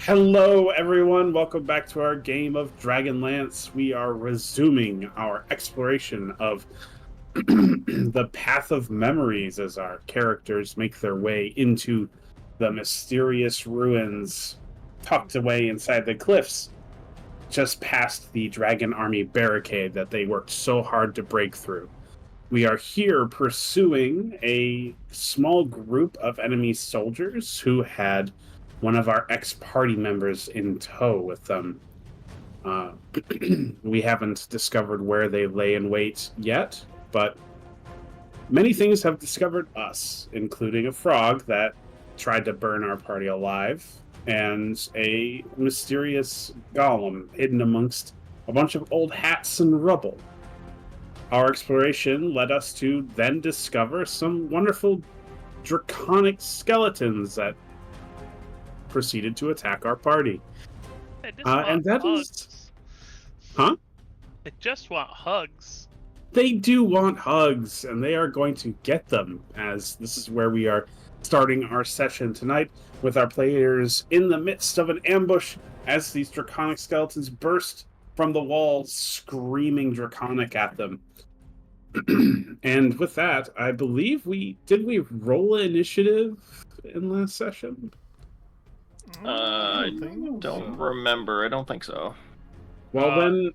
Hello, everyone. Welcome back to our game of Dragonlance. We are resuming our exploration of the Path of Memories as our characters make their way into the mysterious ruins tucked away inside the cliffs, just past the Dragon Army barricade that they worked so hard to break through. We are here pursuing a small group of enemy soldiers who had one of our ex-party members in tow with them. Uh, we haven't discovered where they lay in wait yet, but many things have discovered us, including a frog that tried to burn our party alive, and a mysterious golem hidden amongst a bunch of old hats and rubble. Our exploration led us to then discover some wonderful draconic skeletons that proceeded to attack our party. And that is... Huh? They just want hugs. They do want hugs, and they are going to get them, as this is where we are starting our session tonight, with our players in the midst of an ambush as these draconic skeletons burst from the walls, screaming draconic at them. And with that, I believe we roll initiative in last session? I don't remember. I don't think so. Well, then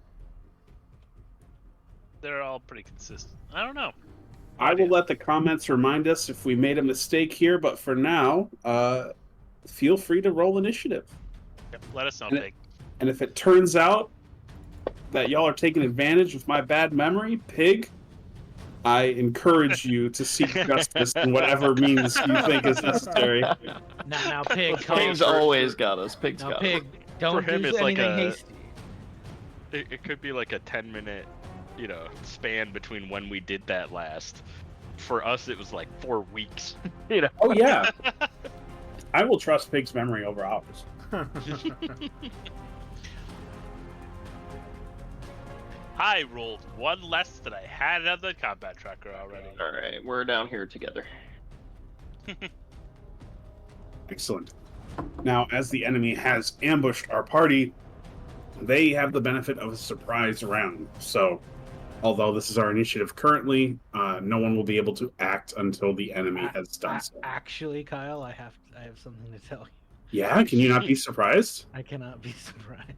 they're all pretty consistent. I don't know. I will let the comments remind us if we made a mistake here, but for now, feel free to roll initiative. Yep, let us know, Pig. And if it turns out that y'all are taking advantage of my bad memory, Pig, I encourage you to seek justice in whatever means you think is necessary. Now, Pig. Pig's always got us. Pig's got Pig, us. don't For him, do it's like anything hasty. It could be like a 10-minute, span between when we did that last. For us, it was like 4 weeks. Oh yeah, I will trust Pig's memory over ours. I rolled one less than I had on the combat tracker already. All right, we're down here together. Excellent. Now, as the enemy has ambushed our party, they have the benefit of a surprise round. So, although this is our initiative currently, no one will be able to act until the enemy has done so. Actually, Kyle, I have something to tell you. Yeah, can you not be surprised? I cannot be surprised.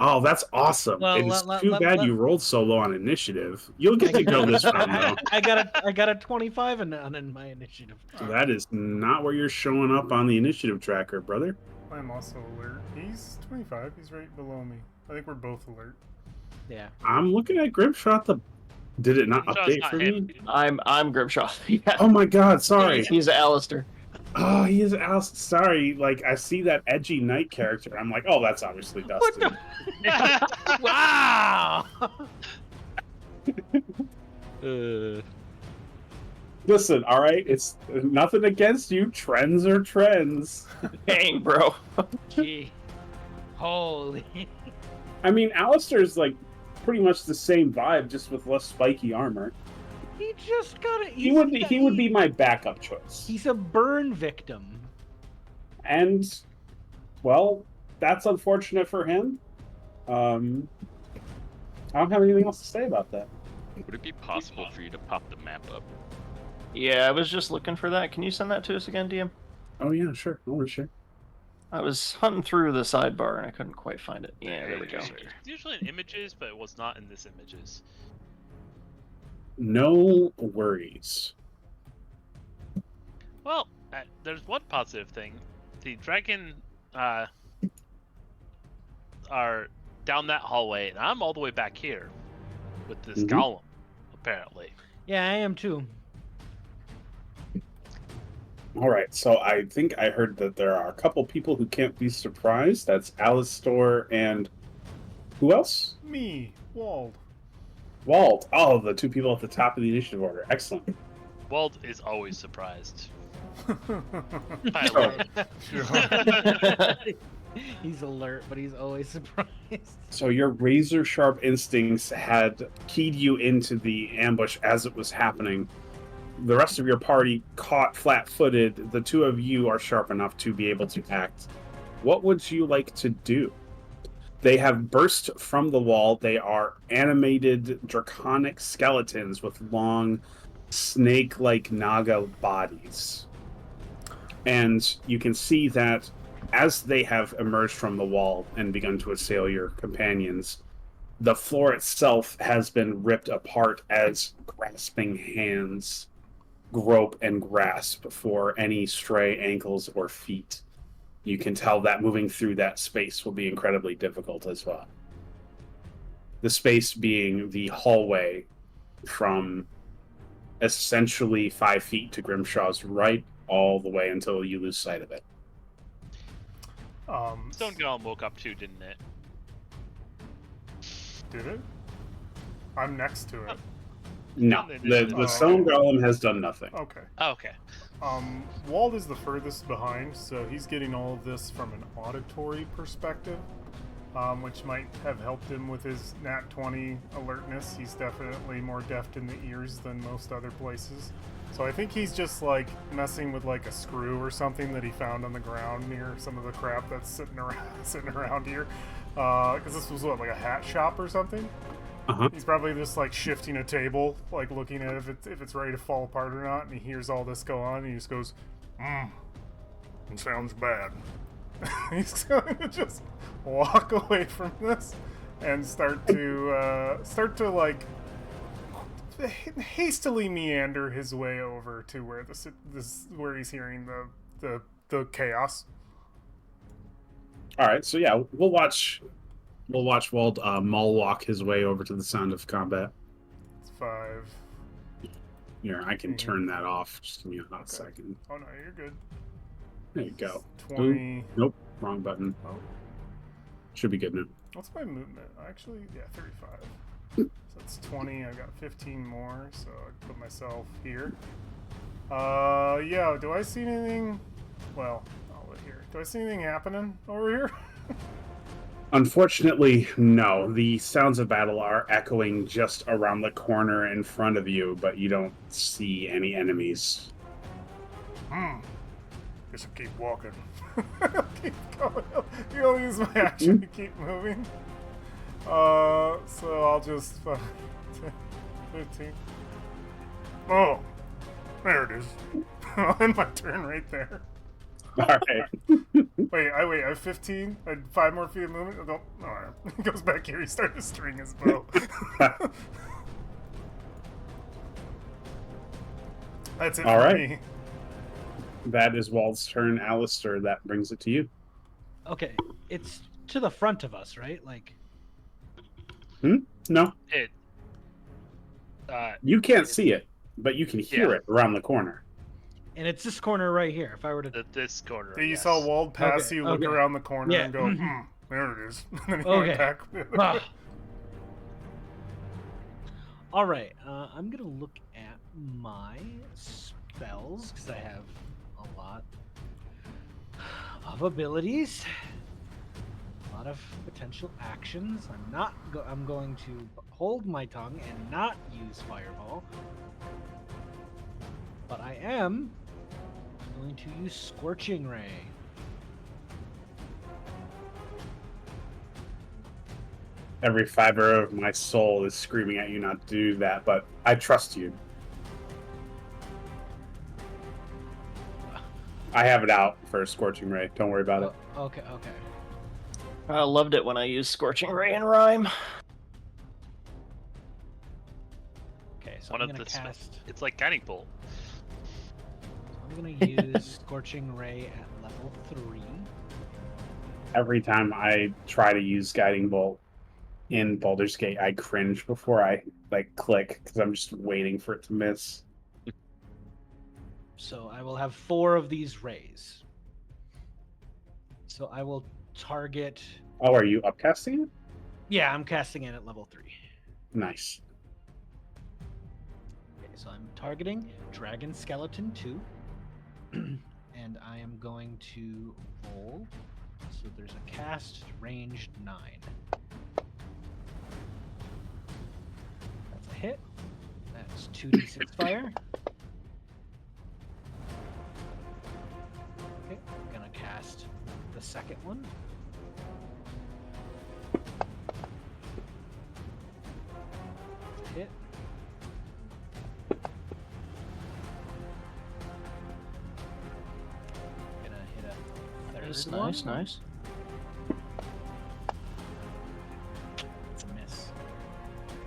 Oh, that's awesome. Well, it's too bad you rolled so low on initiative. You'll get to go this round, though. I got a 25 in my initiative. That is not where you're showing up on the initiative tracker, brother. I'm also alert. He's 25. He's right below me. I think we're both alert. Yeah. I'm looking at Grimshot. Did it not update for me? I'm Grimshaw. Yeah. Oh my god, sorry. He's Alistair. Oh, he is Alice. Sorry, like I see that edgy knight character. I'm like, oh, that's obviously Dustin. Wow. Listen, all right, it's nothing against you. Trends are trends. Dang, bro. Gee. Holy. I mean, Alistair's like pretty much the same vibe, just with less spiky armor. He just got it. He would be my backup choice. He's a burn victim. And, well, that's unfortunate for him. I don't have anything else to say about that. Would it be possible for you to pop the map up? Yeah, I was just looking for that. Can you send that to us again, DM? Oh yeah, sure. No worries, sure. I was hunting through the sidebar and I couldn't quite find it. Yeah, there we go. It's usually in images, but it was not in this images. No worries. Well, there's one positive thing. The dragon are down that hallway, and I'm all the way back here with this golem, apparently. Yeah, I am too. All right, so I think I heard that there are a couple people who can't be surprised. That's Alistair and who else? Me, Wald. Walt. Oh, the two people at the top of the initiative order. Excellent. Wald is always surprised. I Sure. love it. He's alert, but he's always surprised. So your razor sharp instincts had keyed you into the ambush as it was happening. The rest of your party caught flat-footed. The two of you are sharp enough to be able to act What would you like to do? They have burst from the wall. They are animated draconic skeletons with long, snake-like naga bodies. And you can see that as they have emerged from the wall and begun to assail your companions, the floor itself has been ripped apart as grasping hands grope and grasp for any stray ankles or feet. You can tell that moving through that space will be incredibly difficult as well. The space being the hallway from essentially 5 feet to Grimshaw's right, all the way until you lose sight of it. Stone Golem woke up too, didn't it? Did it? I'm next to it. No, the stone golem has done nothing. Okay. Oh, okay. Wald is the furthest behind, so he's getting all of this from an auditory perspective, which might have helped him with his nat 20 alertness. He's definitely more deft in the ears than most other places. So I think he's just like messing with like a screw or something that he found on the ground near some of the crap that's sitting around here. Because this was what, like a hat shop or something? Uh-huh. He's probably just like shifting a table, like looking at if it's ready to fall apart or not, and he hears all this go on, and he just goes, it sounds bad. He's going to just walk away from this and start to like hastily meander his way over to where where he's hearing the chaos. All right, so yeah, we'll watch Wald mall walk his way over to the sound of combat. It's 5. Here, I can turn that off. Just give me a hot second. Oh no, you're good. There you go. 20. Ooh, nope, wrong button. Oh. Should be good now. What's my movement? Actually, yeah, 35. So that's 20. I got 15 more, so I put myself here. Yeah, do I see anything? Well, I'll let here. Do I see anything happening over here? Unfortunately, no. The sounds of battle are echoing just around the corner in front of you, but you don't see any enemies. Guess I'll keep walking. Keep going. You'll use my action to keep moving. So I'll just 15. Oh, there it is. I'll end my turn right there. All right. Wait, I have 15. I had 5 more feet of movement. I don't. All right. He goes back here. He started to string his bow. That's it All for right. me. That is Wald's turn. Alistair, that brings it to you. Okay, it's to the front of us, right? Like, No, It. you can't see it, but you can hear it around the corner. and it's this corner right here. If I were to, This corner. Yeah, you yes. saw Wald pass Okay, you, look okay. around the corner, Yeah. and go, there it is. And then he Okay. went back. Ah. All right, I'm gonna look at my spells because I have a lot of abilities, a lot of potential actions. I'm going to hold my tongue and not use Fireball, but I am going to use Scorching Ray. Every fiber of my soul is screaming at you not to do that, but I trust you. I have it out for a Scorching Ray. Don't worry about it. Okay. I loved it when I used Scorching Ray and Rhyme. Okay, so One I'm of gonna the cast. It's like Guiding Bolt. I'm gonna use Scorching Ray at level 3. Every time I try to use Guiding Bolt in Baldur's Gate, I cringe before I click because I'm just waiting for it to miss. So I will have 4 of these rays. So I will target. Oh, are you upcasting it? Yeah, I'm casting it at level 3. Nice. Okay, so I'm targeting Dragon Skeleton 2. And I am going to roll. So there's a cast ranged 9. That's a hit. That's 2d6 fire. Okay, I'm gonna cast the second one. Hit. Gonna hit a third Nice, one. nice. It's a miss.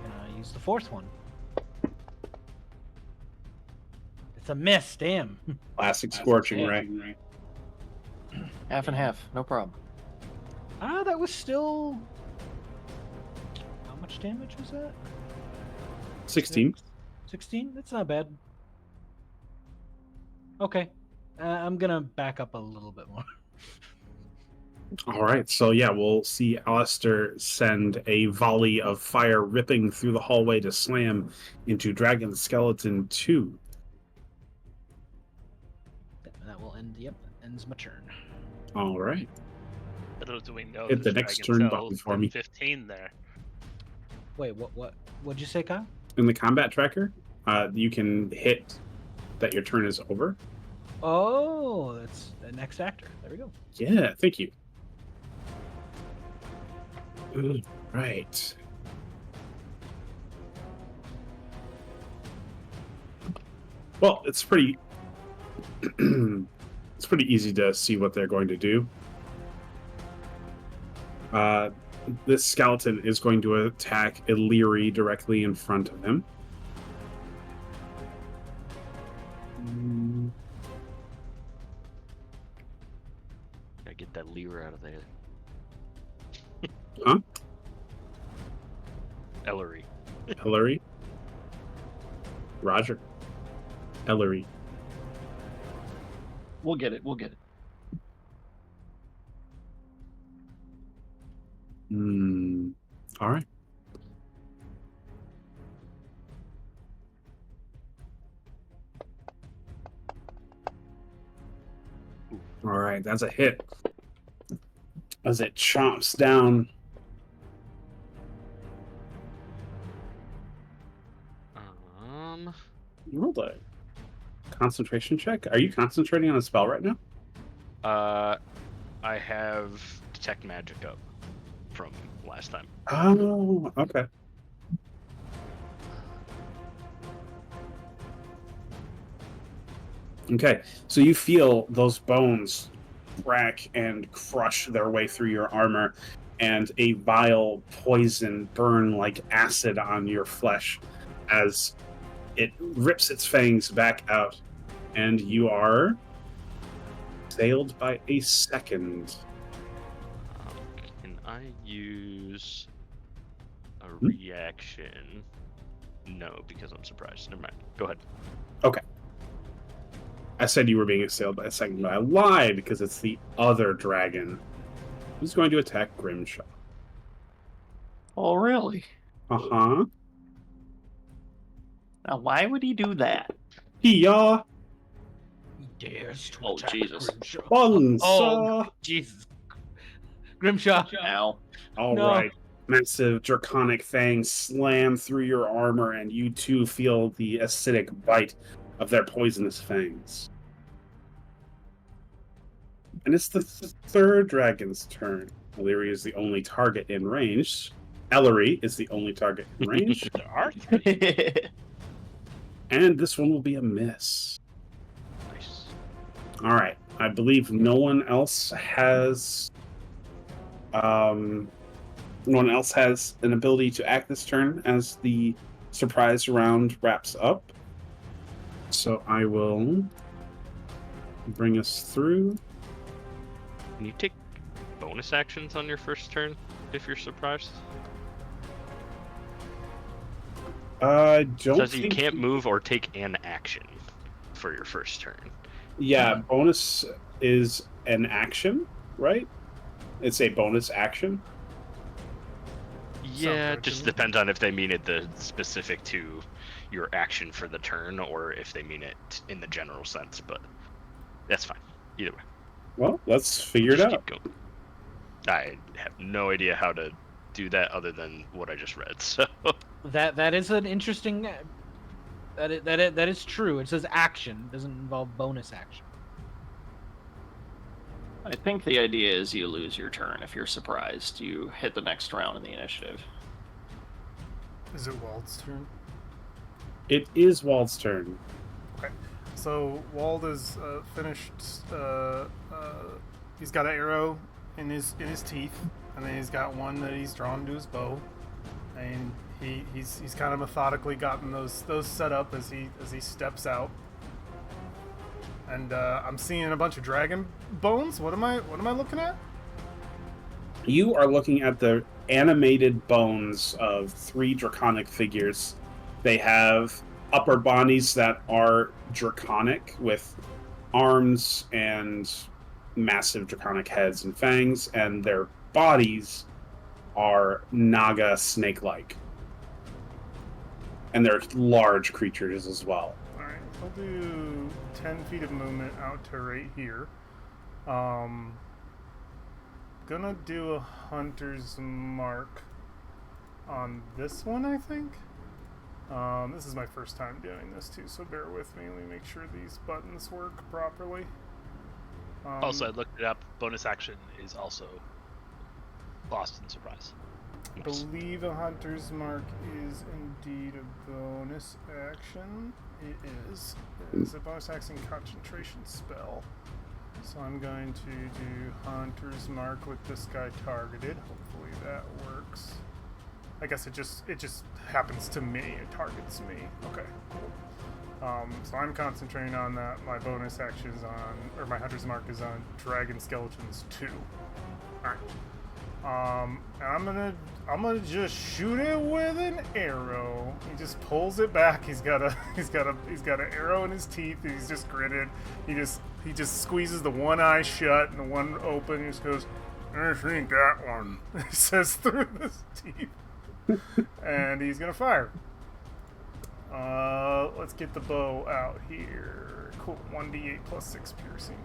Gonna use the fourth one. It's a miss, damn. Classic scorching ray. Half and half, no problem. Ah, that was still... How much damage was that? 16. 16? That's not bad. Okay. I'm gonna back up a little bit more. All right, so yeah, we'll see Alistair send a volley of fire ripping through the hallway to slam into Dragon Skeleton 2. That will end, yep, that ends my turn. All right. Little do we know Hit this the next dragon turn button sells for me. 15 there. Wait, what'd you say, Kyle? In the combat tracker, you can hit that your turn is over. Oh, that's the next actor. There we go. Yeah, thank you. Ooh, right. Well, it's pretty it's pretty easy to see what they're going to do. This skeleton is going to attack Illyri directly in front of him. Gotta get that leer out of there. Huh? Ellery. Illyri. Roger. Illyri. We'll get it. All right. All right, that's a hit. As it chomps down. You rolled a concentration check. Are you concentrating on a spell right now? I have detect magic up from last time. Oh, okay. Okay, so you feel those bones crack and crush their way through your armor, and a vile poison burn like acid on your flesh as it rips its fangs back out, and you are assailed by a second. Can I use a reaction? No, because I'm surprised. Never mind. Go ahead. Okay. I said you were being assailed by a second, but I lied because it's the other dragon who's going to attack Grimshaw. Oh, really? Uh-huh. Now, why would he do that? Hiya! He dares to Oh, attack Jesus. Grimshaw. Bonsa! Oh, Jesus. Grimshaw. Ow. All No. right. Massive draconic fangs slam through your armor, and you too feel the acidic bite of their poisonous fangs. And it's the third dragon's turn. Illyri is the only target in range. Ellery is the only target in range. There are 3. And this one will be a miss. Nice. All right. I believe no one else has an ability to act this turn as the surprise round wraps up. So I will bring us through. Can you take bonus actions on your first turn if you're surprised? I don't Says you think can't move or take an action for your first turn. Yeah, bonus is an action, right? It's a bonus action. Yeah, Sounds just reasonable. depends on if they mean it the specific to your action for the turn or if they mean it in the general sense, but that's fine. Either way. Well, let's figure it Just out. keep going. I have no idea how to do that other than what I just read, so That is an interesting. That is true. It says action. It doesn't involve bonus action. I think the idea is you lose your turn. If you're surprised, you hit the next round in the initiative. Is it Wald's turn? It is Wald's turn. Okay. So Wald is finished. He's got an arrow in his teeth, and then he's got one that he's drawn to his bow, and he's kind of methodically gotten those set up as he steps out. And I'm seeing a bunch of dragon bones. What am I looking at? You are looking at the animated bones of 3 draconic figures. They have upper bodies that are draconic with arms and massive draconic heads and fangs, and their bodies are naga snake-like. And they're large creatures as well. Alright, I'll do 10 feet of movement out to right here. Gonna do a hunter's mark on this one, I think. This is my first time doing this too, so bear with me. Let me make sure these buttons work properly. Also, I looked it up. Bonus action is also lost in surprise. I believe a hunter's mark is indeed a bonus action. It is. It is a bonus action concentration spell. So I'm going to do hunter's mark with this guy targeted. Hopefully that works. I guess it just happens to me. It targets me. Okay, cool. So I'm concentrating on that. My bonus action is on, or my hunter's mark is on Dragon Skeletons 2. All right. And I'm gonna just shoot it with an arrow. He just pulls it back. He's got an arrow in his teeth. He's just gritted. He just squeezes the one eye shut and the one open. He just goes, "I think that one." He says through his teeth. And he's gonna fire. Let's get the bow out here. Cool. 1d8 plus 6 piercing.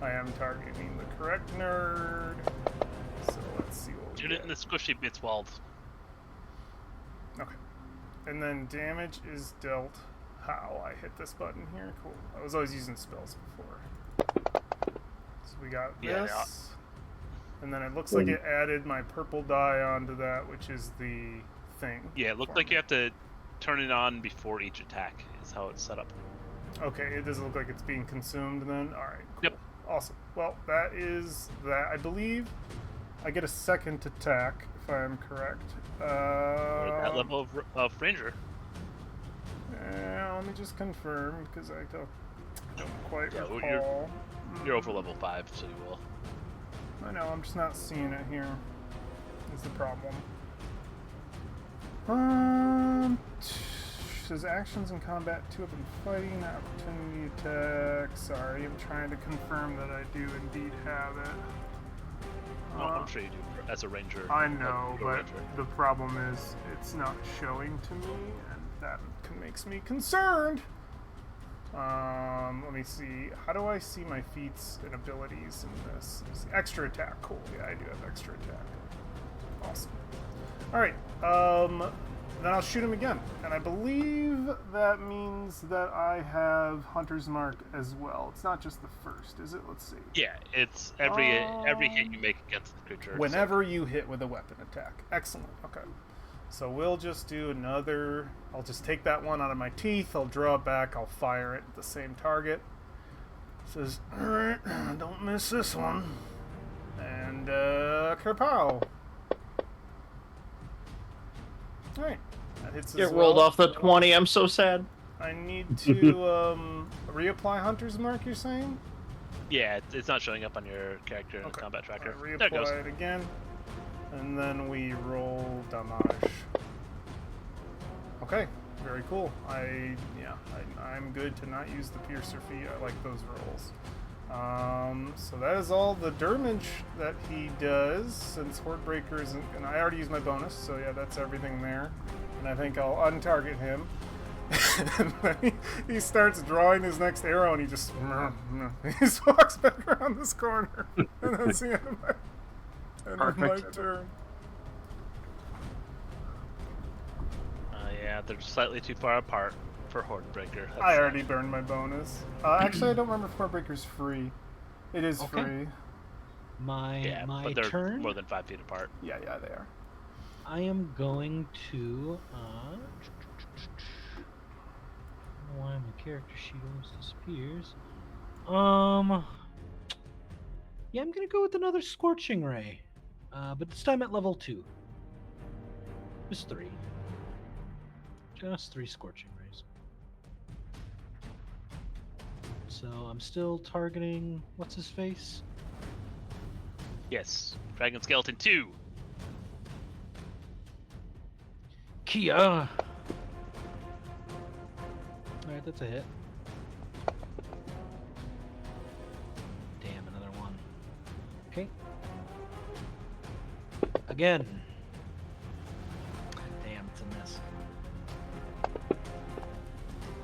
I am targeting the correct nerd. So let's see what we Shoot it get. in the squishy bits, Wald. Okay. And then damage is dealt. How? I hit this button here. Cool. I was always using spells before. So we got Yeah, this. yeah. And then it looks like it added my purple die onto that, which is the thing. Yeah, it looked for like me. you have to turn it on before each attack, is how it's set up. Okay, it doesn't look like it's being consumed then. Alright, cool. Yep. Awesome. Well, that is that. I believe I get a second attack, if I'm correct. Or at that level of ranger. Let me just confirm, because I don't quite Yeah, well, recall. You're over level 5, so you will. I know, I'm just not seeing it here. Is the problem. Says actions in combat, 2 have been fighting, opportunity attack. Sorry, I'm trying to confirm that I do indeed have it. Oh, I'm sure you do as a ranger. I know, You're a but ranger. the problem is it's not showing to me, and that makes me concerned. Let me see. How do I see my feats and abilities in this? Extra attack. Cool. Yeah, I do have extra attack. Awesome. All right. Then I'll shoot him again, and I believe that means that I have Hunter's Mark as well. It's not just the first, is it? Let's see. Yeah, it's every hit you make against the creature. Whenever you hit with a weapon attack. Excellent. Okay. So we'll just do another. I'll just take that one out of my teeth. I'll draw it back. I'll fire it at the same target. It says, all right, don't miss this one. And kerpow. All right. That hits Get as rolled well. off the 20. I'm so sad. I need to reapply Hunter's Mark, you're saying? Yeah, it's not showing up on your character in the combat tracker. I There it goes. reapply it again. And then we roll damage. Okay, very cool. I'm good to not use the piercer feat. I like those rolls. So that is all the damage that he does, since Hordebreaker isn't, and I already used my bonus, so yeah, that's everything there. And I think I'll untarget him. And then he starts drawing his next arrow, and he just walks back around this corner. And that's the end of my Perfect. turn. Yeah, they're slightly too far apart for Hordebreaker. That's I already burned my bonus. Actually, I don't remember if Hordebreaker's free. It is Okay. free. Yeah, my but they're turn. more than 5 feet apart. Yeah, they are. I am going to. I don't know why my character sheet always disappears. Yeah, I'm gonna go with another Scorching Ray, but this time at level 2. Just 3. Just 3 Scorching Rays. So I'm still targeting. What's his face? Yes. Dragon Skeleton 2. Kia. All right, that's a hit. Damn, another one. Okay. Again. Damn, it's a miss.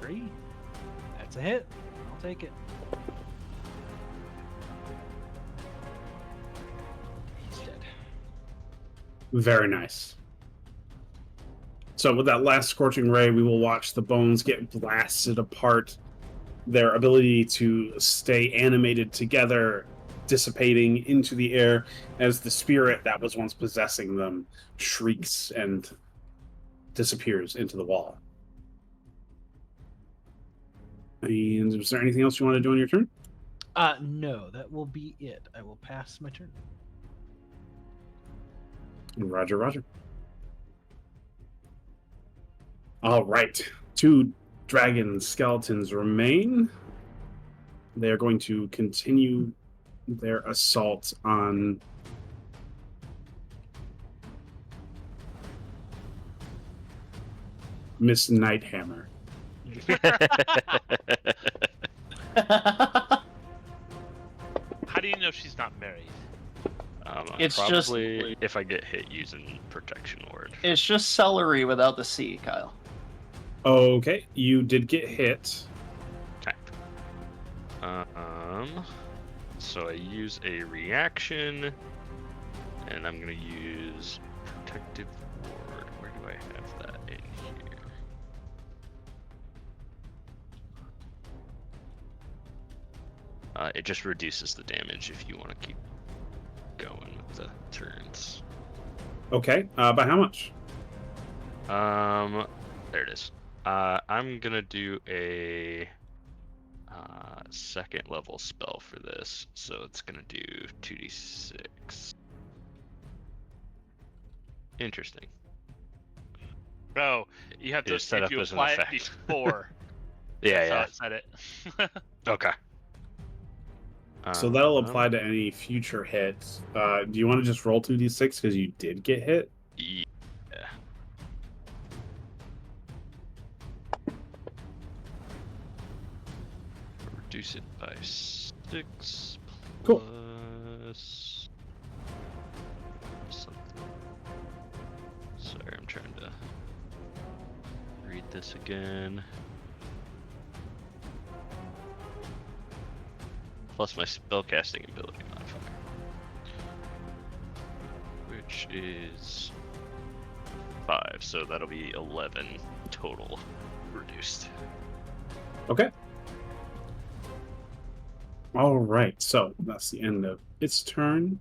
3. That's a hit. I'll take it. He's dead. Very nice. So with that last Scorching Ray, we will watch the bones get blasted apart, their ability to stay animated together dissipating into the air as the spirit that was once possessing them shrieks and disappears into the wall. And is there anything else you want to do on your turn? No, that will be it. I will pass my turn. Roger, roger. All right. 2 dragon skeletons remain. They are going to continue their assault on Miss Nighthammer. How do you know she's not married? It's Probably just- if I get hit using Protection Ward. It's just celery without the C, Kyle. Okay, you did get hit. Okay. So I use a reaction, and I'm gonna use Protective Ward. Where do I have that in here? It just reduces the damage if you want to keep going with the turns. Okay, by how much? There it is. I'm gonna do a second level spell for this, so it's gonna do 2d6. Interesting. Oh, you have It to is set if up you as an apply it effect. before. Yeah, That's how it said it. Okay. So that'll apply to any future hits. Do you want to just roll 2d6 because you did get hit? Yeah. Reduce it by 6 Cool. plus something. Sorry, I'm trying to read this again. Plus my spellcasting ability modifier, which is 5, so that'll be 11 total reduced. Okay. All right, so that's the end of its turn.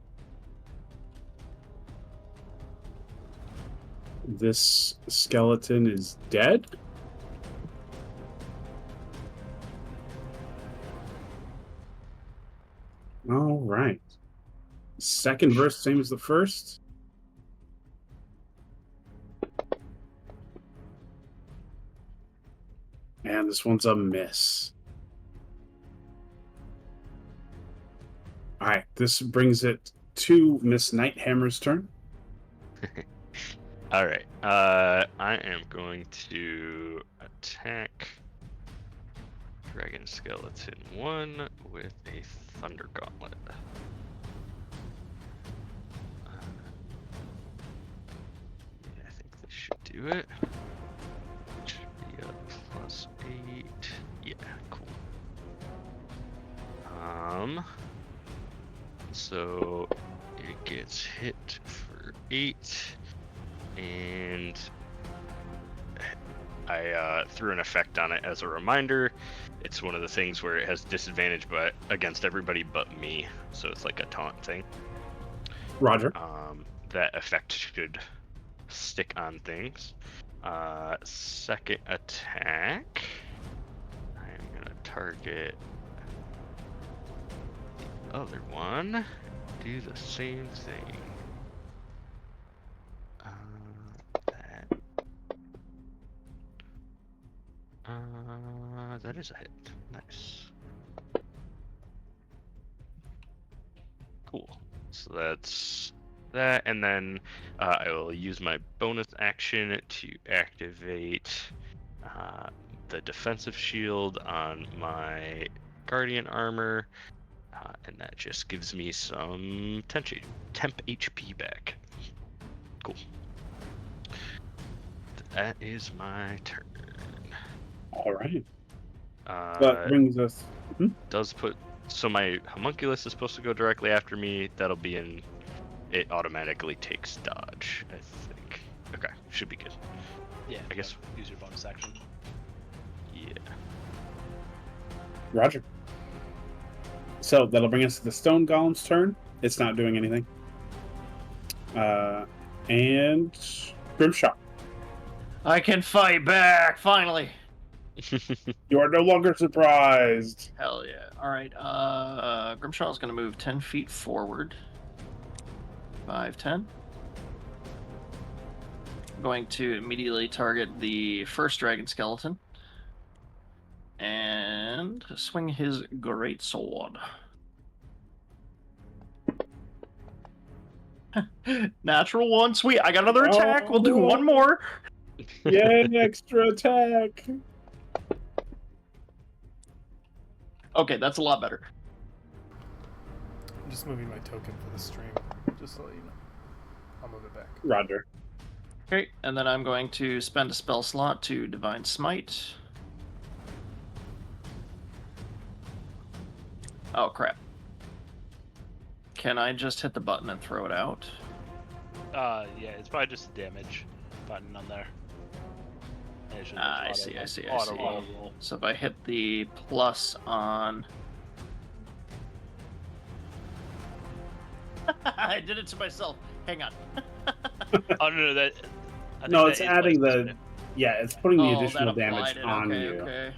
This skeleton is dead. All right. Second verse, same as the first. And this one's a miss. All right, this brings it to Miss Nighthammer's turn. All right. I am going to attack Dragon Skeleton 1 with a Thunder Gauntlet. Yeah, I think this should do it. Should be up +8. Yeah, cool. So it gets hit for 8, and I threw an effect on it as a reminder. It's one of the things where it has disadvantage but against everybody but me, so it's like a taunt thing. Roger. That effect should stick on things. Second attack, I'm gonna target the other one. Do the same thing. That is a hit. Nice. Cool. So that's that, and then I will use my bonus action to activate the defensive shield on my guardian armor, and that just gives me some temp HP back. Cool. That is my turn. All right. That brings us. Does put so my homunculus is supposed to go directly after me. That'll be in. It automatically takes dodge, I think. Okay, should be good. Yeah, I guess. Use your bonus action. Yeah. Roger. So that'll bring us to the stone golem's turn. It's not doing anything. And Grimshaw. I can fight back, finally. You are no longer surprised. Hell yeah. Alright, Grimshaw's gonna move 10 feet forward. 5, 10. I'm going to immediately target the first dragon skeleton. And swing his great sword. Natural one, sweet. I got another attack. We'll do one more. Yay, extra attack. Okay, that's a lot better. I'm just moving my token for the stream, just so you know. I'll move it back. Roger. Okay, and then I'm going to spend a spell slot to Divine Smite. Oh, crap. Can I just hit the button and throw it out? Yeah, it's probably just a damage button on there. And it should just I see. roll. So if I hit the plus on... I did it to myself. Hang on. Oh no, that. I think No, that it's is adding what the. it's Yeah, it's putting the Oh, additional that damage applied it. on Okay, you. okay.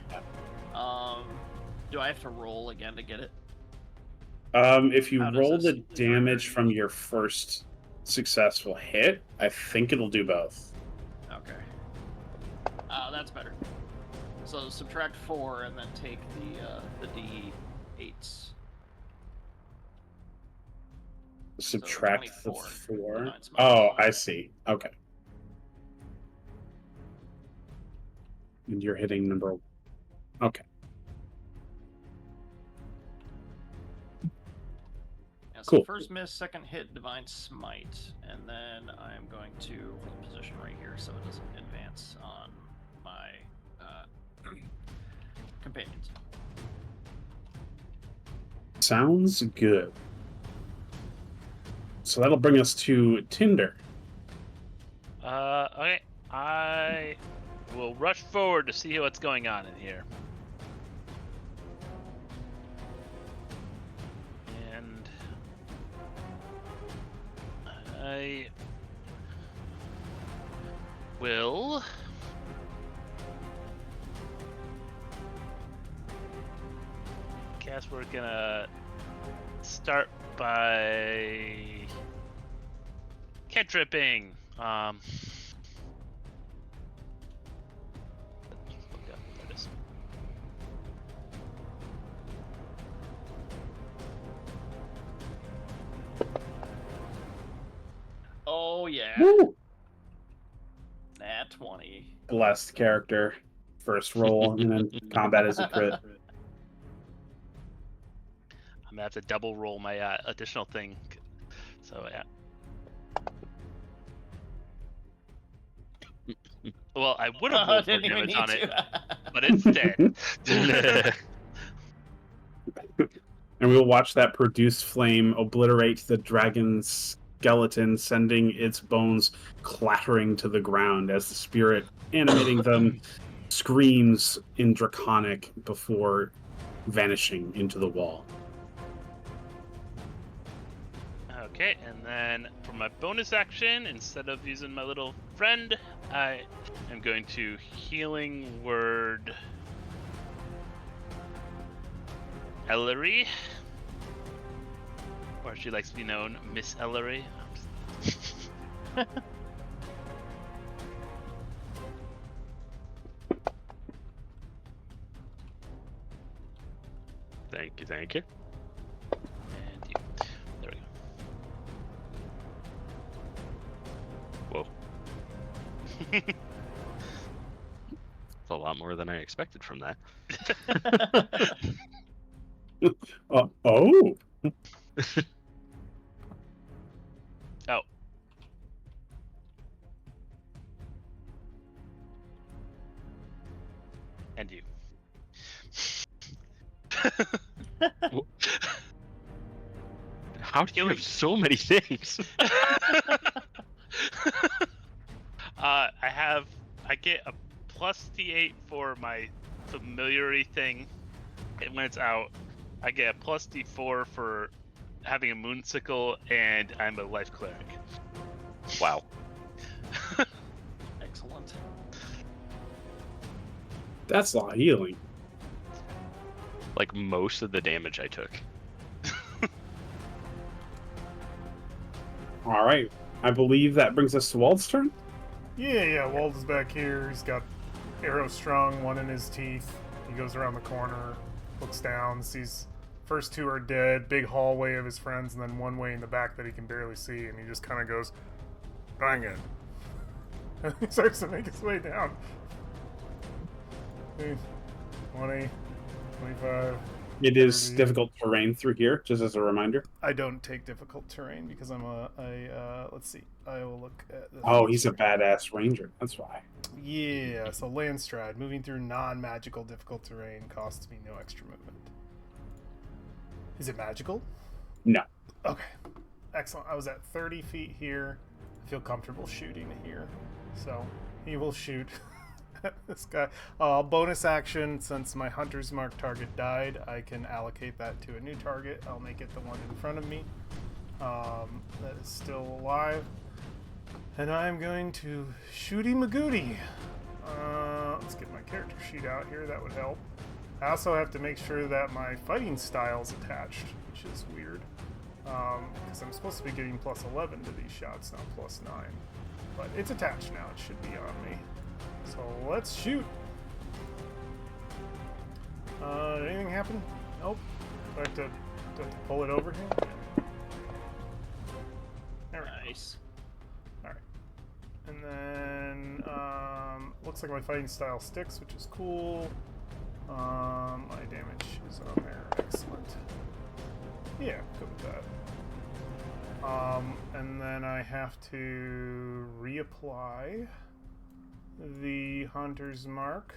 Do I have to roll again to get it? If you How does roll this- the damage from your first successful hit, I think it'll do both. Okay. That's better. So subtract 4 and then take the D8s. Subtract the 24. 4. Divine Smite. Oh, I see. Okay. And you're hitting number. Okay. Yeah, so Cool. first miss, second hit, Divine Smite, and then I'm going to hold position right here so it doesn't advance on my companions. Sounds good. So that'll bring us to Tinder. Okay, I will rush forward to see what's going on in here. And I will guess we're gonna start by cantripping. There it is. Oh yeah, Woo! nat 20. Blessed character. First roll, and then combat is a crit. I'm gonna have to double roll my additional thing. So yeah. Well, I would have rolled more Didn't even damage need on it, to. but it's dead. And we'll watch that produced flame obliterate the dragon's skeleton, sending its bones clattering to the ground as the spirit, animating them, screams in Draconic before vanishing into the wall. Okay, and then for my bonus action, instead of using my little friend, I am going to healing word Ellery. Or she likes to be known Miss Ellery. Thank you, thank you. And you. There we go. Whoa. It's a lot more than I expected from that. Oh, Oh. And you. How do you have so many things? I get a plus D8 for my familiarity thing. And when it's out, I get a plus D4 for having a moonsicle, and I'm a life cleric. Wow. Excellent. that's a lot of healing. Like most of the damage I took. All right. I believe that brings us to Wald's turn. Yeah, Wald is back here. He's got arrow strung, one in his teeth. He goes around the corner, looks down, sees first two are dead, big hallway of his friends, and then one way in the back that he can barely see, and he just kind of goes, bang it. And he starts to make his way down. 20, 25. It is 30. difficult terrain through here, just as a reminder. I don't take difficult terrain because I'm let's see. I will look at the Oh, he's a badass ranger. That's why. Yeah, so Landstride, moving through non-magical difficult terrain costs me no extra movement. Is it magical? No. Okay, excellent. I was at 30 feet here. I feel comfortable shooting here, so he will shoot at this guy. Bonus action, since my hunter's mark target died, I can allocate that to a new target. I'll make it the one in front of me that is still alive. And I'm going to shooty Magooty. Let's get my character sheet out here. That would help. I also have to make sure that my fighting style is attached, which is weird. Because I'm supposed to be getting plus 11 to these shots, not plus 9. But it's attached now. It should be on me. So let's shoot. Did anything happen? Nope. Do I have to pull it over here? Yeah. There we go. Nice. And then, looks like my fighting style sticks, which is cool. My damage is on there. Excellent. Yeah, good with that. And then I have to reapply the Hunter's Mark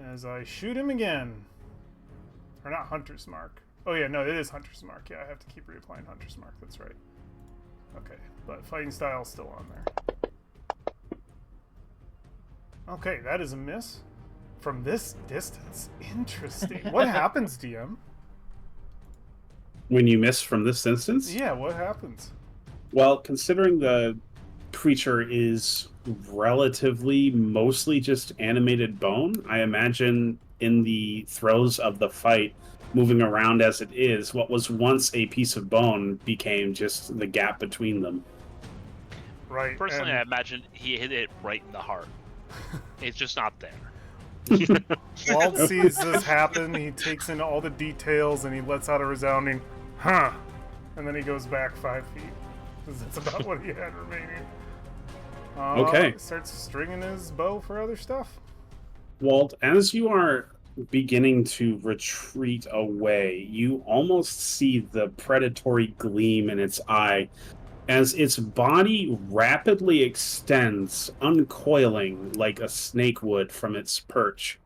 as I shoot him again. Or not Hunter's Mark. Oh yeah, no, it is Hunter's Mark. Yeah, I have to keep reapplying Hunter's Mark. That's right. Okay, but fighting style is still on there. Okay, that is a miss. From this distance. Interesting. What happens, DM? When you miss from this instance? Yeah, what happens? Well, considering the creature is relatively mostly just animated bone, I imagine in the throes of the fight, moving around as it is, what was once a piece of bone became just the gap between them. Right. Personally, I imagine he hit it right in the heart. It's just not there. Wald sees this happen, he takes in all the details, and he lets out a resounding, huh, and then he goes back 5 feet. Because that's about what he had remaining. Okay. Starts stringing his bow for other stuff. Walt, as you are beginning to retreat away, you almost see the predatory gleam in its eye as its body rapidly extends, uncoiling like a snake would from its perch,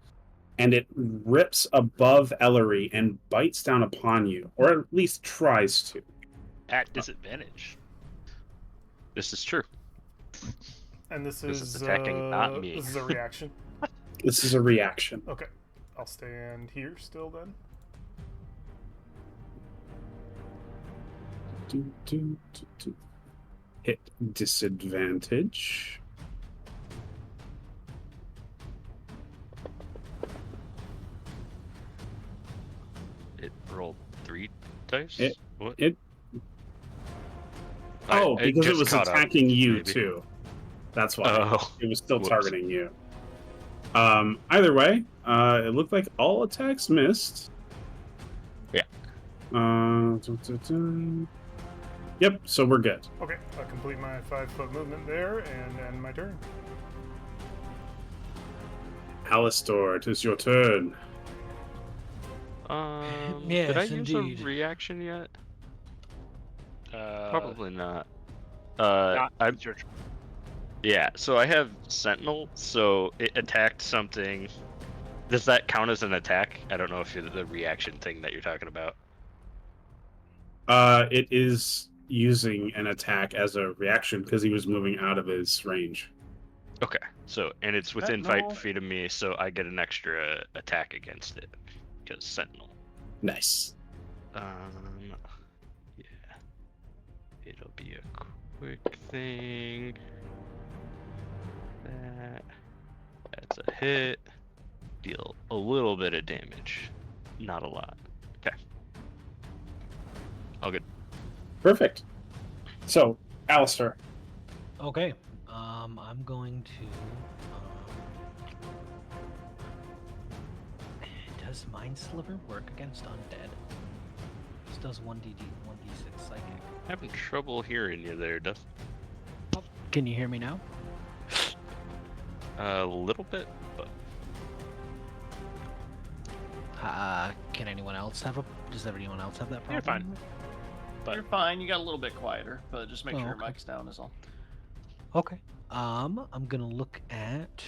and it rips above Ellery and bites down upon you, or at least tries to. At disadvantage. This is true. And this This is is attacking, not me. This is a reaction. This is a reaction. Okay, I'll stand here still then. Do. Hit disadvantage. It rolled 3 dice. It- What? it- Oh, because it just was caught up, attacking you maybe. too. That's why. Oh, It was still whoops. targeting you. Either way, it looked like all attacks missed. Yeah. Yep, so we're good. Okay, I'll complete my 5-foot movement there and end my turn. Alistor, it is your turn. Did I Yes, use indeed. a reaction yet? Probably not. Not, I'm it's your turn. Yeah, so I have Sentinel, so it attacked something. Does that count as an attack? I don't know if it's the reaction thing that you're talking about. It is using an attack as a reaction because he was moving out of his range. Okay, so, and it's within Sentinel. 5 feet of me, so I get an extra attack against it, because Sentinel. Nice. Yeah. It'll be a quick thing. That's a hit. Deal a little bit of damage. Not a lot. Okay. All good. Perfect. So, Alistair. Okay. I'm going to. Does Mind Sliver work against undead? This does 1d6 psychic. Having trouble hearing you there, Dustin. Can you hear me now? A little bit, but Can anyone else have a? Does everyone else have that problem? You're fine. But You're fine. You got a little bit quieter, but just make Oh, sure your okay. mic's down is all. Okay. I'm gonna look at.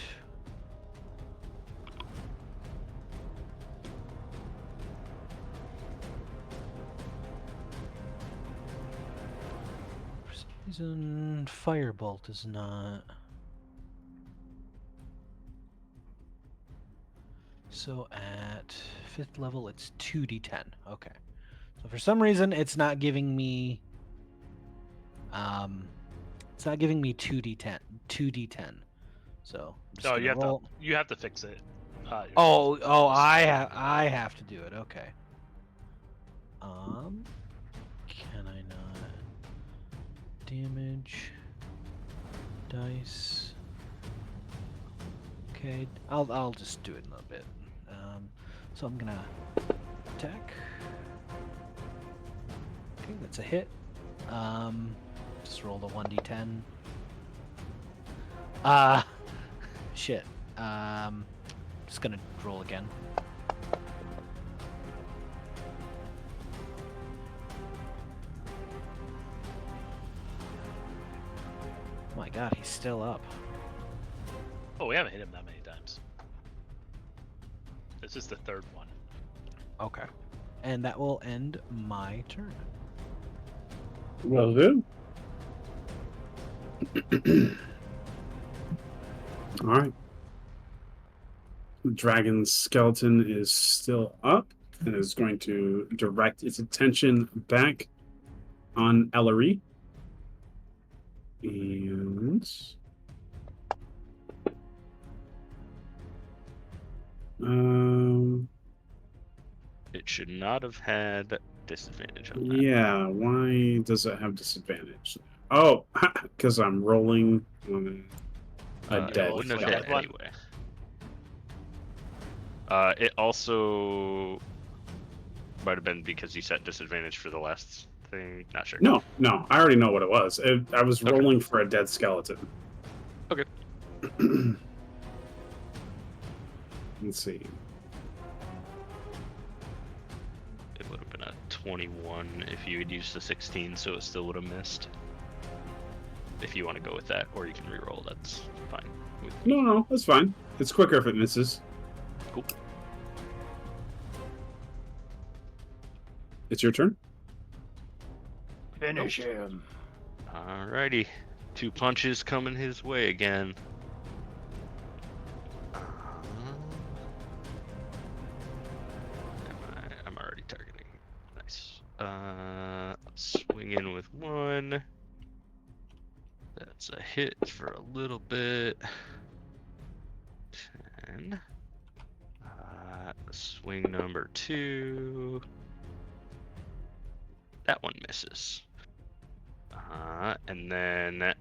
For some reason, Firebolt is not. So at 5th level, it's 2d10. Okay. So for some reason, it's not giving me. It's not giving me 2d10. 2d10. So. I'm just no, gonna roll. you have to fix it. Yourself. Oh, I have to do it. Okay. Can I not? Damage. Dice. Okay, I'll just do it in a bit. So I'm gonna attack. Okay, that's a hit. Just roll the 1d10. Shit. Just gonna roll again. Oh my god, he's still up. Oh, we haven't hit him that many times. This is the third one. Okay. And that will end my turn. Will do. All right. The dragon's skeleton is still up and is going to direct its attention back on Ellery. And it should not have had disadvantage on that. yeah, why does it have disadvantage? Oh, because I'm rolling on a It dead wouldn't have hit skeleton. anyway. It also might have been because you set disadvantage for the last thing. Not sure. No, I already know what it was. I was Okay. rolling for a dead skeleton. Okay. Let's see. It would have been a 21 if you had used the 16, so it still would have missed. If you want to go with that, or you can reroll, that's fine. With me. No, that's fine. It's quicker if it misses. Cool. Finish him. Alrighty. 2 punches coming his way again. I'm already targeting. Nice. Swing in with 1. That's a hit for a little bit. 10. Swing number 2. That one misses. And then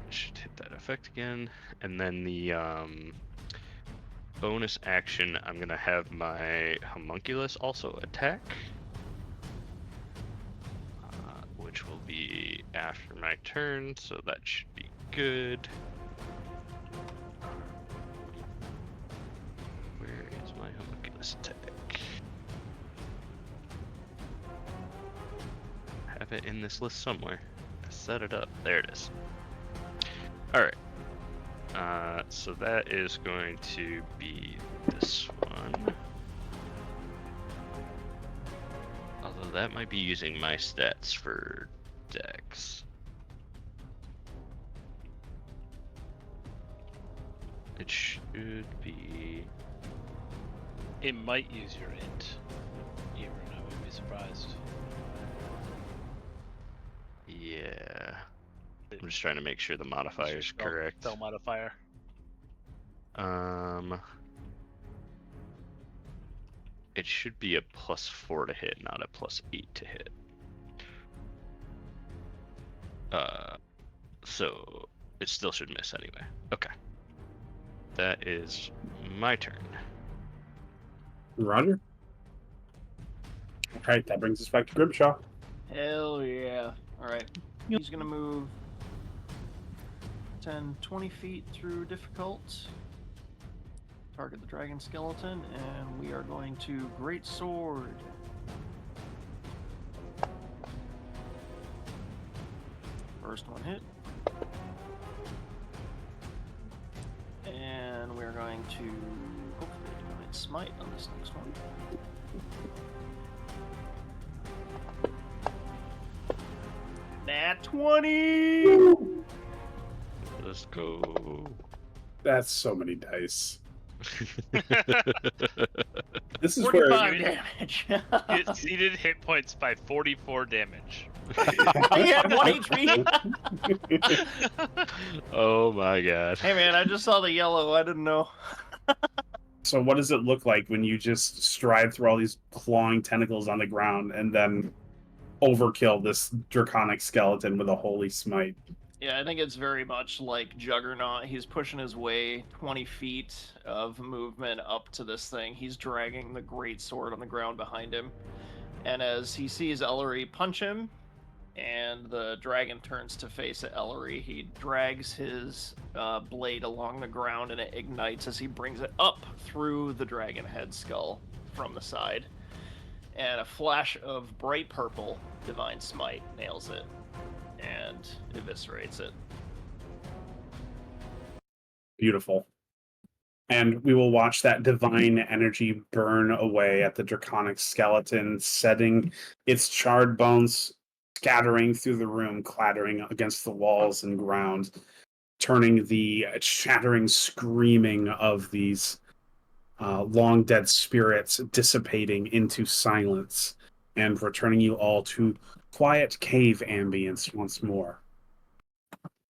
should hit that effect again. And then the bonus action, I'm gonna have my homunculus also attack, which will be after my turn, so that should be good. Where is my homunculus attack? I have it in this list somewhere. I set it up. There it is. Alright. So that is going to be this one. Although that might be using my stats for Dex. It should be... It might use your int. Even I wouldn't be surprised. Yeah. I'm just trying to make sure the modifier is correct. Spell modifier. It should be a +4 to hit, not a +8 to hit. So it still should miss anyway. Okay. That is my turn. Roger. All right, that brings us back to Grimshaw. Hell yeah. Alright. He's gonna move 10, 20 feet through difficult. Target the dragon skeleton, and we are going to Great Sword. First one hit. And we're going to hopefully Divine Smite on this next one. Nat 20! Let's go. That's so many dice. This is 45 where damage. You exceeded hit points by 44 damage. I had 1 HP. Oh my god. Hey man, I just saw the yellow. I didn't know. So what does it look like when you just stride through all these clawing tentacles on the ground and then overkill this draconic skeleton with a holy smite? Yeah, I think it's very much like Juggernaut. He's pushing his way 20 feet of movement up to this thing. He's dragging the great sword on the ground behind him. And as he sees Ellery punch him, and the dragon turns to face at Ellery, he drags his blade along the ground, and it ignites as he brings it up through the dragon head skull from the side. And a flash of bright purple Divine Smite nails it and eviscerates it. Beautiful. And we will watch that divine energy burn away at the draconic skeleton, setting its charred bones scattering through the room, clattering against the walls and ground, turning the shattering screaming of these long dead spirits dissipating into silence and returning you all to quiet cave ambience once more.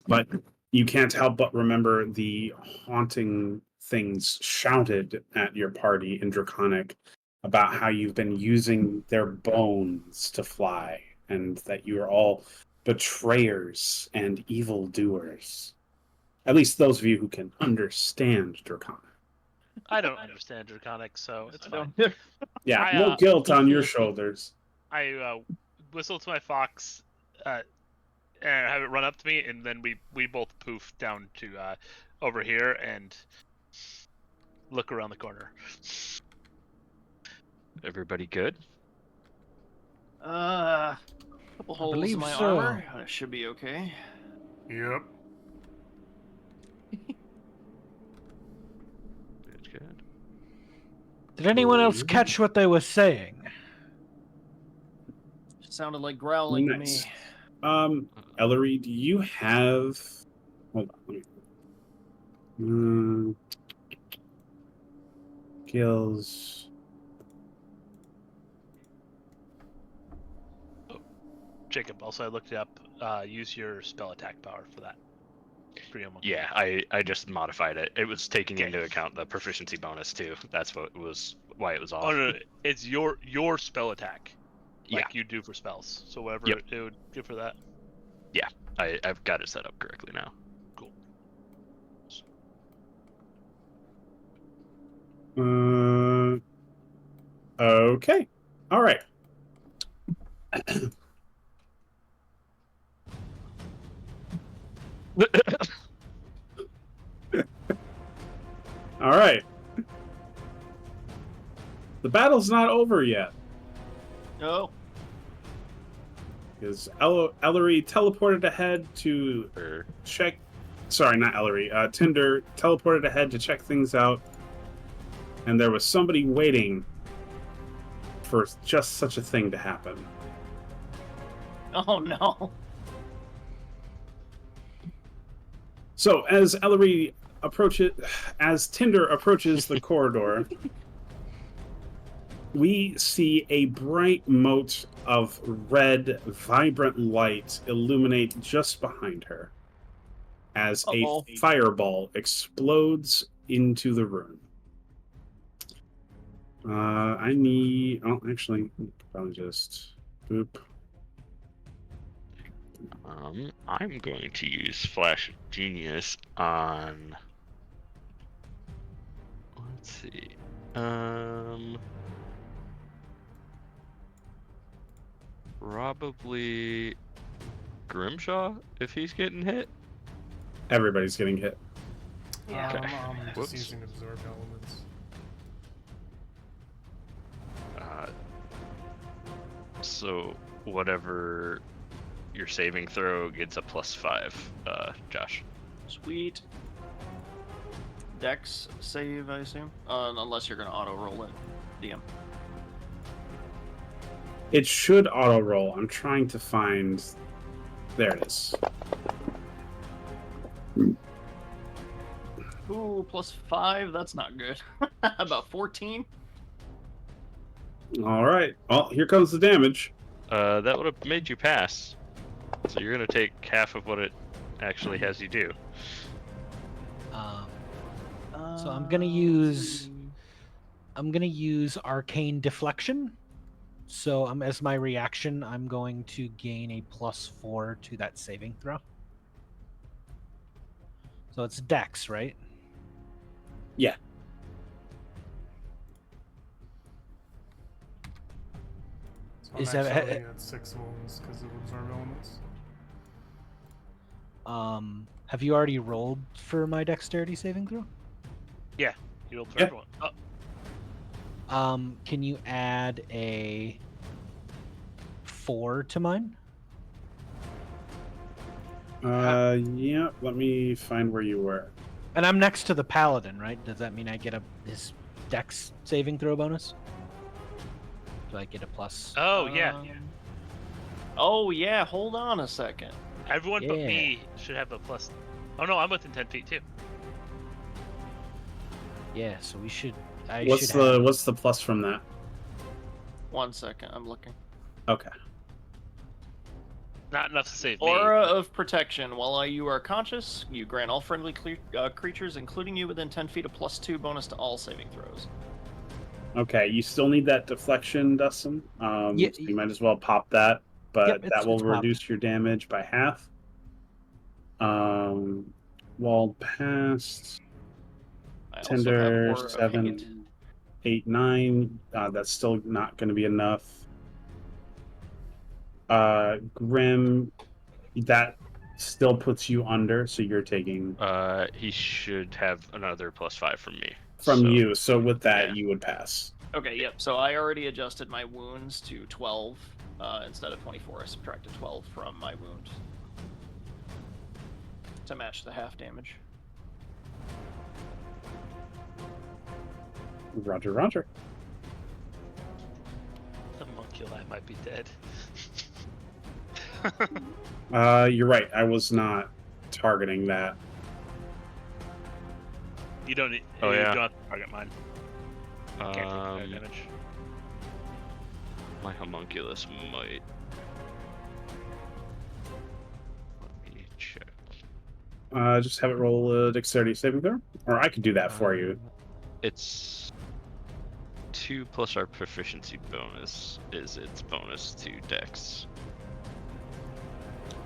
But you can't help but remember the haunting things shouted at your party in Draconic about how you've been using their bones to fly, and that you are all betrayers and evildoers. At least those of you who can understand Draconic. I don't understand Draconic, so it's fine. Yeah, I, no guilt on your shoulders. I whistle to my fox and have it run up to me, and then we both poof down to over here and look around the corner. Everybody good? Couple holes in believe my so. armor. It should be okay. Yep. Good. Did anyone else catch what they were saying? Sounded like growling Nice. to me. Ellery, do you have? Hold on. Let me... skills. Jacob, also I looked it up. Use your spell attack power for that. For your monkey. Yeah, I just modified it. It was taking Okay. into account the proficiency bonus too. That's what was why it was off. Oh no, it's your spell attack. Like Yeah. you do for spells. So whatever Yep. it would do for that. I've got it set up correctly now. Cool. Okay. All right. All right. The battle's not over yet. No. Because Ellery teleported ahead to check. Sorry, not Ellery. Tinder teleported ahead to check things out. And there was somebody waiting for just such a thing to happen. Oh no. So as Tinder approaches the corridor, we see a bright mote of red, vibrant light illuminate just behind her as Uh-oh. a fireball explodes into the room. Actually, probably just boop. I'm going to use Flash of Genius on. Let's see. Probably Grimshaw if he's getting hit. Everybody's getting hit. Yeah. I'm just Whoops. using absorb elements. So whatever your saving throw gets a +5, Josh. Sweet. Dex save, I assume? Unless you're going to auto-roll it, DM. It should auto roll. I'm trying to find. There it is. Ooh, +5, that's not good. About 14? All right. Well, here comes the damage. That would have made you pass. So you're gonna take half of what it actually has you do. So I'm gonna use arcane deflection. So as my reaction, I'm going to gain a +4 to that saving throw. So it's Dex, right? Yeah. So I'm Is that- actually at 6 wounds because of absorb elements. Have you already rolled for my dexterity saving throw? Yeah. You rolled for Yeah. everyone. Oh, Can you add a 4 to mine? Yeah. Let me find where you were. And I'm next to the paladin, right? Does that mean I get his dex saving throw bonus? Do I get a plus? oh yeah. Oh, yeah, hold on a second. Everyone but Yeah. me should have a plus. Oh no, I'm within 10 feet too. Yeah, so we should. What's the plus from that? 1 second, I'm looking. Okay. Not enough to save me. Aura of protection. While you are conscious, you grant all friendly creatures, including you within 10 feet, a +2 bonus to all saving throws. Okay. You still need that deflection, Dustin. Yeah, So you might as well pop that, but Yep, that will it's popped. reduce your damage by half. Walled past. I also have Tinder Aura of 7, Hate. 8, 9. That's still not going to be enough. Grim, that still puts you under, so you're taking He should have another +5 from me. from So, you. So with that, yeah. you would pass. Okay, yep. So I already adjusted my wounds to 12 instead of 24. I subtracted 12 from my wound to match the half damage. Roger, Roger. The monkey might be dead. You're right. I was not targeting that. You don't. Oh, you yeah. don't have to target mine. Can't take fire damage. My homunculus might. Let me check. Just have it roll a dexterity saving throw, or I could do that for you. It's 2 plus our proficiency bonus is its bonus to dex.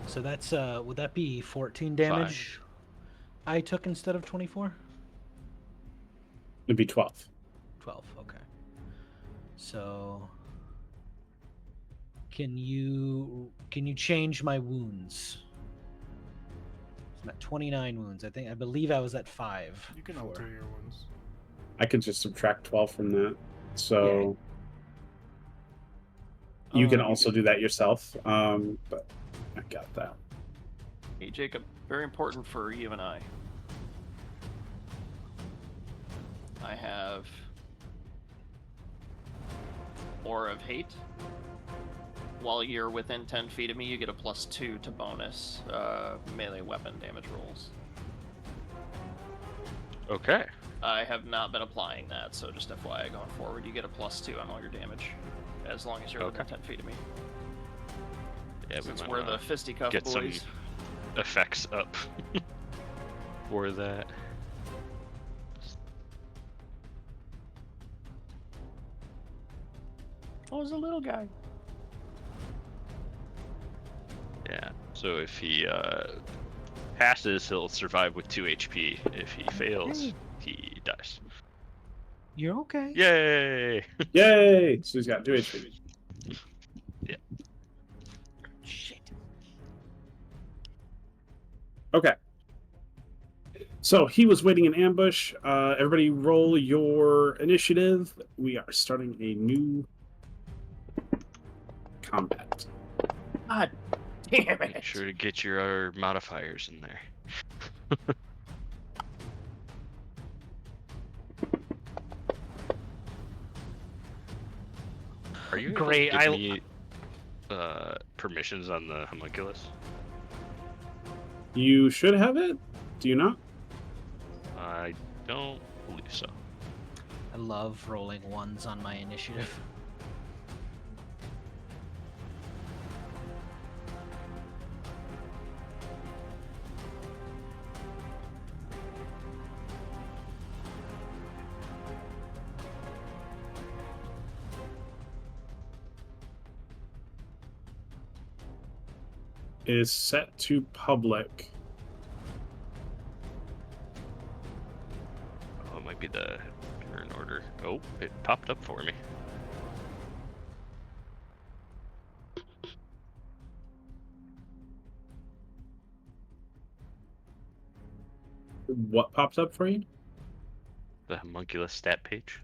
So that's would that be 14 damage I took instead of 24? It'd be 12. 12, okay. So can you change my wounds? I'm at 29 wounds. I believe I was at 5. You can before. alter your wounds. I could just subtract 12 from that. So you can also do that yourself. But I got that. Hey, Jacob, very important for you and I. I have Aura of Hate. While you're within 10 feet of me, you get a +2 to bonus melee weapon damage rolls. Okay. I have not been applying that, so just FYI going forward, you get a +2 on all your damage, as long as you're within 10 feet of me. Yeah, Since we we're might the fisticuff get some boys. effects up for that. Oh, it's a little guy. Yeah. So if he passes, he'll survive with 2 HP. If he fails, Hey. he dies. You're okay. Yay! Yay! So he's got 2 HP. Shit. Okay. So he was waiting in ambush. Everybody roll your initiative. We are starting a new combat. God damn Make it! sure to get your modifiers in there. Are you Great, able to give me permissions on the homunculus? You should have it. Do you not? I don't believe so. I love rolling ones on my initiative. It is set to public. Oh, it might be the turn order. Oh, it popped up for me. What popped up for you? The homunculus stat page.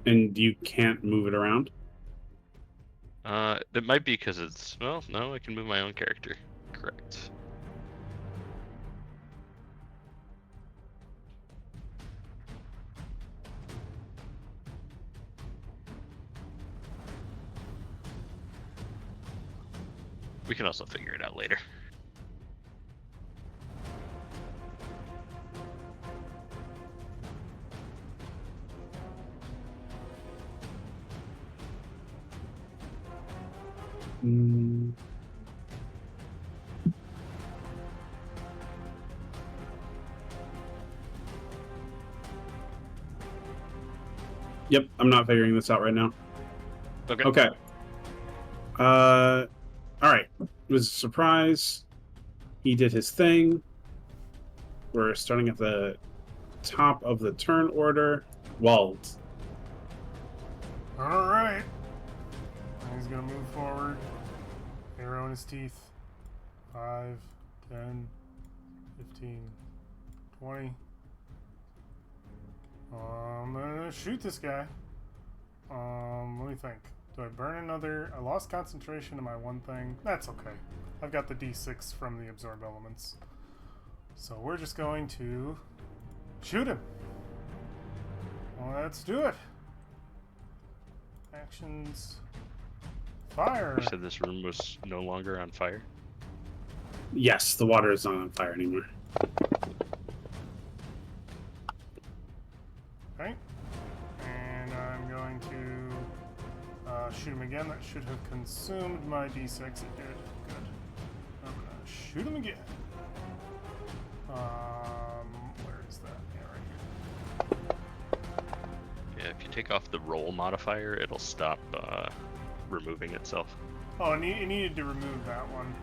And you can't move it around? It might be because it's... Well, no, I can move my own character. Correct. We can also figure it out later. Mm. Yep, I'm not figuring this out right now. Okay. Okay. All right. It was a surprise. He did his thing. We're starting at the top of the turn order. Wald. All right. He's gonna move forward. Arrow in his teeth. 5, 10, 15, 20. I'm gonna shoot this guy. Let me think. Do I burn another? I lost concentration in my one thing. That's okay. I've got the D6 from the absorb elements. So we're just going to shoot him. Let's do it. Actions. Fire. You said this room was no longer on fire? Yes, the water is not on fire anymore. Okay. And I'm going to shoot him again. That should have consumed my d6. It did. Good. I'm gonna shoot him again. Where is that? Yeah, right here. Yeah, if you take off the roll modifier, it'll stop removing itself. Oh, it needed to remove that one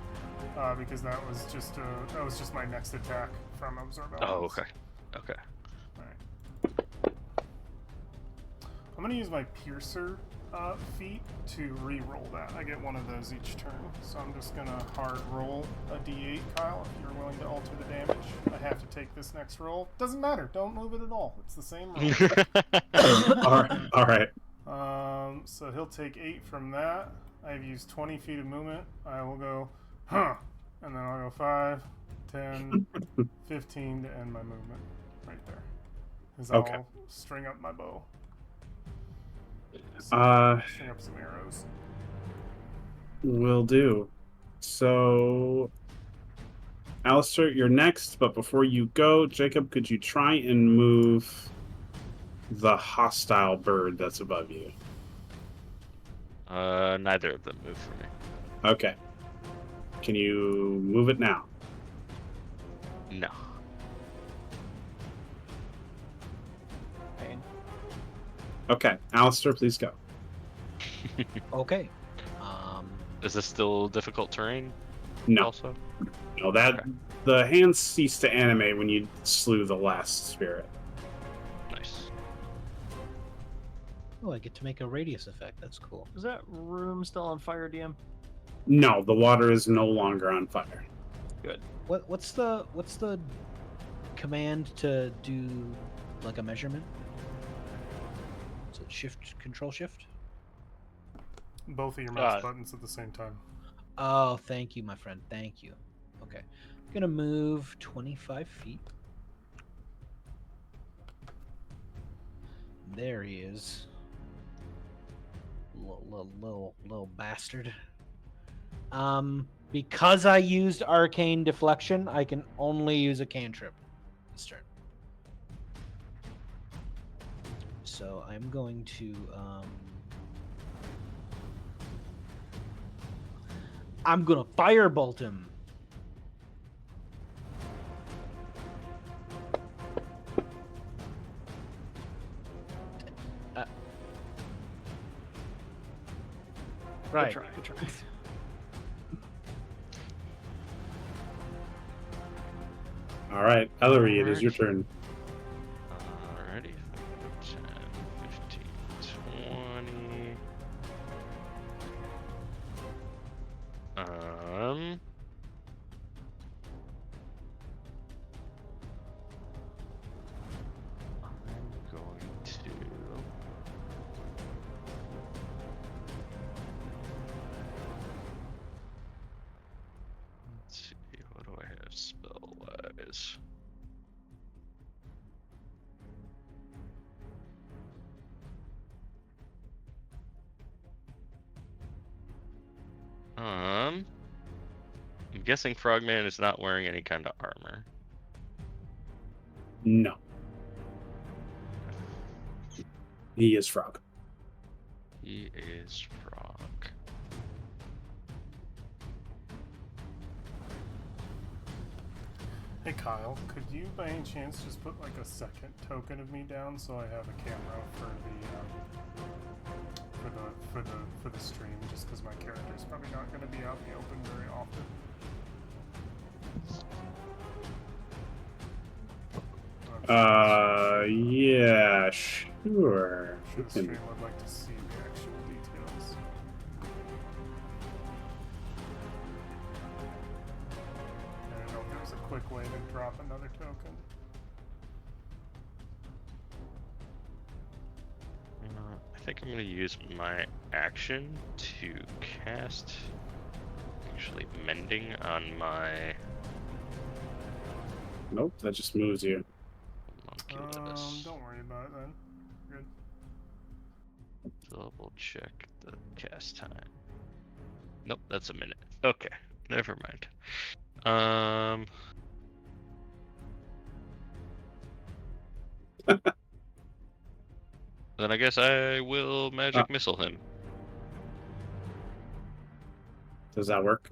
because that was just my next attack from absorb elements. Oh, okay. Okay. Alright. I'm gonna use my piercer feat to re-roll that. I get one of those each turn, so I'm just gonna hard roll a d8, Kyle. If you're willing to alter the damage, I have to take this next roll. Doesn't matter. Don't move it at all. It's the same roll. All right. So he'll take 8 from that. I've used 20 feet of movement. I will go, and then I'll go 5, 10, 15 to end my movement right there. As Okay. I'll string up my bow. String up some arrows. Will do. So, Alistair, you're next, but before you go, Jacob, could you try and move the hostile bird that's above you? Neither of them move for me. Okay. Can you move it now? No. Pain. Okay. Alistair, please go. Okay. Is this still difficult terrain? No. Also? No, that Okay. the hands ceased to animate when you slew the last spirit. Nice. Oh, I get to make a radius effect. That's cool. Is that room still on fire, DM? No, the water is no longer on fire. Good. What's the command to do like a measurement? Is it shift, control shift? Both of your mouse buttons at the same time. Oh, thank you, my friend. Thank you. Okay. I'm gonna move 25 feet. There he is. Little bastard. Because I used arcane deflection, I can only use a cantrip this turn. So I'm going to I'm gonna firebolt him. Right. Good try. Good try. All right, Ellery, it is your turn. Alrighty. 10, 15, 20. I'm going to. Let's see, what do I have spell-wise? I'm guessing Frogman is not wearing any kind of armor. No. He is Frog. He is Frog. Hey Kyle, could you by any chance just put like a second token of me down so I have a camera for the stream? Just because my character's probably not going to be out in the open very often. Yeah, sure. For the stream, I'd like to see the actual details. I don't know if there's a quick way to drop another token. I think I'm going to use my action to cast actually mending on my Nope, that just moves you. homunculus. Don't worry about it then. Good. Double check the cast time. Nope, that's a minute. Okay, never mind. Then I guess I will magic missile him. Does that work?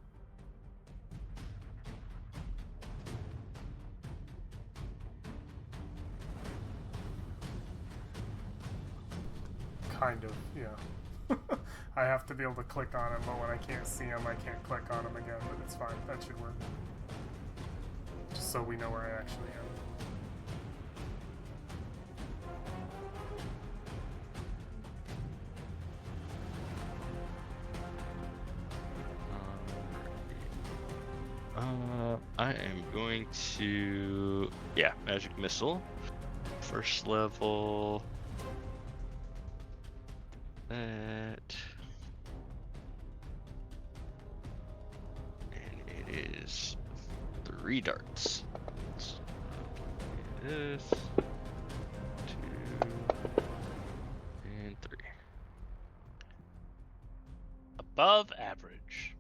Kind of, yeah. I have to be able to click on him, but when I can't see him, I can't click on him again, but it's fine. That should work. Just so we know where I actually am. I am going to, magic missile, first level. That, and it is 3 darts. So, this, 2, and 3. Above average.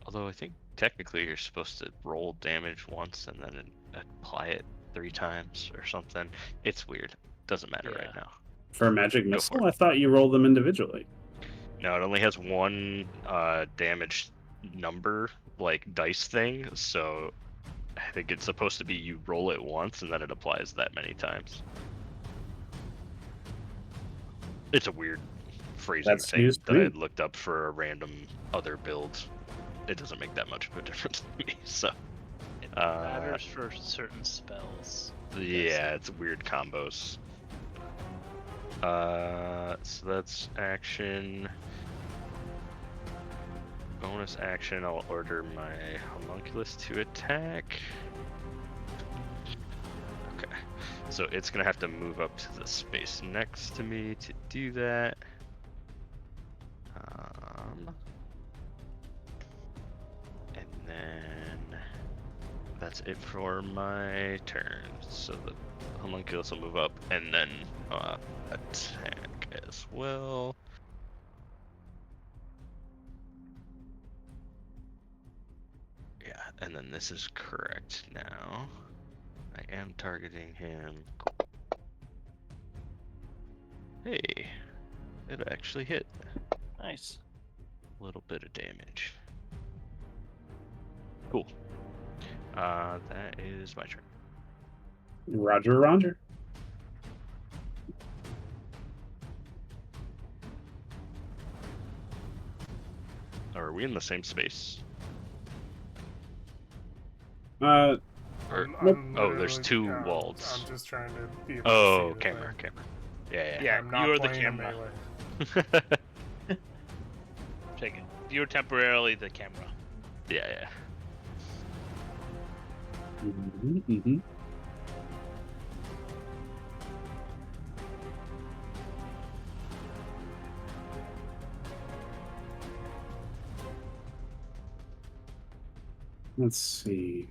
Although I think technically you're supposed to roll damage once and then apply it 3 times or something. It's weird. Doesn't matter right now. For magic Go missile, for it. I thought you rolled them individually. No, it only has 1 damage number, like dice thing. So I think it's supposed to be you roll it once and then it applies that many times. It's a weird phrasing That's thing news to that I me. had looked up for a random other build. It doesn't make that much of a difference to me. So It matters for certain spells. yeah, it's weird combos. So that's action. Bonus action, I'll order my homunculus to attack. Okay, so it's gonna have to move up to the space next to me to do that. And then that's it for my turn. So the homunculus will move up and then attack as well. Yeah, and then this is correct now. I am targeting him. Hey, it actually hit. Nice. A little bit of damage. Cool. That is my turn. Roger, Roger. Are we in the same space? Uh, Or, I'm oh, there's literally- 2 walls. I'm just trying to be able Oh, to see the camera. thing. Yeah. Yeah, I'm not you're the playing a camera. melee. Take it. You're temporarily the camera. Yeah. mm-hmm. Let's see.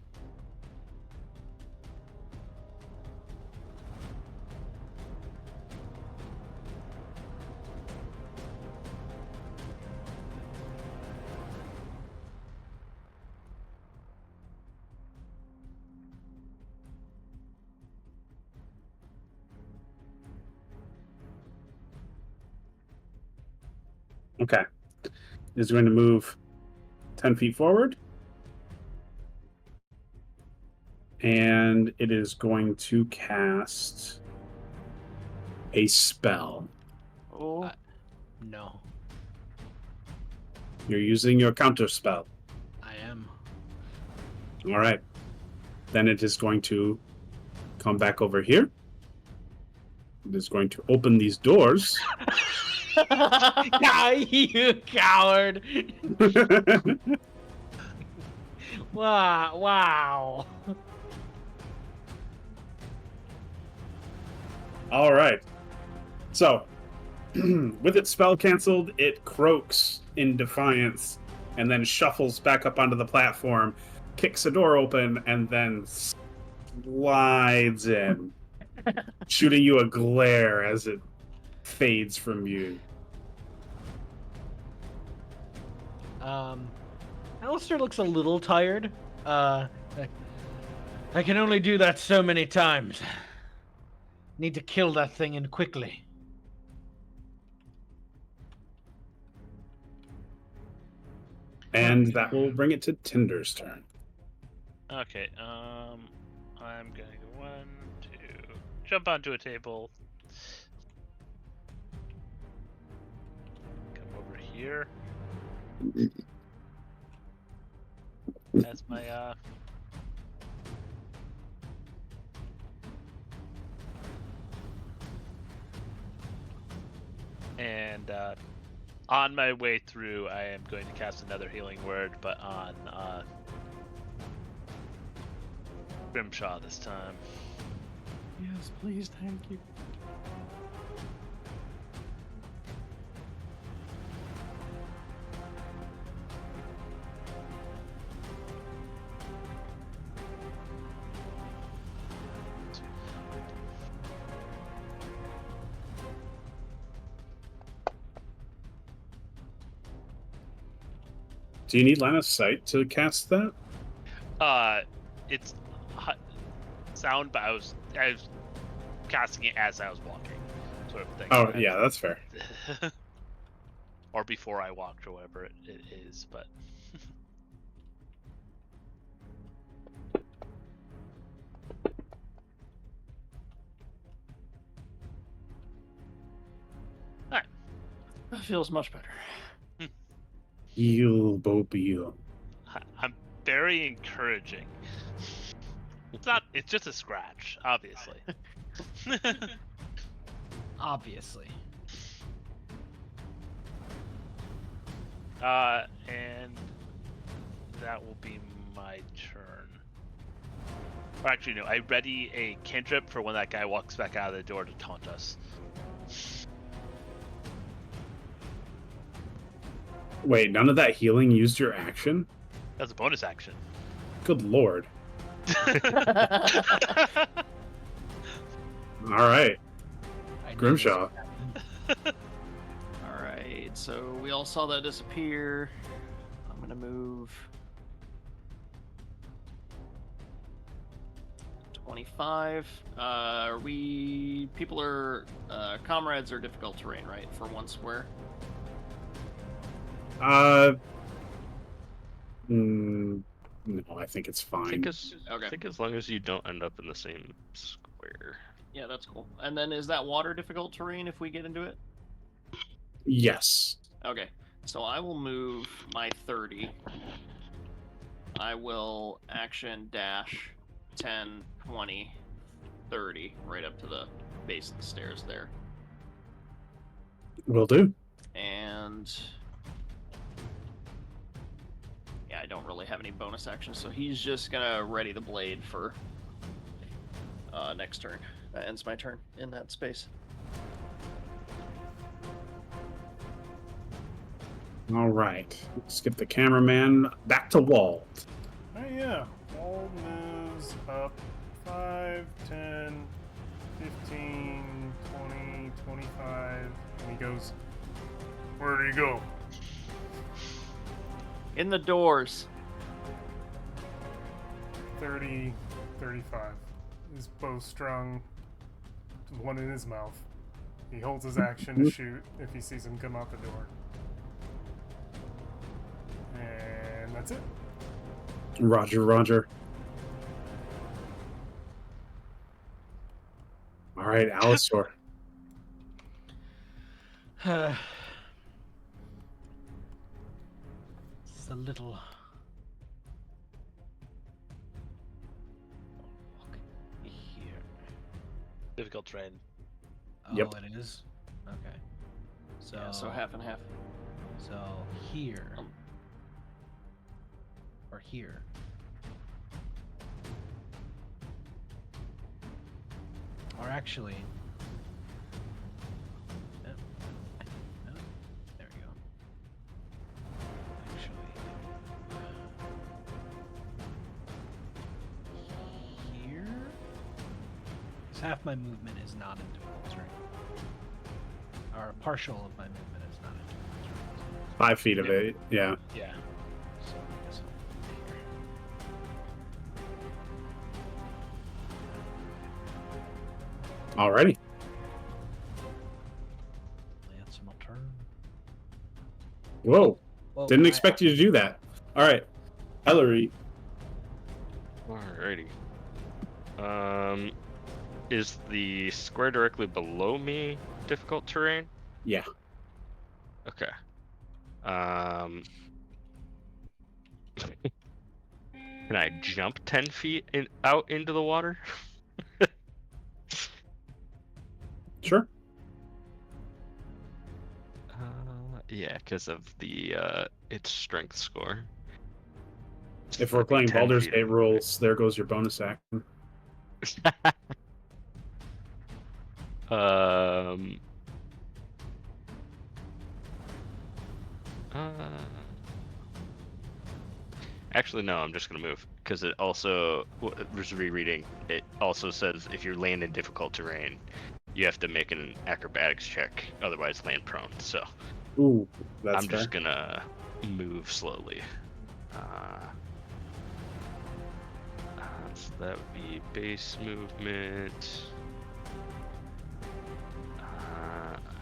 Okay. Is going to move 10 feet forward. And it is going to cast a spell. Oh, No, You're using your counter spell. I am. All right. Then it is going to come back over here. It is going to open these doors. You coward! Wow! All right. So, with its spell canceled, it croaks in defiance and then shuffles back up onto the platform, kicks a door open, and then slides in, shooting you a glare as it fades from you. Alistair looks a little tired. I can only do that so many times. Need to kill that thing and quickly. And that will bring it to Tinder's turn. Okay, I'm gonna go 1, 2, jump onto a table. Come over here. That's my and on my way through, I am going to cast another healing word, but on Grimshaw this time. Yes, please, thank you. Do you need line of sight to cast that? It's sound, but I was casting it as I was walking, sort of thing. Oh, yeah, that's fair. Or before I walked, or whatever it is, but. Alright. That feels much better. Heal, Bopio. I'm very encouraging. It's just a scratch, obviously. Obviously. And that will be my turn. Or actually, no, I ready a cantrip for when that guy walks back out of the door to taunt us. Wait, none of that healing used your action? That's a bonus action. Good lord. Alright. I knew Grimshaw. this would happen. Alright, so we all saw that disappear. I'm gonna move 25. People are comrades are difficult terrain, right? For 1 square. No, I think it's I fine. think Okay. as long as you don't end up in the same square. Yeah, that's cool. And then is that water difficult terrain if we get into it? Yes. Okay, so I will move my 30. I will action dash 10, 20, 30 right up to the base of the stairs there. Will do. And yeah, I don't really have any bonus actions, so he's just gonna ready the blade for next turn. That ends my turn in that space. Alright. Skip the cameraman. Back to Walt. Oh yeah, Wald moves up 5, 10, 15, 20, 25, and he goes, where do you go? In the doors. 30, 35. His bow strung, one in his mouth. He holds his action to shoot if he sees him come out the door. And that's it. Roger, Roger. Alright, Alistair. It's a little. Walk here. Difficult terrain. Oh, Yep. it is. Okay. So. Yeah, so half and half. So here. Or here. Or actually. No. No. There we go. Actually. Here? Because half my movement is not in difficult terrain. or partial of my movement is not into it. 5 feet of it. Yeah. Yeah. So I guess I'll Alrighty. Lance will turn. Whoa. Well, Didn't expect you to do that. All right. Ellery. Alrighty. Is the square directly below me difficult terrain? Yeah. Okay. Can I jump 10 feet out into the water? Sure. Yeah, because of the its strength score. If we're That'd be playing 10 Baldur's feet Gate of rules, there goes your bonus action. um. Actually, no. I'm just gonna move because it also just rereading. It also says if you land in difficult terrain, you have to make an acrobatics check, otherwise land prone. So Ooh, that's I'm just fair. gonna move slowly. So that would be base movement.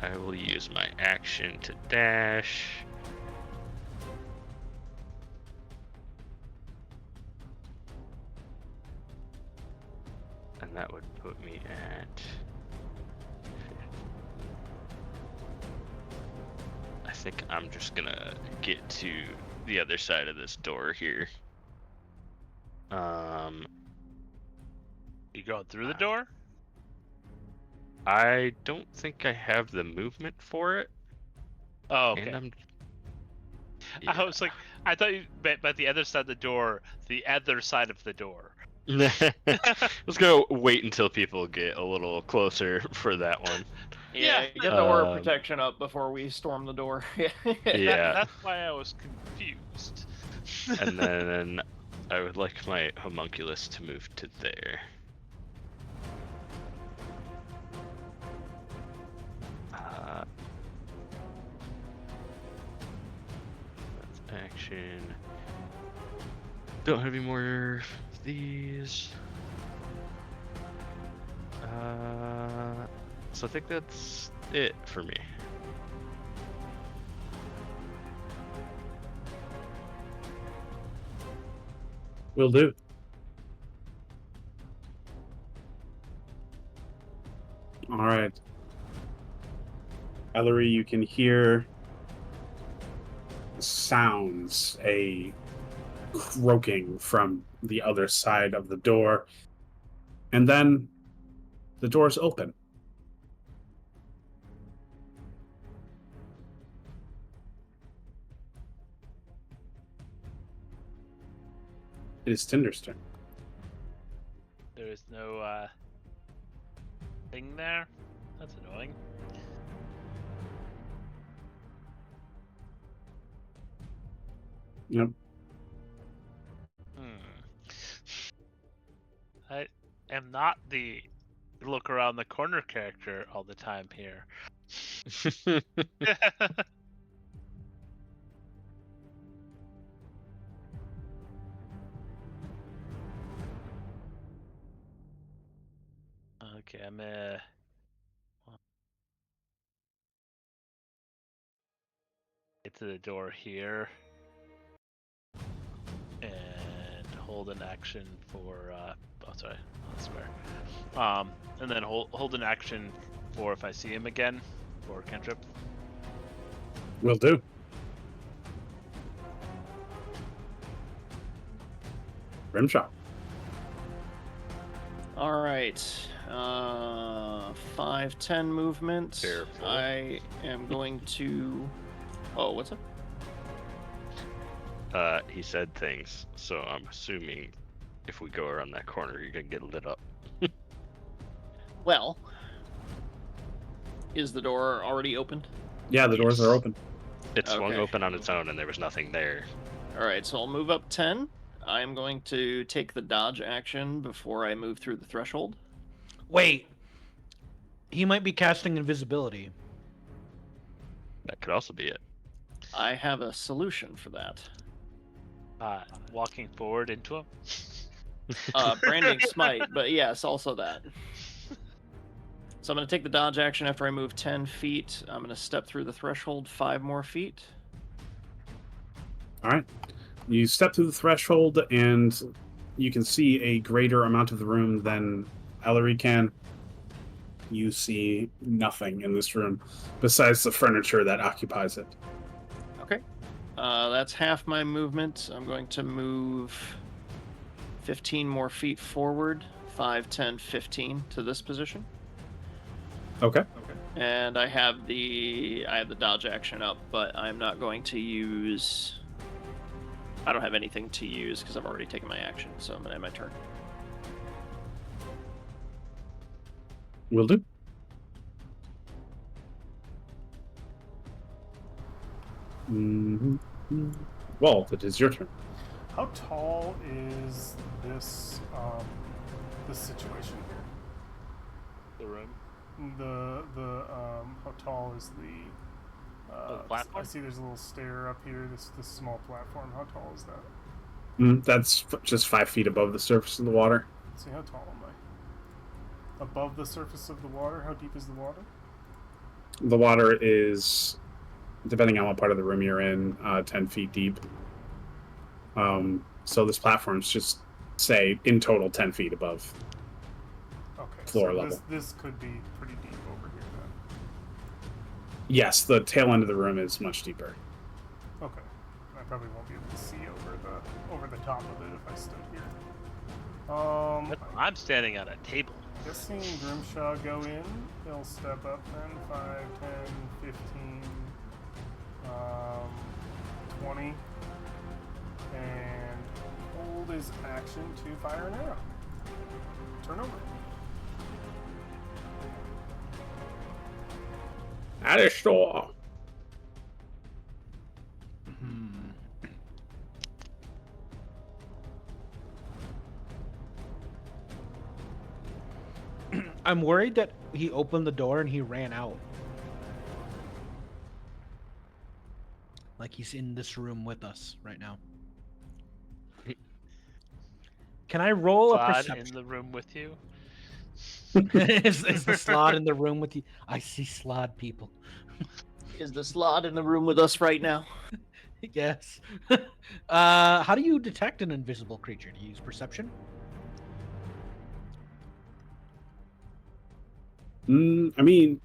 I will use my action to dash. And that would put me at... I think I'm just gonna get to the other side of this door here. You going through the door? I don't think I have the movement for it. Oh, okay. And I'm... I was like, I thought you meant by the other side of the door, the other side of the door. Let's go wait until people get a little closer for that one. Yeah, Yeah. get the aura protection up before we storm the door. Yeah. That's why I was confused. And then I would like my homunculus to move to there. That's action. Don't have any more of these. So I think that's it for me. Will do. All right. Ellery, you can hear sounds, a croaking from the other side of the door. And then the doors open. It is Tinder's turn. There is no thing there. That's annoying. Yep. I am not the look around the corner character all the time here. Okay, I'm get to the door here and hold an action for oh sorry, not square. And then hold an action for if I see him again for cantrip. Will do. Rimshot. All right. 5-10 movement. Careful. I am going to. Oh, what's up? He said things, so I'm assuming if we go around that corner, you're gonna get lit up. Well, is the door already opened? Yeah, the doors are open. It swung Okay. open on its own, and there was nothing there. All right, so I'll move up 10. I am going to take the dodge action before I move through the threshold. Wait. He might be casting invisibility. That could also be it. I have a solution for that. Walking forward into him. Branding smite, but yes, also that. So I'm going to take the dodge action after I move 10 feet. I'm going to step through the threshold 5 more feet. All right. You step through the threshold, and you can see a greater amount of the room than Ellery can. You see nothing in this room besides the furniture that occupies it. Okay. That's half my movement. I'm going to move 15 more feet forward, 5, 10, 15 to this position. Okay. And I have the dodge action up, but I'm not going to use. I don't have anything to use because I've already taken my action, so I'm gonna end my turn. Will do. Well, it is your turn. How tall is this this situation here? The room. How tall is the platform? I see there's a little stair up here. This small platform. How tall is that? That's just 5 feet above the surface of the water. Let's see, how tall am I? Above the surface of the water. How deep is the water? The water is, depending on what part of the room you're in, 10 feet deep. So this platform's just, say, in total 10 feet above Okay, floor so level. This could be pretty deep over here then. Yes, the tail end of the room is much deeper. Okay, I probably won't be able to see over the top of it if I stood here. I'm standing at a table. Just seeing Grimshaw go in, he'll step up then, 5, 10, 15, 20, and hold his action to fire an arrow. Turn over. Alistair! I'm worried that he opened the door and he ran out. Like he's in this room with us right now. Can I roll a Slod perception? in the room with you. is the slot in the room with you? I see slod people. Is the slot in the room with us right now? Yes. How do you detect an invisible creature? Do you use perception? I mean,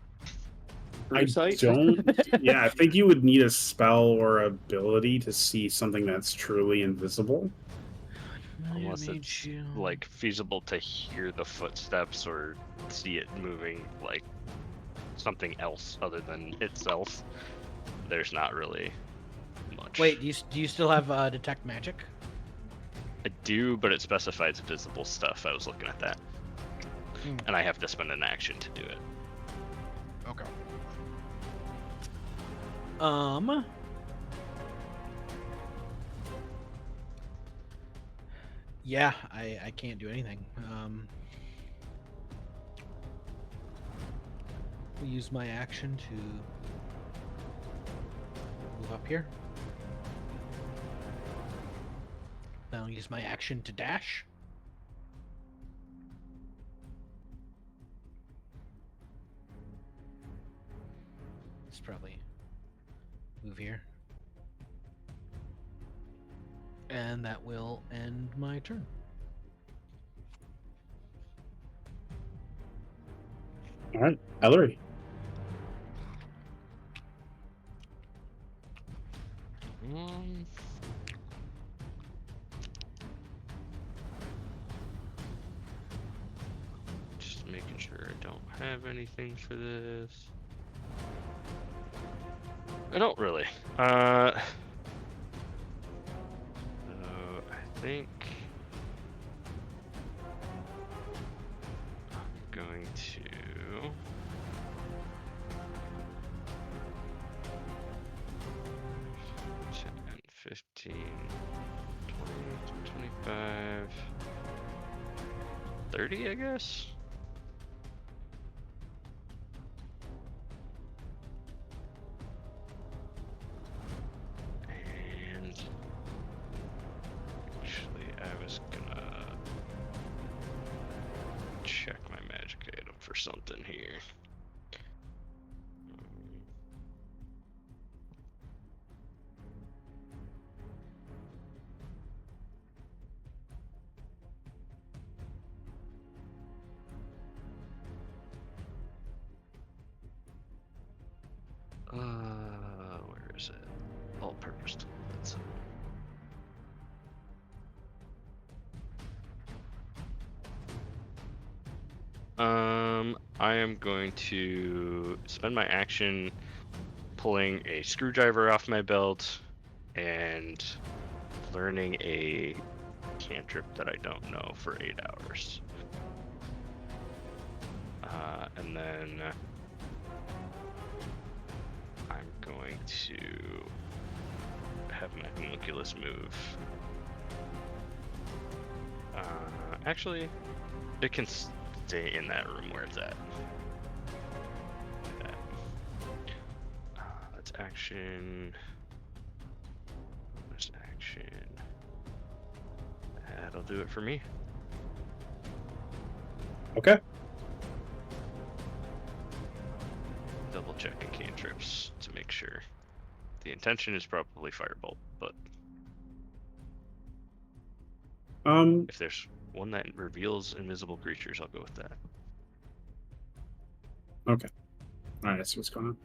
Insight? don't. Yeah, I think you would need a spell or ability to see something that's truly invisible. Unless it's like feasible to hear the footsteps or see it moving like something else other than itself. There's not really much. Wait, do you still have detect magic? I do, but it specifies visible stuff. I was looking at that. And I have to spend an action to do it. Okay. Yeah, I can't do anything. We'll use my action to move up here. Then I'll use my action to dash. Let's probably move here. And that will end my turn. All right, Ellery. Just making sure I don't have anything for this. I don't really. I think I'm going to 10, 15, 20, 25, 30, I guess. check my magic item for something here. Where is it? All-purpose tool. That's it. I am going to spend my action pulling a screwdriver off my belt and learning a cantrip that I don't know for 8 hours. And then I'm going to have my homunculus move. Actually, it can stay in that room where it's at. Like that. That's action. That's action. That'll do it for me. Okay. Double checking cantrips to make sure. The intention is probably firebolt, but if there's one that reveals invisible creatures, I'll go with that. Okay. All right, I see what's going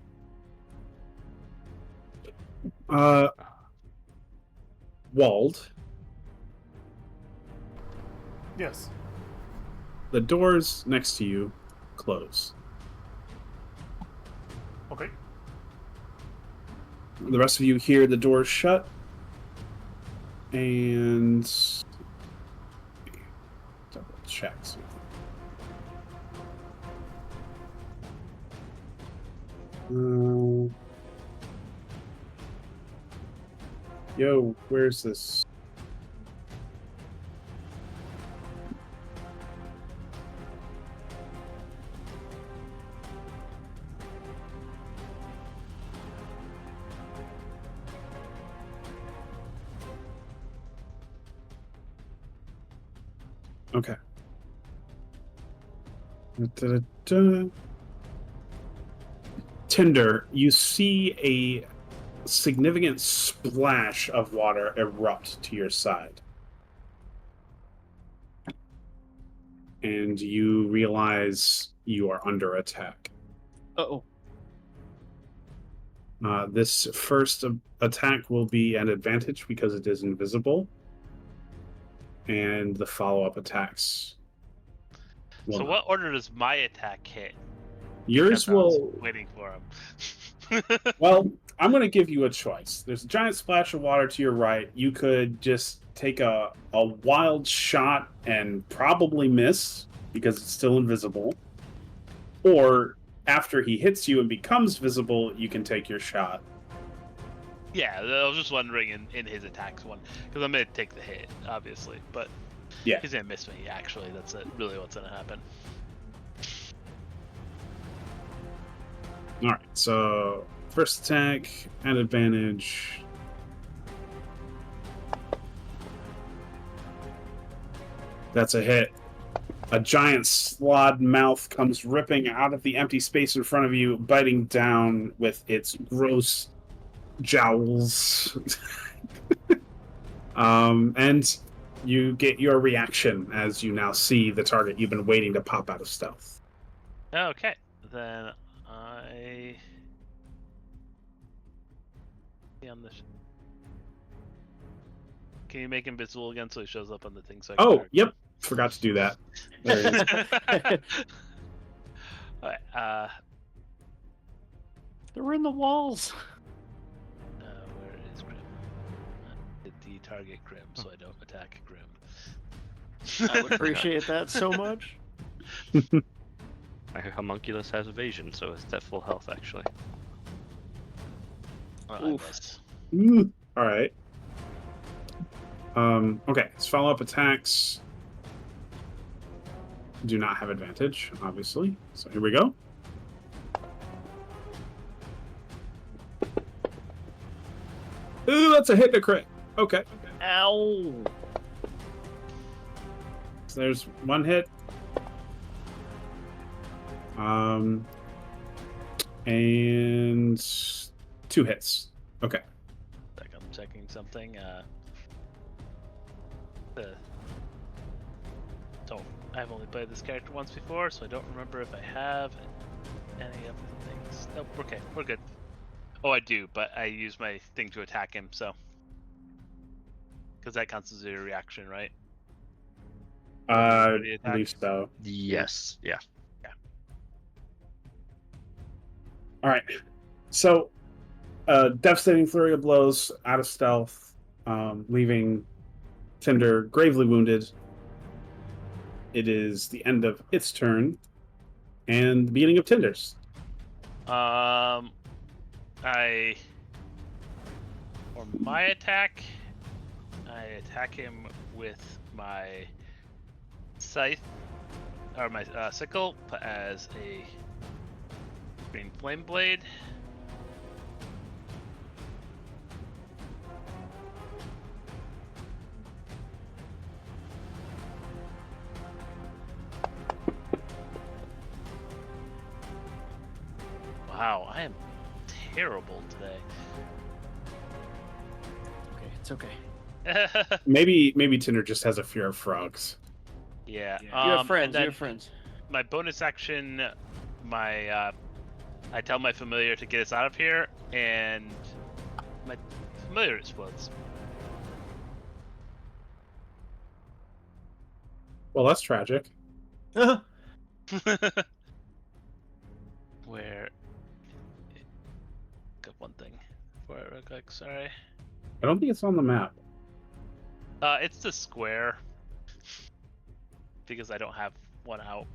on. Wald, Yes. the doors next to you close. Okay. The rest of you hear the doors shut, and double check something. Yo, where's this? Okay. Da-da-da. Tinder, you see a significant splash of water erupt to your side. And you realize you are under attack. Uh-oh. This first attack will be an advantage because it is invisible. And the follow-up attacks will So not. what order does my attack hit? Yours Because I was will... waiting for him. Well, I'm going to give you a choice. There's a giant splash of water to your right. You could just take a wild shot and probably miss because it's still invisible. Or after he hits you and becomes visible, you can take your shot. Yeah, I was just wondering in his attacks one, because I'm going to take the hit, obviously, but Yeah. he's going to miss me, actually. That's really what's going to happen. All right, so first attack at advantage. That's a hit. A giant slod mouth comes ripping out of the empty space in front of you, biting down with its gross jowls. And you get your reaction as you now see the target you've been waiting to pop out of stealth. Okay, then I... on this. Can you make him visible again so he shows up on the thing? So I can Oh, target yep. Forgot to do that. There it is. Alright, They're in the walls. where is Grim? Hit the target Grim, so I don't attack Grim. I would appreciate that so much. My homunculus has evasion, so it's at full health, actually. Well, I Oof. missed. Ooh, all right. Okay, his follow-up attacks do not have advantage, obviously. So here we go. Ooh, that's a hit and a crit. Okay. Ow! So there's one hit. And 2 hits. Okay. Like I'm checking something. I've only played this character once before, so I don't remember if I have any of the things. Nope, okay, we're good. Oh, I do, but I use my thing to attack him, so. Because that counts as a reaction, right? I Ready attack? believe so. Yes. Yeah. All right. So, devastating flurry of blows out of stealth, leaving Tinder gravely wounded. It is the end of its turn, and the beginning of Tinder's. For my attack, I attack him with my scythe, or my sickle, as a green flame blade. Wow, I am terrible today. Okay, it's okay. Maybe Tinder just has a fear of frogs. Yeah. You have and friends. You then have friends. my bonus action, I tell my familiar to get us out of here, and my familiar explodes. Well, that's tragic. Where? Got one thing for it real quick. Sorry. I don't think it's on the map. It's the square. Because I don't have one out.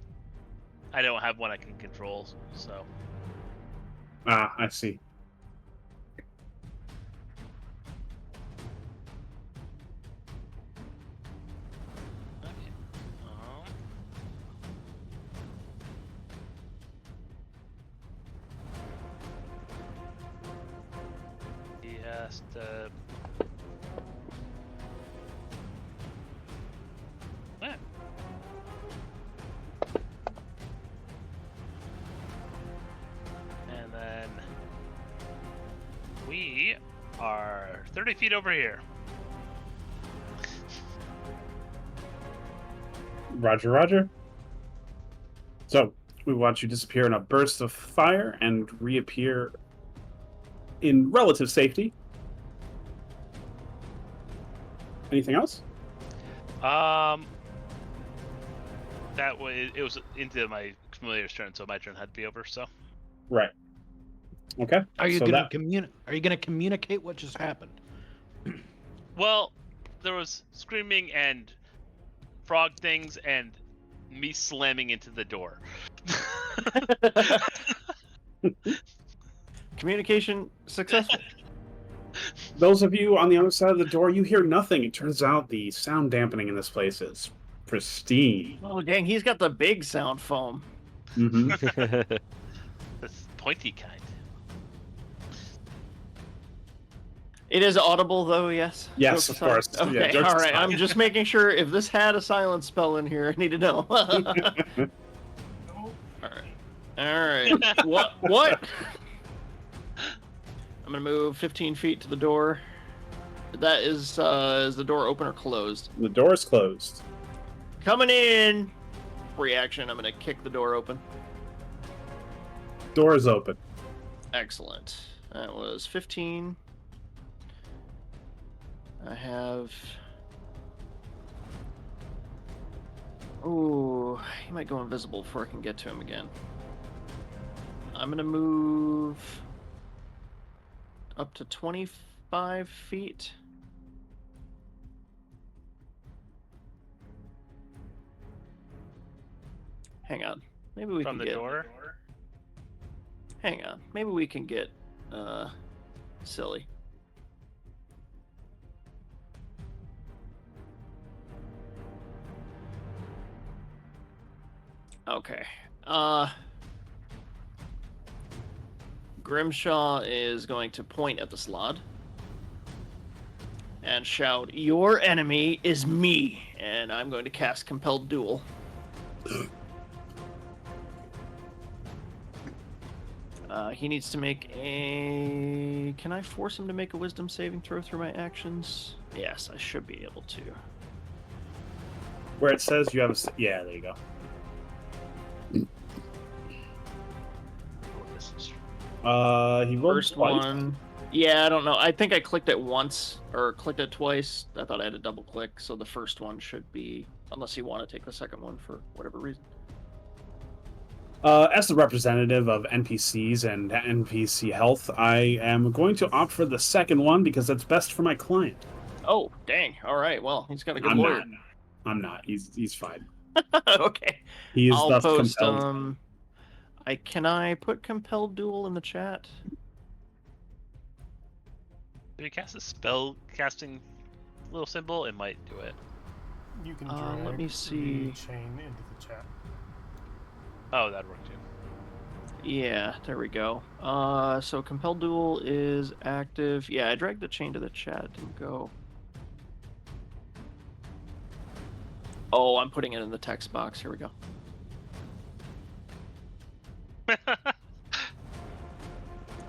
I don't have one I can control, so. Ah, I see. Okay. He has to. Yeah. And then we are 30 feet over here. Roger, Roger. So, we watch you disappear in a burst of fire and reappear in relative safety. Anything else? That way it was into my familiar's turn, so my turn had to be over. So Right. Okay. Are you so gonna that- Are you gonna communicate what just happened? well, there was screaming and frog things and me slamming into the door. Communication successful. Those of you on the other side of the door, you hear nothing. It turns out the sound dampening in this place is pristine. Oh dang, he's got the big sound foam. Mm-hmm. The pointy kind. It is audible though, yes. Yes, Jokes of course. aside? Yeah, Okay, jokes all right. aside. I'm just making sure if this had a silent spell in here, I need to know. All right. All right. What? What? I'm gonna move 15 feet to the door. That is the door open or closed? The door is closed. Coming in. Reaction. I'm gonna kick the door open. Door is open. Excellent. That was 15. I have. Ooh, he might go invisible before I can get to him again. I'm gonna move up to 25 feet. Hang on. Maybe we From can the get. door. Hang on. Maybe we can get silly. Okay. Grimshaw is going to point at the Slod and shout, "Your enemy is me!" And I'm going to cast Compelled Duel. He needs to make a... Can I force him to make a wisdom saving throw through my actions? Yes, I should be able to. Where it says you have yeah, there you go. Oh, this is He rolled First twice. one... Yeah, I don't know. I think I clicked it once, or clicked it twice. I thought I had to double click, so the first one should be... Unless you want to take the second one for whatever reason. As the representative of NPCs and NPC health, I am going to opt for the second one because that's best for my client. Oh, dang. All right, well, he's got a good I'm lawyer. not. I'm not. He's fine. Okay. He is I'll thus post, compelled. Can I put compelled duel in the chat? If you cast a spell casting little symbol, it might do it. You can Let drag me the see. chain into the chat. Oh, that'd work too. Yeah, there we go. So compelled duel is active. Yeah, I dragged the chain to the chat. It didn't go. Oh, I'm putting it in the text box. Here we go.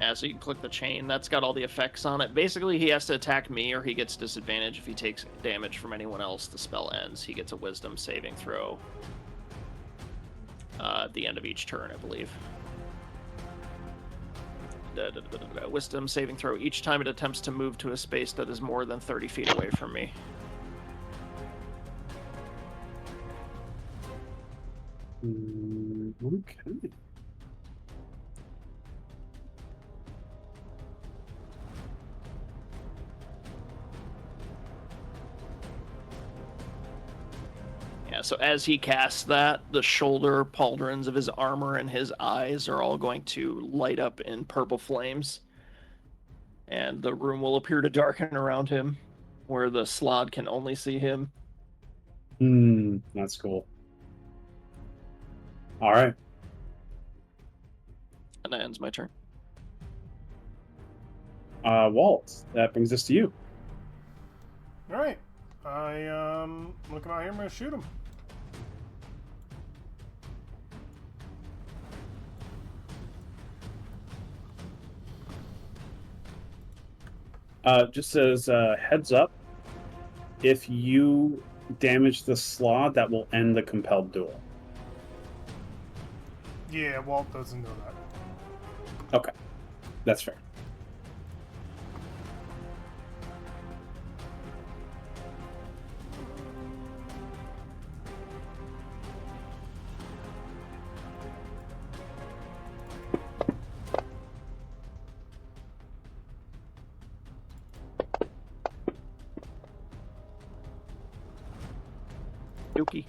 Yeah, so you can click the chain. That's got all the effects on it. Basically, he has to attack me or he gets disadvantage. If he takes damage from anyone else, the spell ends. He gets a wisdom saving throw at the end of each turn, I believe. Wisdom saving throw each time it attempts to move to a space that is more than 30 feet away from me. Okay. Yeah, so as he casts that, the shoulder pauldrons of his armor and his eyes are all going to light up in purple flames. And the room will appear to darken around him, where the Slod can only see him. That's cool. All right. And that ends my turn. Walt, that brings us to you. All right. Look out here. I'm gonna shoot him. Just as a heads up, if you damage the Slod, that will end the compelled duel. Yeah, Walt doesn't know that. Okay, that's fair. Yuki.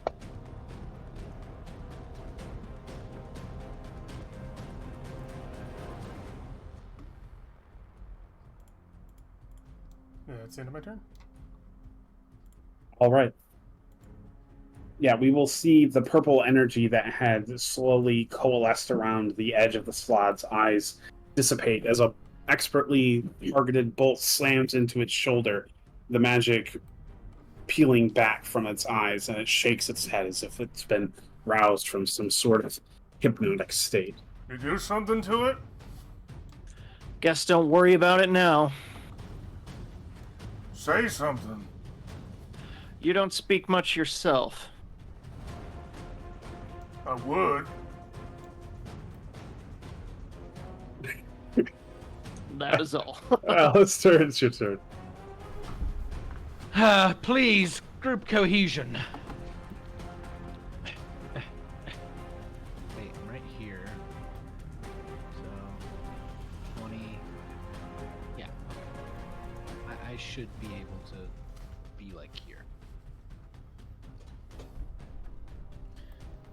Yeah, that's the end of my turn. All right. Yeah, we will see the purple energy that had slowly coalesced around the edge of the Slod's eyes dissipate as a expertly targeted bolt slams into its shoulder, the magic peeling back from its eyes, and it shakes its head as if it's been roused from some sort of hypnotic state. You do something to it? Guess don't worry about it now. Say something. You don't speak much yourself. I would. That is all. It's your turn. Please, group cohesion. Wait, I'm right here. So, 20. Yeah, okay. I should be able to be like here.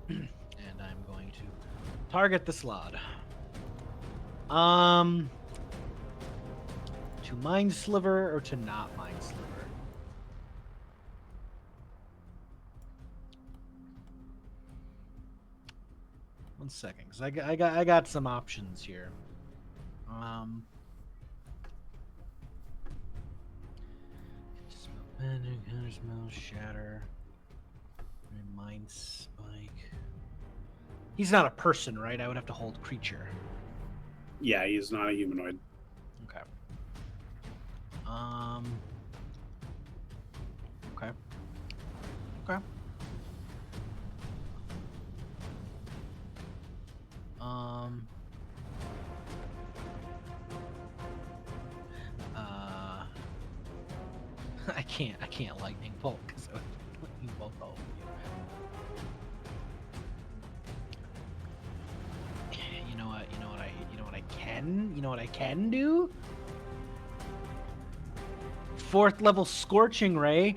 And I'm going to target the Slod. To Mind Sliver or to not Mind Sliver? 1 second, because I got some options here. Smell panic, smell shatter, mind spike. He's not a person, right? I would have to hold creature. Yeah, he's not a humanoid. Okay. Okay. Okay. I can't lightning bolt because I would lightning bolt all of you. You know what? You know what I can do? 4th level Scorching Ray.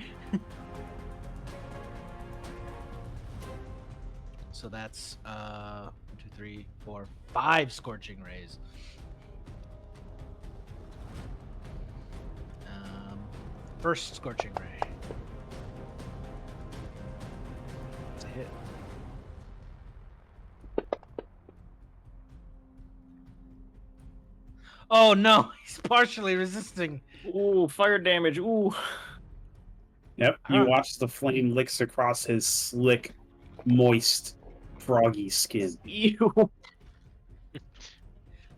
So that's 1, 2, 3, 4, 5 Scorching Rays. First Scorching Ray. It's a hit. Oh no, he's partially resisting. Ooh, fire damage. Ooh. Yep, you Huh. watch the flame licks across his slick, moist, froggy skin. Ew.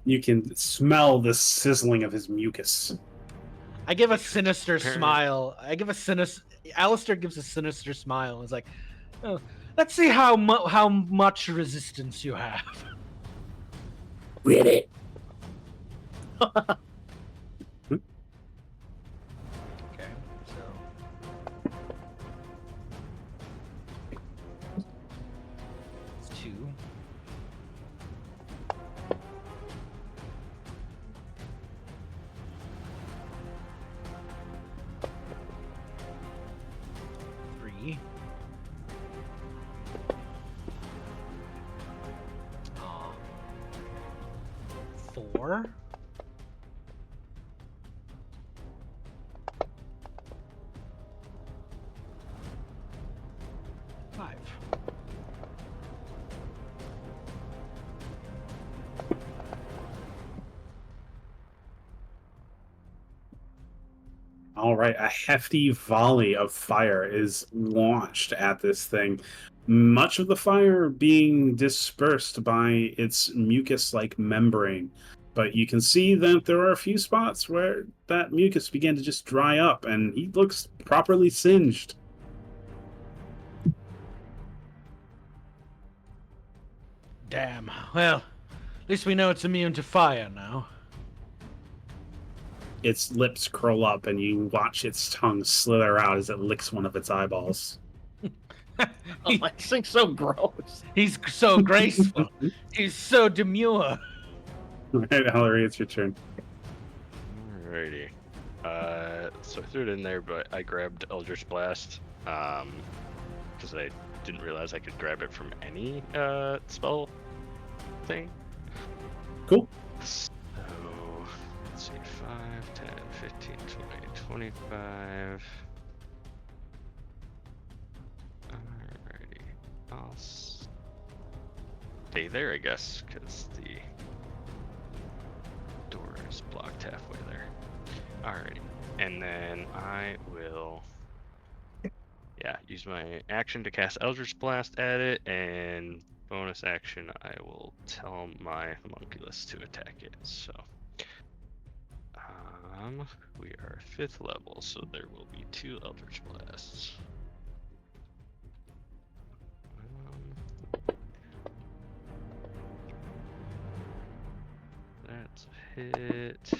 You can smell the sizzling of his mucus. I give a sinister Parent. smile. Alistair gives a sinister smile. It's like, oh, let's see how much resistance you have. With it. Okay, so it's 2. Three. Aw. 4. 5. All right, a hefty volley of fire is launched at this thing. Much of the fire being dispersed by its mucus-like membrane. But you can see that there are a few spots where that mucus began to just dry up, and he looks properly singed. Damn. Well, at least we know it's immune to fire now. Its lips curl up, and you watch its tongue slither out as it licks one of its eyeballs. Oh, that thing's so gross. He's so graceful. He's so demure. Right, Ellery, it's your turn. Alrighty. So I threw it in there, but I grabbed Eldritch Blast, because I didn't realize I could grab it from any spell thing. Cool. So let's see, 5, 10, 15, 20, 25. Alrighty. I'll stay there, I guess, because the door is blocked halfway there. Alrighty. And then I will, use my action to cast Eldritch Blast at it, and bonus action I will tell my homunculus to attack it. So, we are 5th level, so there will be 2 Eldritch Blasts. That's a hit.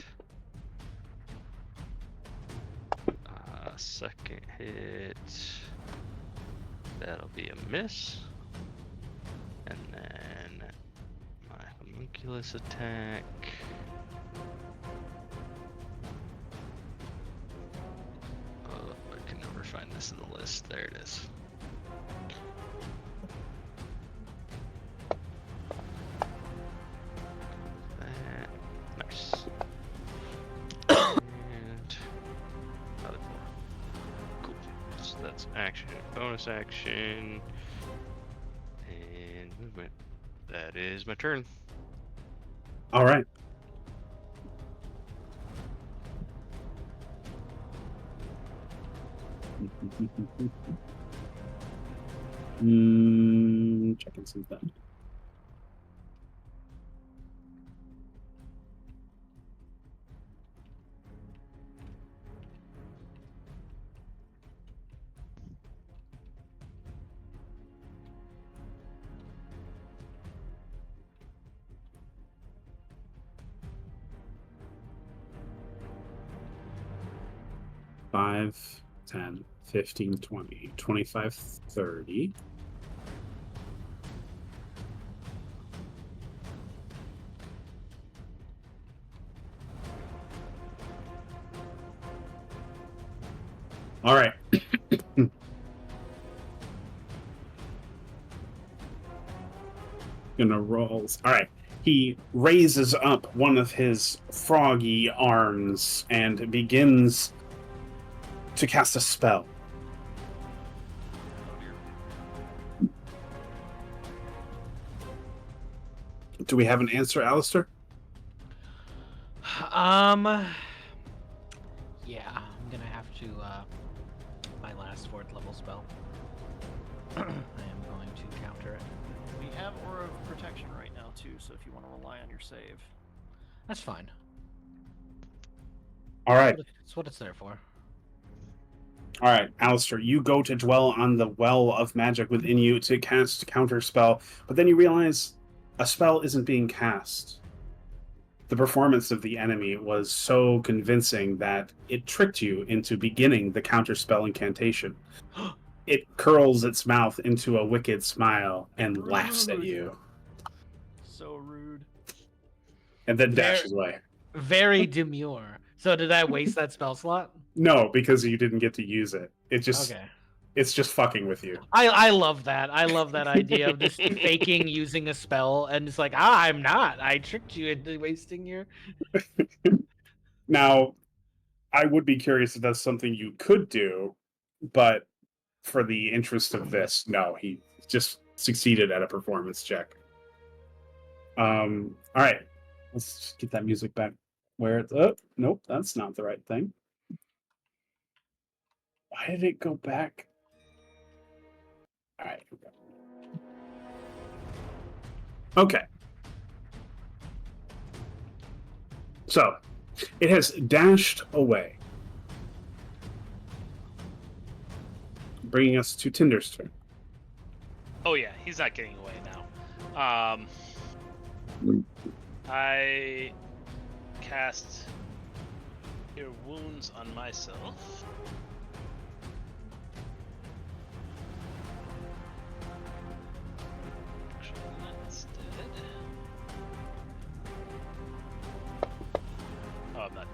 Second hit. That'll be a miss. And then my homunculus attack. Oh, I can never find this in the list. There it is. Nice. And another 4. Cool. So that's action, bonus action, and movement. That is my turn. All right. Checking something. 5, 10, 15, 20, 25, 30. All right. Gonna rolls. All right. He raises up one of his froggy arms and begins to cast a spell. Do we have an answer, Alistair? Yeah, I'm gonna have to, my last 4th level spell. I am going to counter it. We have Aura of Protection right now, too, so if you want to rely on your save. That's fine. All right. That's what it's there for. All right, Alistair, you go to dwell on the well of magic within you to cast a counter spell, but then you realize a spell isn't being cast. The performance of the enemy was so convincing that it tricked you into beginning the counter spell incantation. It curls its mouth into a wicked smile and laughs at Rude. you, So rude. and then There- dashes away. Very demure. So did I waste that spell slot? No, because you didn't get to use it. Okay. It's just fucking with you. I love that. I love that idea of just faking using a spell and it's like, I'm not. I tricked you into wasting your. Now, I would be curious if that's something you could do, but for the interest of this, no, he just succeeded at a performance check. All right, let's get that music back where it's. Oh, nope, that's not the right thing. Why did it go back? All right, here we go. Okay. So, it has dashed away, bringing us to Tinder's turn. Oh yeah, he's not getting away now. I cast Cure Wounds on myself. Actually, instead. Oh, I'm not.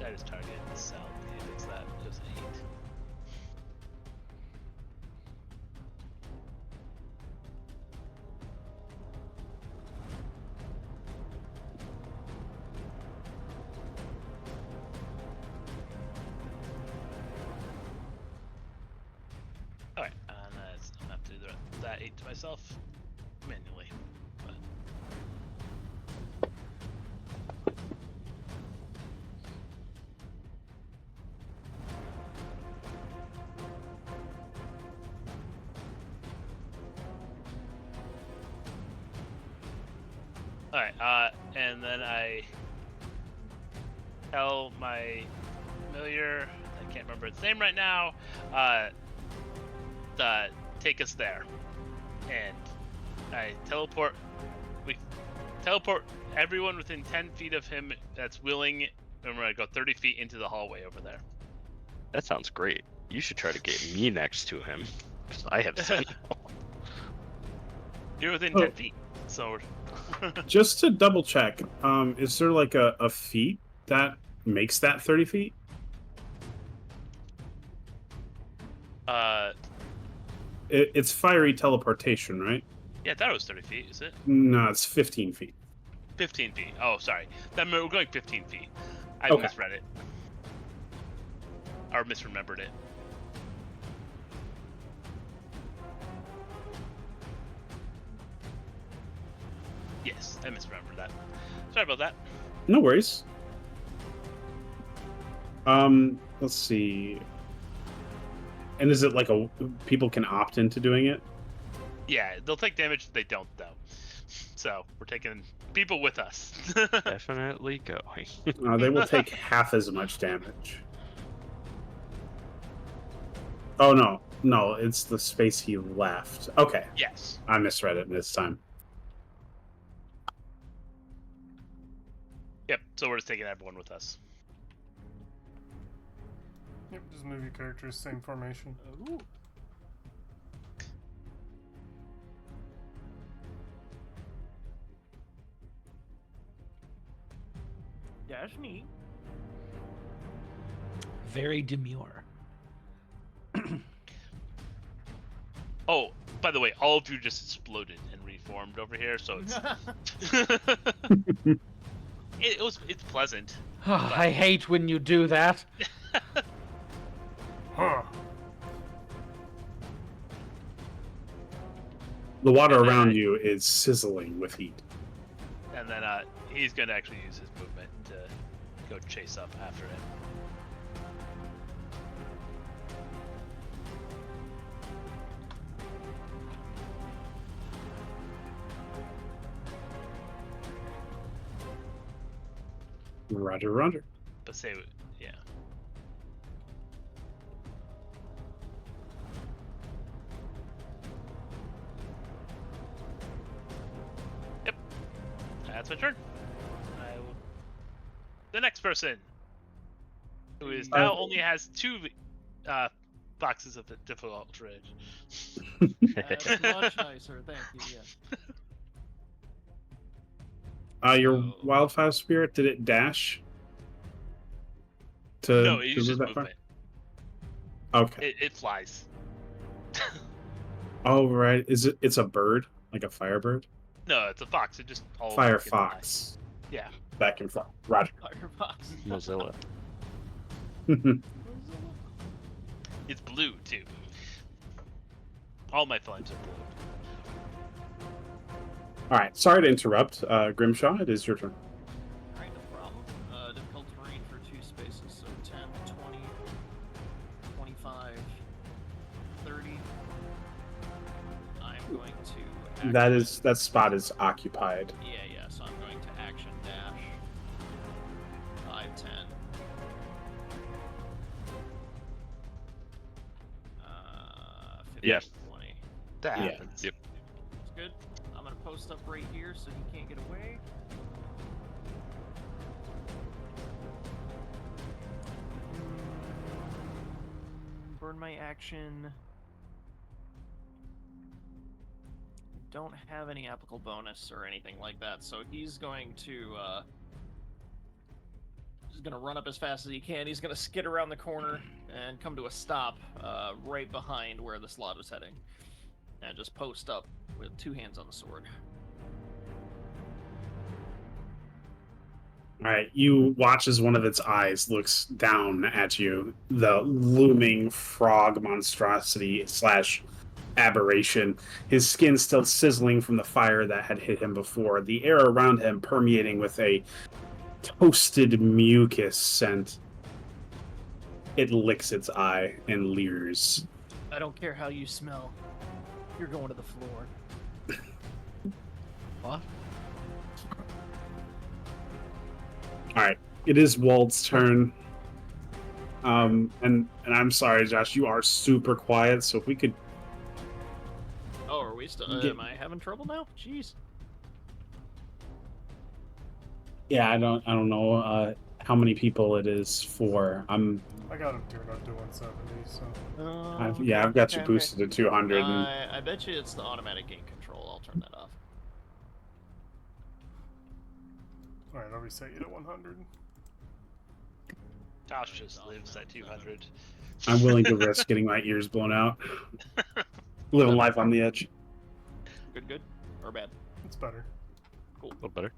I just targeted the cell. He fix that. It was 8. Alright, and I'm gonna have to do that 8 to myself manually. But alright, and then I tell my familiar, I can't remember its name right now, take us there. And I teleport, we teleport everyone within 10 feet of him that's willing, and we're gonna go 30 feet into the hallway over there. That sounds great. You should try to get me next to him, because I have sight. You're within Oh. 10 feet, so Just to double check, is there like a feat that makes that 30 feet? It's fiery teleportation, right? yeah, that was 30 feet, is it? No, it's 15 feet. 15 feet. Oh, sorry. Then we're going 15 feet. I Okay. misread it. Or misremembered it. Yes, I misremembered that. Sorry about that. No worries. Let's see. And is it like people can opt into doing it? Yeah, they'll take damage if they don't, though. So, we're taking people with us. Definitely going. They will take half as much damage. Oh no, it's the space he left. Okay, Yes. I misread it this time. Yep, so we're just taking everyone with us. Yep, just move your characters, same formation. Ooh. Dash me. Very demure. Oh, by the way, all of you just exploded and reformed over here, so it's it's pleasant. I hate when you do that. Huh. The water around you is sizzling with heat. And then he's gonna actually use his movement to go chase up after it. Roger, Roger. But say, yeah. Yep. That's my turn. The next person, who is now only has 2 boxes of the difficult dredge. That's much nicer, thank you. Yeah. Your So- wildfire spirit, did it dash? To No, it to uses move that far? movement. Okay. It flies. Oh right. It's a bird, like a firebird? No, it's a fox. It just all Firefox. Yeah. Back and forth. Roger. Firebox. Mozilla. It's blue too. All my flames are blue. All right. Sorry to interrupt. Grimshaw, it is your turn. Alright, no problem. Difficult terrain for 2 spaces, so 10, 20, 25, 30. I'm going to That spot is occupied. Yeah, so I'm going to action dash 5, 10. 15, Yeah. 20. That Yeah. happens. Yep. That's good. I'm gonna post up right here so he can't get away. Burn my action. Don't have any applicable bonus or anything like that, so he's going to he's gonna run up as fast as he can. He's gonna skid around the corner and come to a stop right behind where the slot is heading, and just post up with 2 hands on the sword. All right, you watch as one of its eyes looks down at you, the looming frog monstrosity / aberration, his skin still sizzling from the fire that had hit him before, the air around him permeating with a toasted mucus scent. It licks its eye and leers. I don't care how you smell. You're going to the floor. What? All right, it is Walt's turn. And I'm sorry, Josh, you are super quiet, so if we could. Oh, are we still? Get- Am I having trouble now? Jeez. Yeah, I don't know how many people it is for. I got him turned up to 170, so. I've got you boosted to 200. And I bet you it's the automatic gain control. I'll turn that off. Alright, I'll reset you to 100. Josh just lives at 200. I'm willing to risk getting my ears blown out. Living life on the edge. Good? Or bad? It's better. A little better.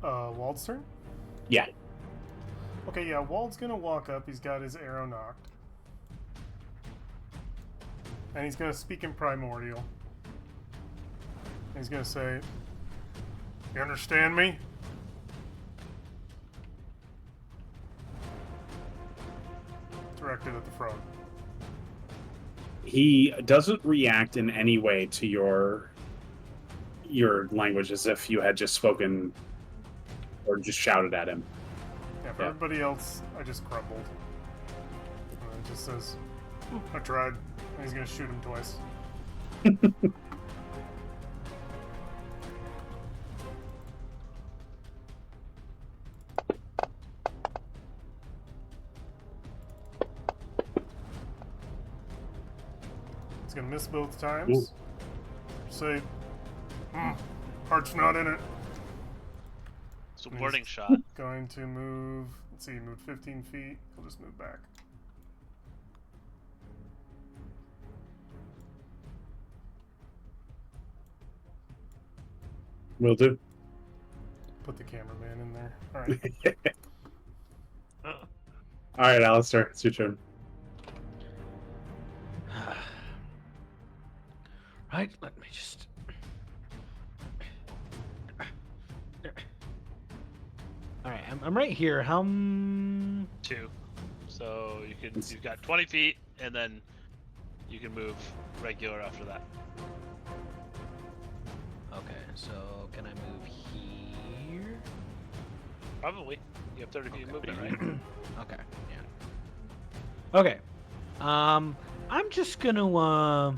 Wald's turn? Yeah. Okay, yeah, Wald's gonna walk up. He's got his arrow knocked. And he's gonna speak in Primordial. And he's gonna say, "You understand me?" Directed at the frog. He doesn't react in any way to your language as if you had just spoken or just shouted at him. Yeah, for Yeah. everybody else, I just crumbled. And it just says, "I tried." And he's gonna shoot him twice. miss both times. Say, heart's not in it. It's a He's warning shot. Going to move. Let's see, he moved 15 feet. He'll just move back. Will do. Put the cameraman in there. All right. All right, Alistair, it's your turn. Right, let me just. All right, I'm right here. How? 2. So you've got 20 feet, and then you can move regular after that. Okay, so can I move here? Probably. You have 30 feet of movement, right? Okay, yeah. Okay. I'm just gonna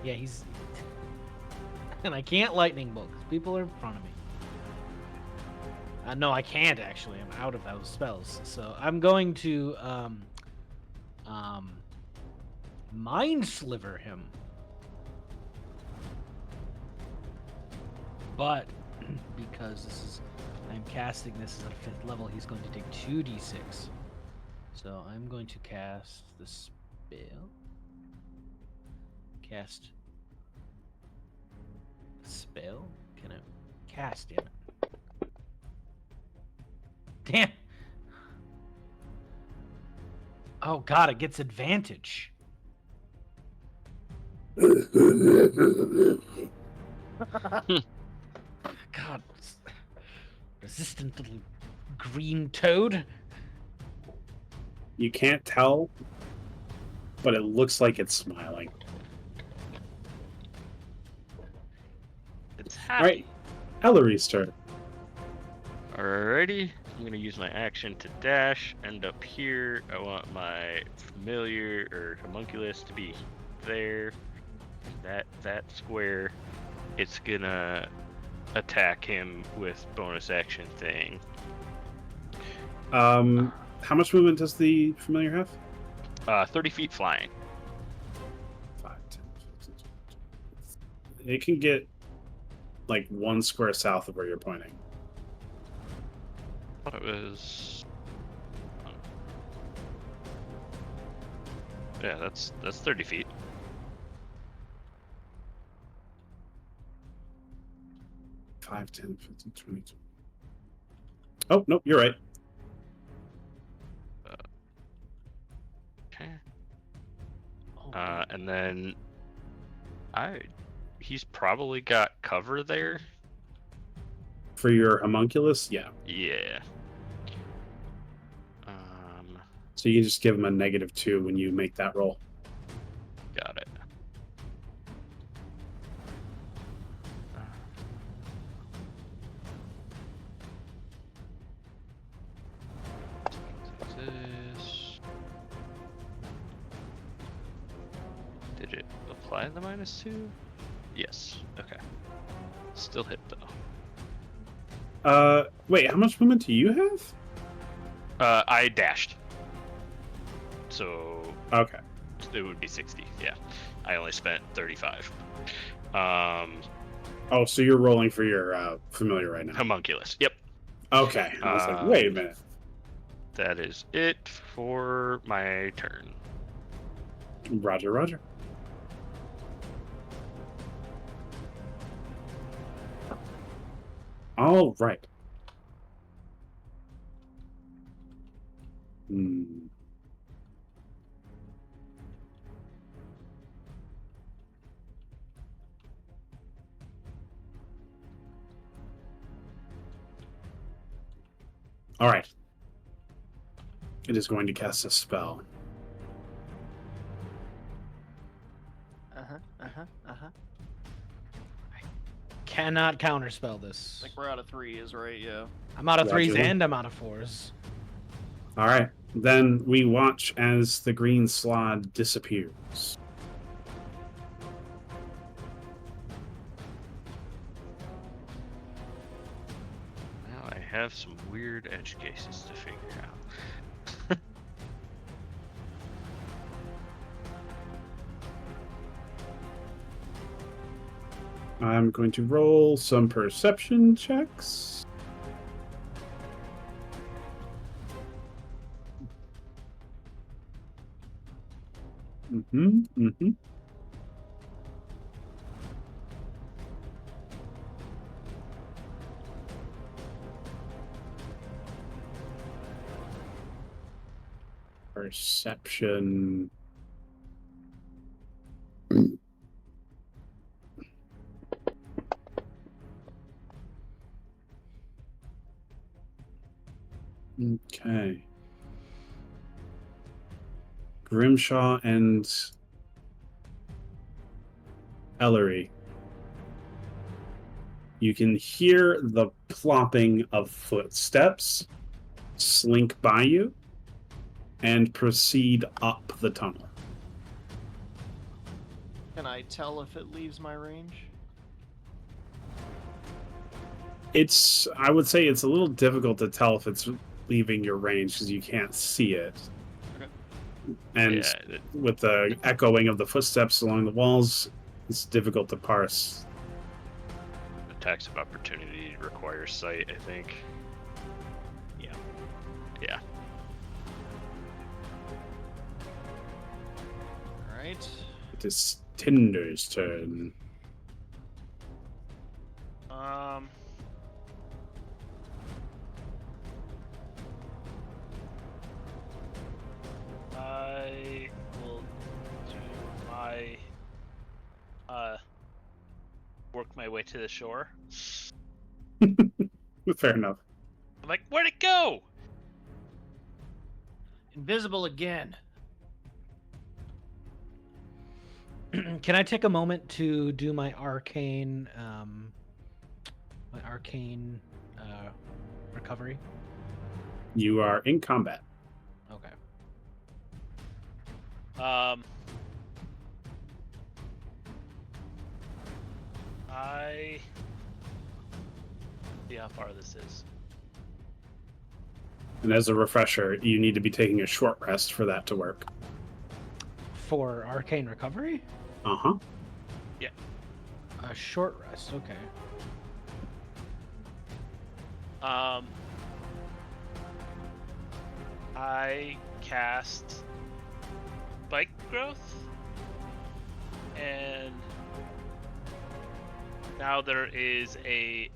yeah, he's and I can't lightning bolt because people are in front of me. No, I can't actually. I'm out of those spells. So I'm going to mind sliver him. But because I'm casting this at 5th level, he's going to take 2d6. So I'm going to cast the spell. Cast spell? Can I cast it? Damn. Oh god, it gets advantage. God, resistant little green toad. You can't tell, but it looks like it's smiling. It's All happy. right, Ellery's turn. Alrighty, I'm gonna use my action to dash, end up here. I want my familiar or homunculus to be there. That square. It's gonna attack him with bonus action thing. How much movement does the familiar have? 30 feet flying. 5, 10, 15, 20. It can get like 1 square south of where you're pointing. It was. Yeah, that's 30 feet. Five, 10, 15, 20. Oh, nope, you're right. Okay. Oh, And then he's probably got cover there. For your homunculus, yeah. Yeah. So you just give him a -2 when you make that roll. Got it. This. Did it apply the -2? Yes. Okay. Still hit though. Wait, how much movement do you have? I dashed. So Okay. it would be 60. Yeah. I only spent 35. Oh, so you're rolling for your familiar right now. Homunculus. Yep. Okay. I was like, wait a minute. That is it for my turn. Roger, roger. All right. All right. It is going to cast a spell. Cannot counterspell this. I think we're out of 3s, right? Yeah. I'm out of Roger 3s that. and I'm out of 4s. All right. Then we watch as the green slod disappears. Now I have some weird edge cases to figure out. I'm going to roll some perception checks. Mm-hmm. Perception. Okay. Grimshaw and Ellery. You can hear the plopping of footsteps slink by you and proceed up the tunnel. Can I tell if it leaves my range? I would say it's a little difficult to tell if it's leaving your range because you can't see it. Okay. And Yeah, with the echoing of the footsteps along the walls, it's difficult to parse. attacks of opportunity require sight, I think. Yeah. Yeah. All right. It is Tinder's turn. I will do my work my way to the shore. Fair enough. I'm like, where'd it go? Invisible again. Can I take a moment to do my arcane recovery? You are in combat. Okay. I see how far this is. And as a refresher, you need to be taking a short rest for that to work. For arcane recovery? Uh-huh. A short rest, okay. I cast spike growth, and now there is a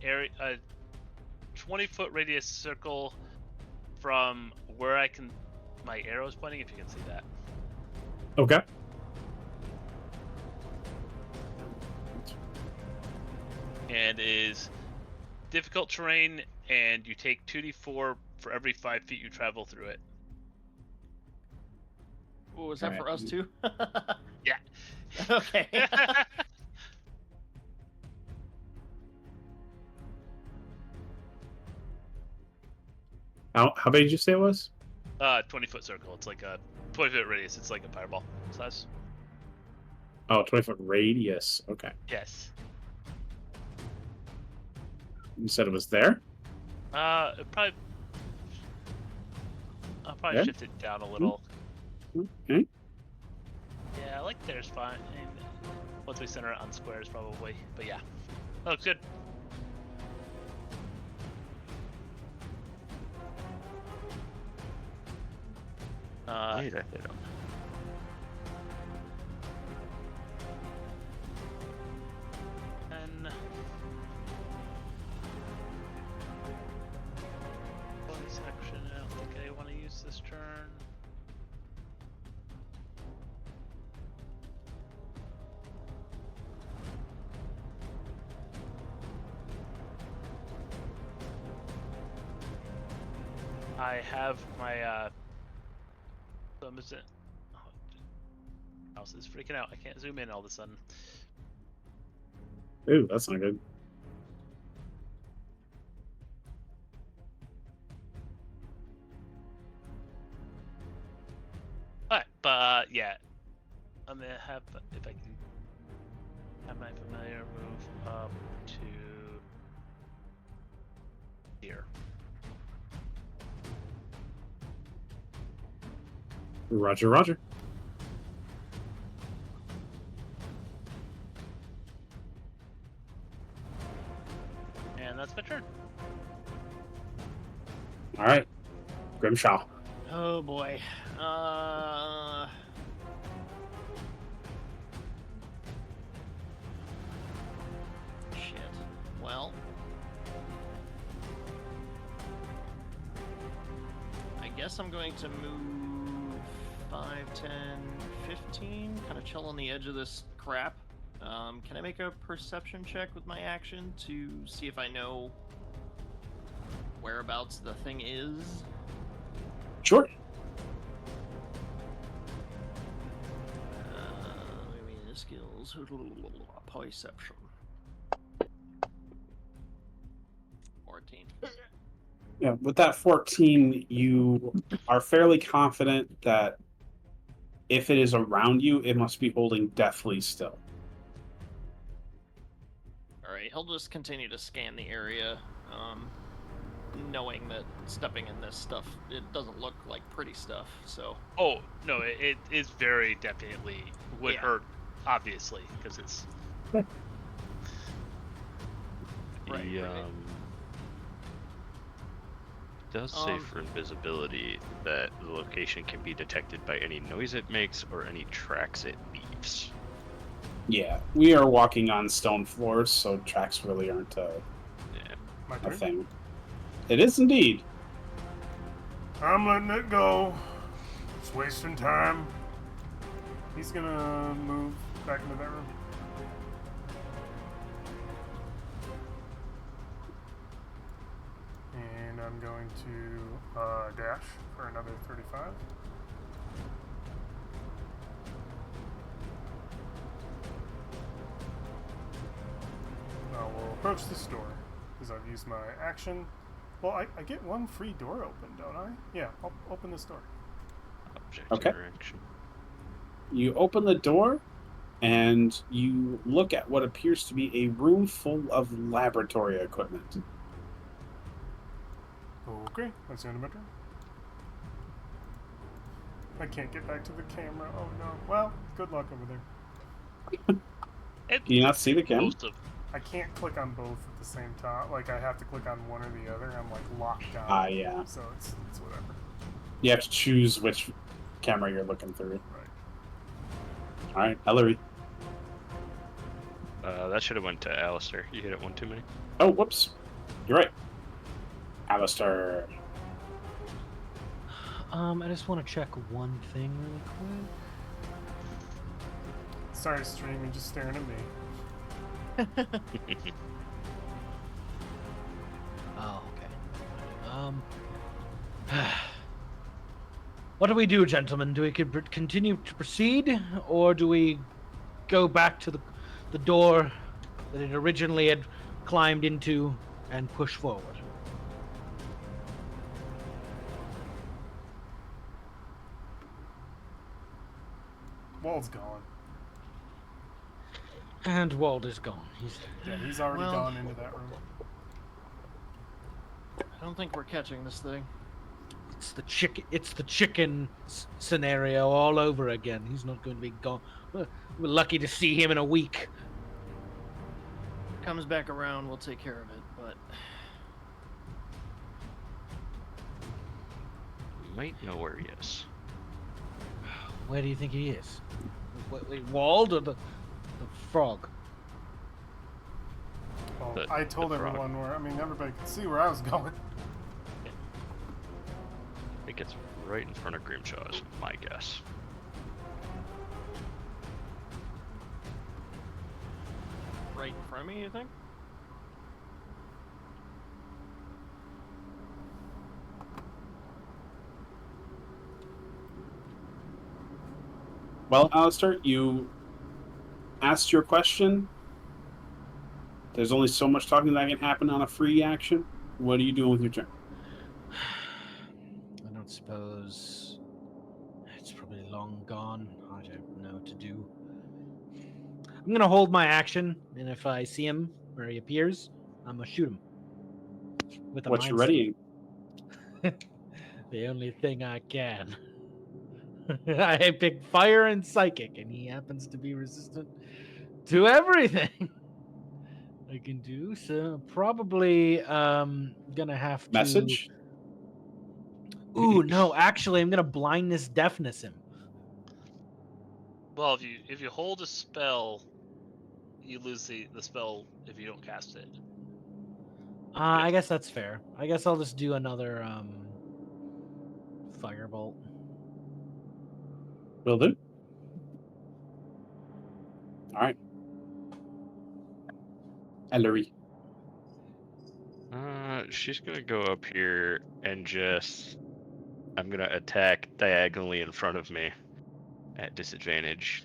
20-foot radius circle from where my arrow's pointing. If you can see that. Okay. And is difficult terrain, and you take 2d4 for every 5 feet you travel through it. Oh, is that All for right. us too? Yeah. Okay. How big did you say it was? 20-foot circle. It's like a 20-foot radius. It's like a fireball size. Oh, 20-foot radius. Okay. Yes. You said it was there? I'll probably Yeah. shift it down a little. Okay. Yeah, like there's fine. And once we center it on squares, probably. But yeah, that looks good. Wait, I hit him. And bonus action. I don't think I want to use this turn. I have my so I'm just mouse is freaking out. I can't zoom in all of a sudden. Ooh, that's not good. Alright, but yeah, I'm gonna have, if I can have my familiar move up to here. Roger, roger. And that's my turn. All right, Grimshaw. Oh boy. Shit. Well. I guess I'm going to move 5, 10, 15. Kind of chill on the edge of this crap. Can I make a perception check with my action to see if I know whereabouts the thing is? Sure. Skills. Perception. 14. Yeah, with that 14, you are fairly confident that if it is around you, it must be holding deathly still. Alright, he'll just continue to scan the area, knowing that stepping in this stuff, it doesn't look like pretty stuff, so... Oh no, it is very definitely would Yeah. hurt, obviously, because it's Right, He right. does say Um, for invisibility that the location can be detected by any noise it makes or any tracks it leaves. Yeah, we are walking on stone floors, so tracks really aren't Yeah. My a turn. thing. It is indeed. I'm letting it go. It's wasting time. He's gonna move back into that room. And I'm going to dash for another 35. Now we'll approach this door because I've used my action. Well, I get one free door open, don't I? Yeah, I'll open this door. Object Okay. interaction. You open the door, and you look at what appears to be a room full of laboratory equipment. Okay, that's the end of my turn. I can't get back to the camera. Oh no. Well, good luck over there. Do you not see the camera? most of I can't click on both at the same time. Like I have to click on one or the other. I'm like locked down. Ah, yeah. So it's whatever. You have to choose which camera you're looking through. Right. All right, Ellery. That should have went to Alistair. You hit it one too many. Oh, whoops. You're right. Alistair. I just want to check one thing really quick. Sorry, stream. You're just staring at me. Oh, okay. What do we do, gentlemen? Do we continue to proceed, or do we go back to the door that it originally had climbed into and push forward? Wald's gone. And Wald is gone. He's already Well- gone into that room. I don't think we're catching this thing. It's the chicken scenario all over again. He's not going to be gone. We're lucky to see him in a week. Comes back around, we'll take care of it, but... You might know where he is. Where do you think he is? Wait, Wald or the frog? Well, The- I told the frog. everyone where. I mean, everybody could see where I was going. I think it's right in front of Grimshaw, is my guess. Right in front of me, you think? Well, Alistair, you asked your question. There's only so much talking that can happen on a free action. What are you doing with your turn? I don't suppose it's probably long gone. I don't know what to do. I'm gonna hold my action, and if I see him where he appears, I'm gonna shoot him with a What's your mind ready? stone. The only thing I can. I pick fire and psychic, and he happens to be resistant to everything. I can do. So probably gonna have to Message? Ooh, no, actually I'm gonna blindness deafness him. Well, if you hold a spell, you lose the spell if you don't cast it. I guess that's fair. I guess I'll just do another firebolt. Will do. All right. Ellery. She's gonna go up here and just. I'm gonna attack diagonally in front of me at disadvantage.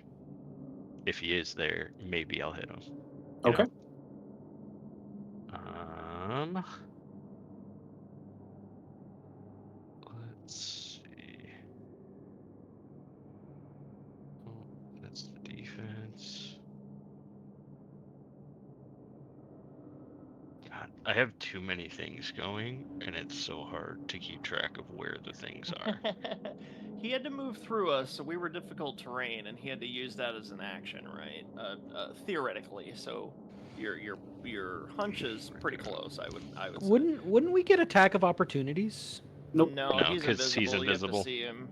If he is there, maybe I'll hit him. You Okay. know? Let's see. Oh, that's the defense. God, I have too many things going, and it's so hard to keep track of where the things are. He had to move through us, so we were difficult terrain, and he had to use that as an action, right? Theoretically, so your hunch is pretty close. I would say. Wouldn't we get attack of opportunities? Nope. No, No, he's 'cause he's invisible. You have to invisible. see him.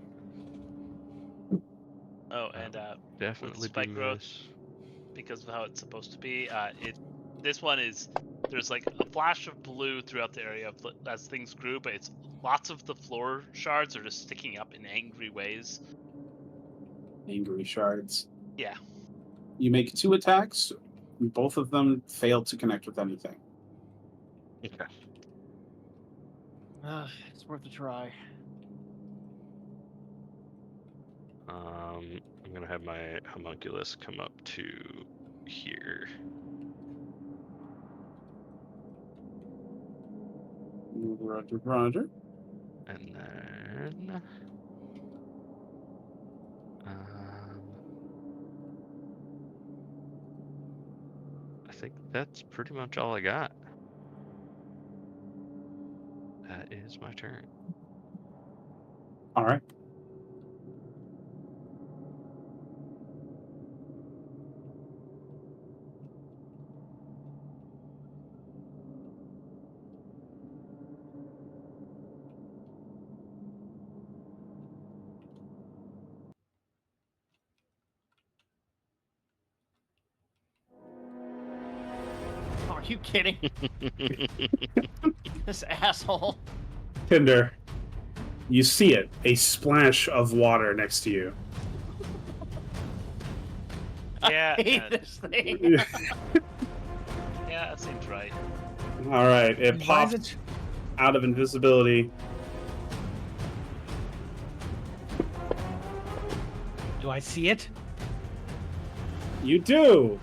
Oh, That and would with definitely be spike growth, miss. because of how it's supposed to be, this one is there's like a flash of blue throughout the area as things grew, but it's lots of the floor shards are just sticking up in angry ways. Angry shards. Yeah. You make 2 attacks. Both of them fail to connect with anything. Okay. It's worth a try. I'm gonna have my homunculus come up to here. Roger, roger. And then I think that's pretty much all I got. That is my turn. All right. Are you kidding? This asshole. Tinder. You see it. A splash of water next to you. Yeah. I hate this thing. Yeah, that seems right. All right. It Why is popped out of invisibility. Do I see it? You do.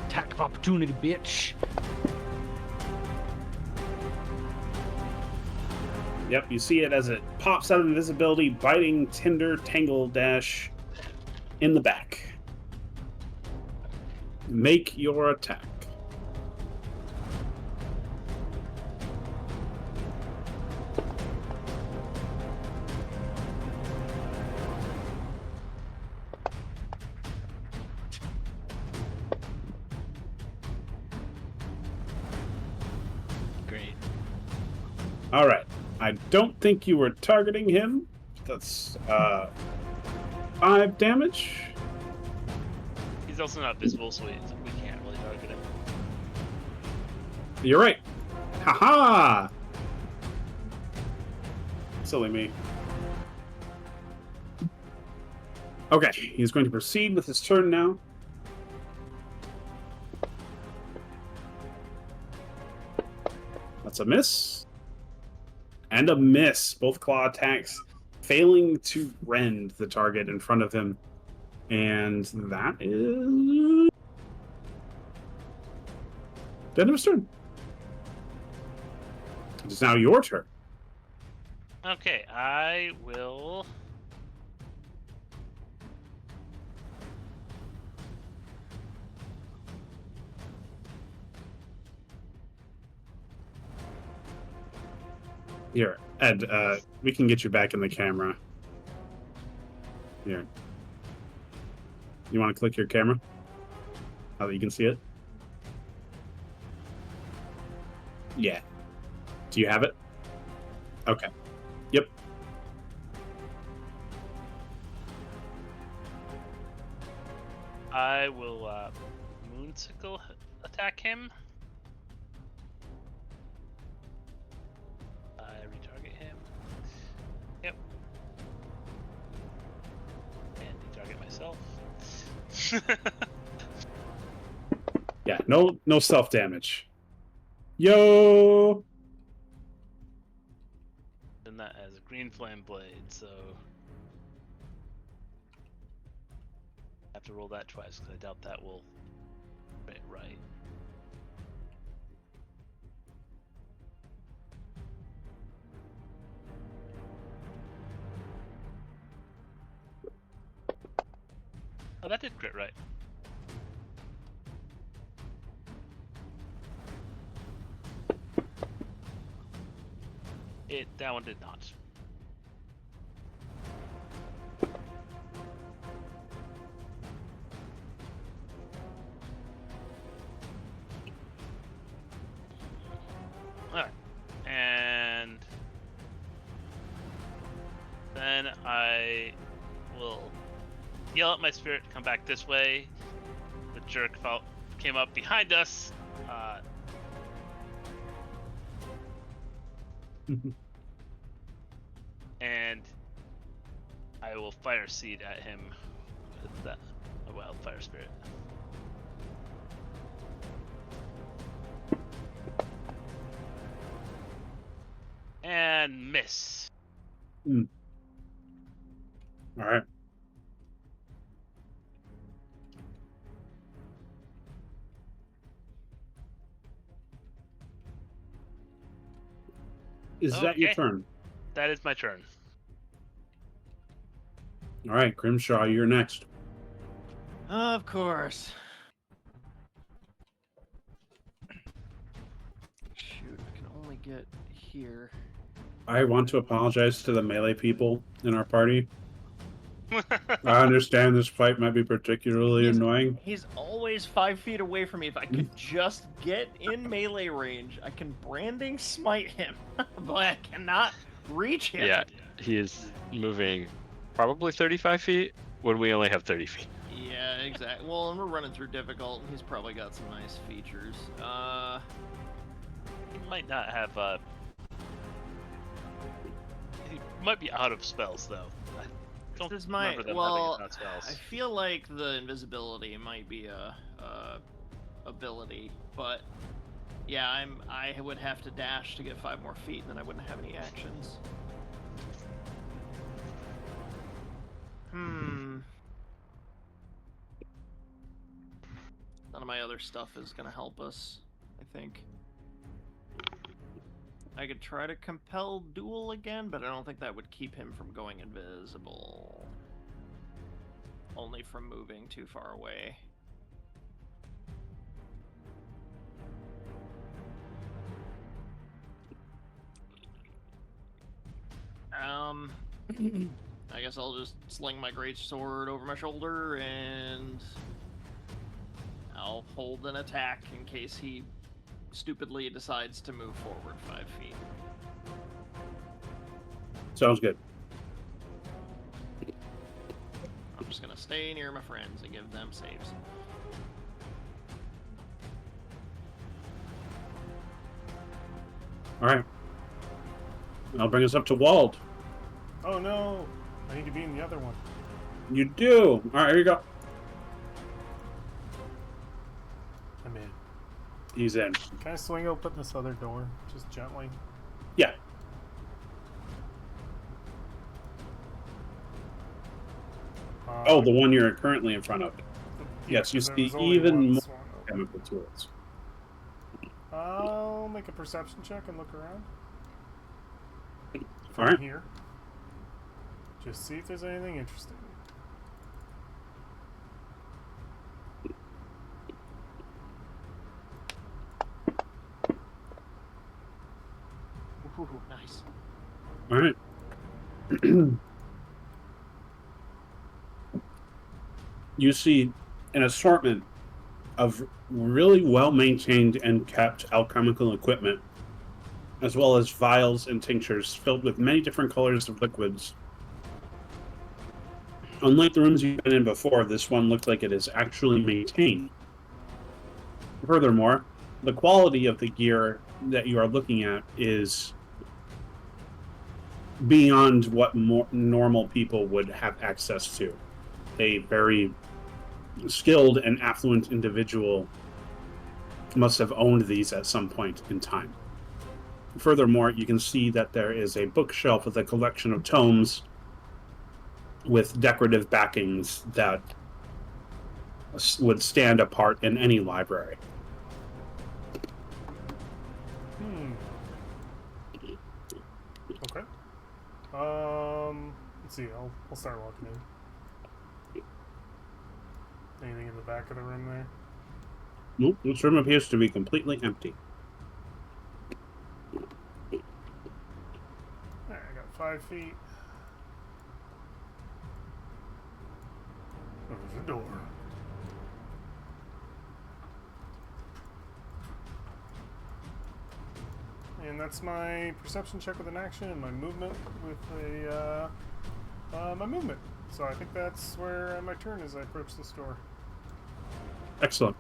Attack of opportunity, bitch. Yep, you see it as it pops out of invisibility, biting Tinder Tangle Dash in the back. Make your attack. Great. All right. I don't think you were targeting him. That's 5 damage. He's also not visible, so we can't really target him. You're right. Haha! Silly me. Okay, he's going to proceed with his turn now. That's a miss. And a miss. Both claw attacks failing to rend the target in front of him. And that is the end of his turn. It is now your turn. Okay, I will. Here, Ed, we can get you back in the camera. Here. You want to click your camera? Now that you can see it? Yeah. Do you have it? Okay. Yep. I will Moonsicle attack him. I retarget him. Yep. And retarget myself. Yeah. No self damage. Yo. And that as a green flame blade, so I have to roll that twice because I doubt that will fit right. Oh, that did crit right. That one did not. Alright. And then I will yell at my spirit to come back this way. The jerk came up behind us. And I will fire seed at him with a wildfire spirit. And miss. All right. Is that your Okay. turn? That is my turn. All right, Grimshaw, you're next. Of course. Shoot, I can only get here. I want to apologize to the melee people in our party. I understand this fight might be particularly annoying. He's always 5 feet away from me. If I could just get in melee range, I can branding smite him, but I cannot reach him. Yeah, he is moving probably 35 feet when we only have 30 feet. Yeah, exactly. Well, and we're running through difficult, and he's probably got some nice features. He might not have. He might be out of spells though. I don't This is my remember them well. having spells. I feel like the invisibility might be a ability, but yeah, I would have to dash to get 5 more feet, and then I wouldn't have any actions. None of my other stuff is gonna help us, I think. I could try to compel duel again, but I don't think that would keep him from going invisible. Only from moving too far away. I guess I'll just sling my great sword over my shoulder and I'll hold an attack in case he stupidly decides to move forward 5 feet. Sounds good. I'm just gonna stay near my friends and give them saves. All right. I'll bring us up to Wald. Oh no! I need to be in the other one. You do. All right, here you go. I'm in. He's in. Can I swing open this other door? Just gently? Yeah. Oh, the one you're currently in front of. Yes, you there see was only even one more swung open. chemical tools. I'll make a perception check and look around. All right. Here. Just see if there's anything interesting. Ooh, nice. All right. You see an assortment of really well maintained and kept alchemical equipment as well as vials and tinctures filled with many different colors of liquids. Unlike the rooms you've been in before, this one looks like it is actually maintained. Furthermore, the quality of the gear that you are looking at is beyond what normal people would have access to. A very skilled and affluent individual must have owned these at some point in time. Furthermore, you can see that there is a bookshelf with a collection of tomes with decorative backings that would stand apart in any library. Okay. Let's see. I'll start walking in. Anything in the back of the room there? Nope, this room appears to be completely empty. Alright, I got 5 feet. There's a door. And that's my perception check with an action and my movement with my movement. So I think that's where my turn is. I approach this door. Excellent.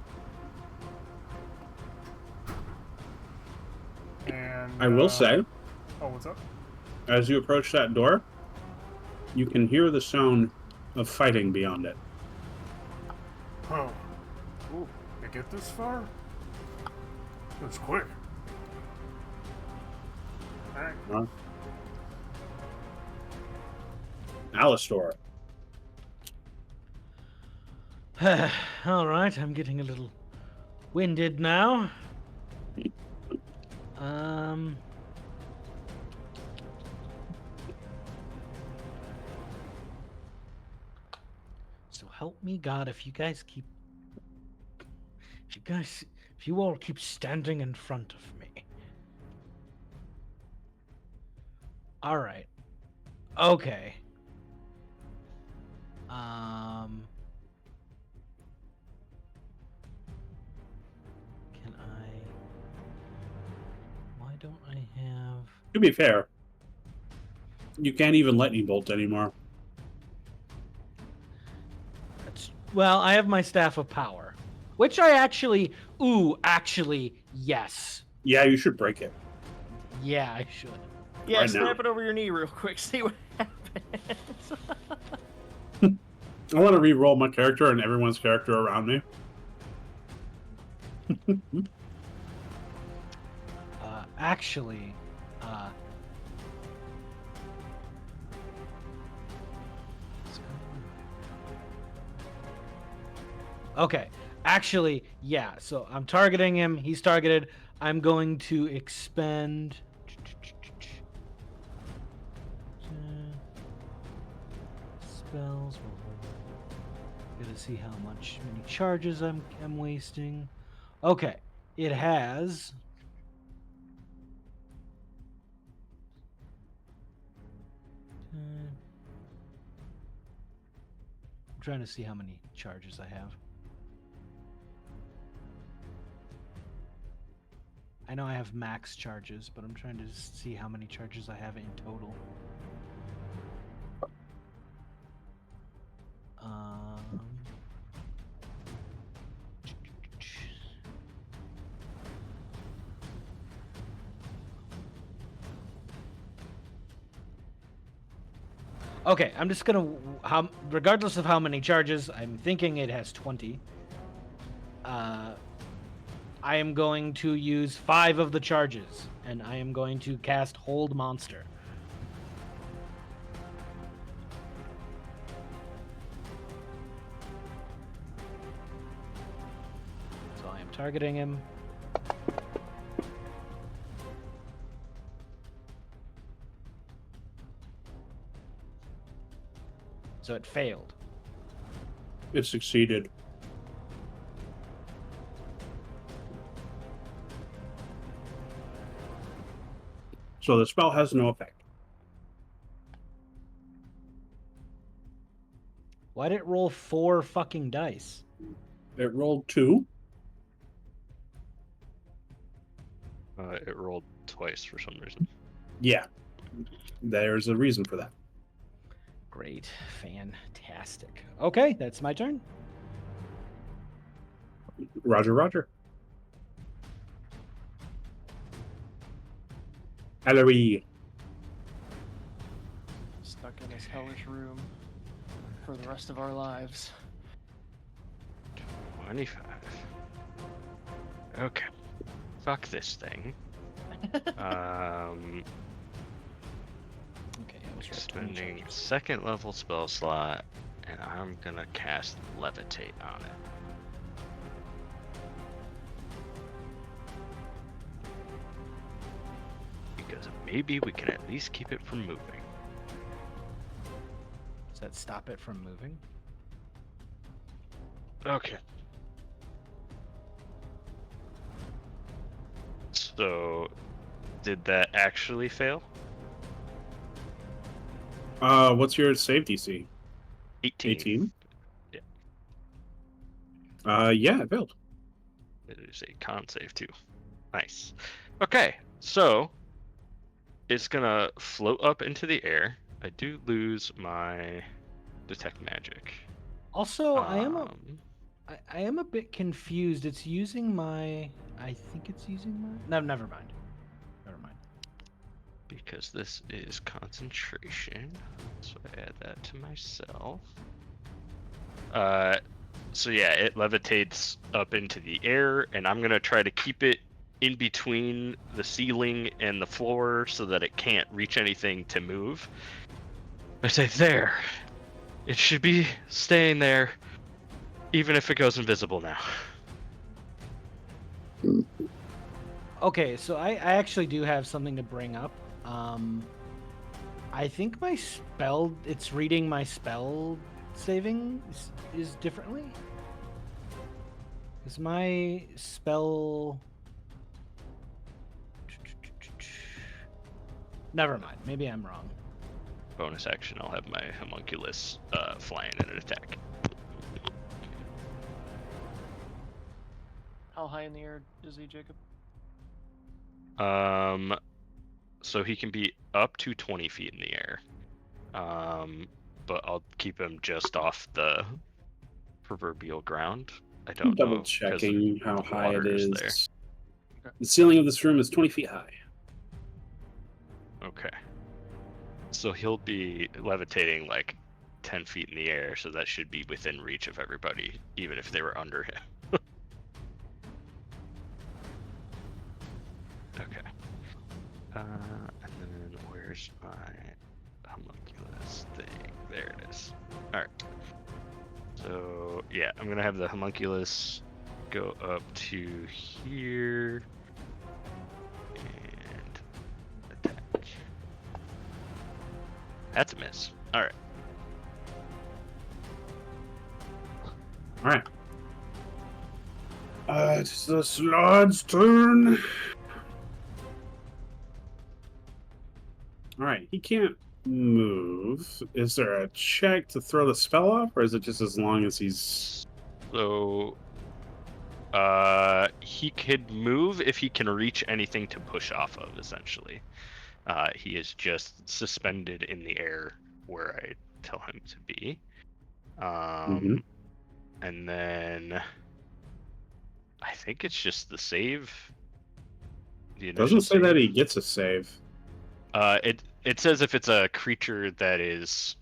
And I will say, oh, what's up? as you approach that door, you can hear the sound of fighting beyond it. Oh, ooh, I get this far? That's quick. All right. Alistor. All right, I'm getting a little winded now. So help me God, if you all keep standing in front of me. All right. Okay. Can I? Why don't I have? To be fair, you can't even lightning bolt anymore. Well, I have my Staff of Power, which I actually, yes. Yeah, you should break it. Yeah, I should. Yeah, Right snap now. it over your knee real quick. See what happens. I want to re-roll my character and everyone's character around me. Actually, okay. Actually, yeah. So I'm targeting him. He's targeted. I'm going to expend. Spells. Gotta see how many charges I'm wasting. Okay, it has. I'm trying to see how many charges I have. I know I have max charges, but I'm trying to see how many charges I have in total. Okay, I'm just gonna, regardless of how many charges, I'm thinking it has 20. I am going to use 5 of the charges, and I am going to cast Hold Monster. So I am targeting him. So it failed. It succeeded. So the spell has no effect. Why did it roll 4 fucking dice? It rolled 2. It rolled twice for some reason. Yeah, there's a reason for that. Great. Fantastic. Okay, that's my turn. Roger, Roger. Ellery. Stuck in this hellish room for the rest of our lives. 25. Okay. Fuck this thing. Okay, I was right. 20 Spending charges. second level spell slot, and I'm gonna cast Levitate on it. Because maybe we can at least keep it from moving. Does that stop it from moving? Okay. So, did that actually fail? What's your save DC? 18. 18? Yeah. Yeah, it failed. It is a con save too. Nice. Okay, so it's gonna float up into the air. I do lose my detect magic. Also, I am Um, a bit confused. It's using my. I think it's using my. No, never mind. Never mind. because this is concentration, so I add that to myself. So yeah, it levitates up into the air, and I'm gonna try to keep it in between the ceiling and the floor so that it can't reach anything to move. I say, there. It should be staying there, even if it goes invisible now. Okay, so I actually do have something to bring up. I think my spell. It's reading my spell saving is differently. Is my spell? Never mind. Maybe I'm wrong. Bonus action, I'll have my homunculus flying in an attack. How high in the air is he, Jacob? So he can be up to 20 feet in the air. But I'll keep him just off the proverbial ground. I don't Double know, 'cause checking how the high it water is is. there. The ceiling of this room is 20 feet high. Okay. So he'll be levitating like 10 feet in the air, so that should be within reach of everybody, even if they were under him. Okay. And then where's my homunculus thing? There it is. Alright. So, yeah, I'm gonna have the homunculus go up to here and attack. That's a miss. Alright. All right. It's the Slod's turn. All right, he can't move. Is there a check to throw the spell off, or is it just as long as he's... So, he could move if he can reach anything to push off of, essentially. He is just suspended in the air where I tell him to be. And then I think it's just the save. The initial Doesn't say that save. he gets a save. It says if it's a creature that is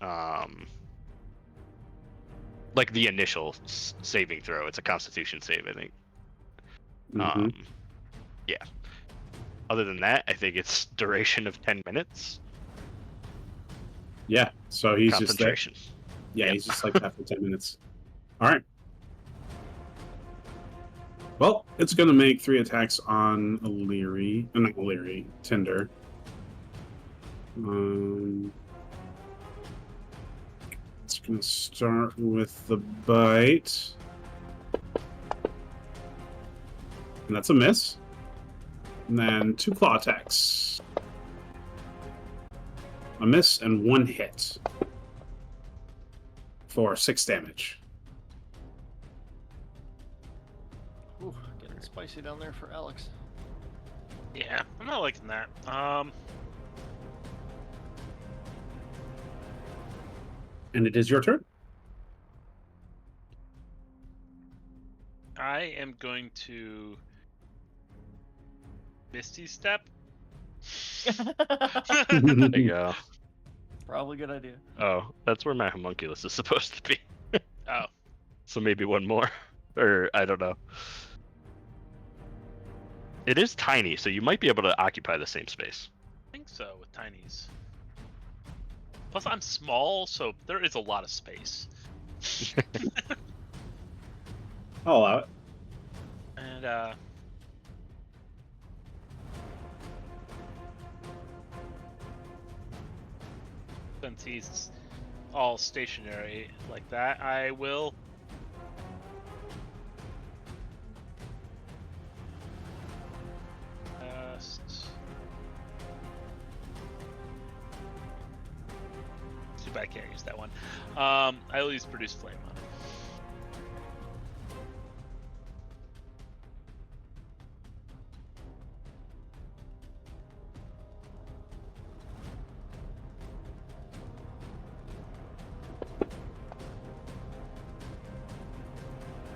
like the initial saving throw, it's a Constitution save, I think. Yeah. Other than that, I think it's duration of 10 minutes. Yeah, so he's just there. Concentration. Yeah, Yep. he's just like that for 10 minutes. All right. Well, it's going to make 3 attacks on Illyri. Not Illyri, Tinder. It's going to start with the bite. And that's a miss. And then 2 claw attacks. A miss and 1 hit. For 6 damage. Ooh, getting spicy down there for Alex. Yeah, I'm not liking that. And it is your turn. I am going to Misty Step. There you go. Probably a good idea. Oh, that's where my homunculus is supposed to be. Oh, So maybe one more. Or, I don't know. It is tiny, so you might be able to occupy the same space. I think so with tinies. Plus, I'm small, so there is a lot of space. I'll allow it. And since he's all stationary like that, I will too bad I can't use that one. I will use Produce Flame on it.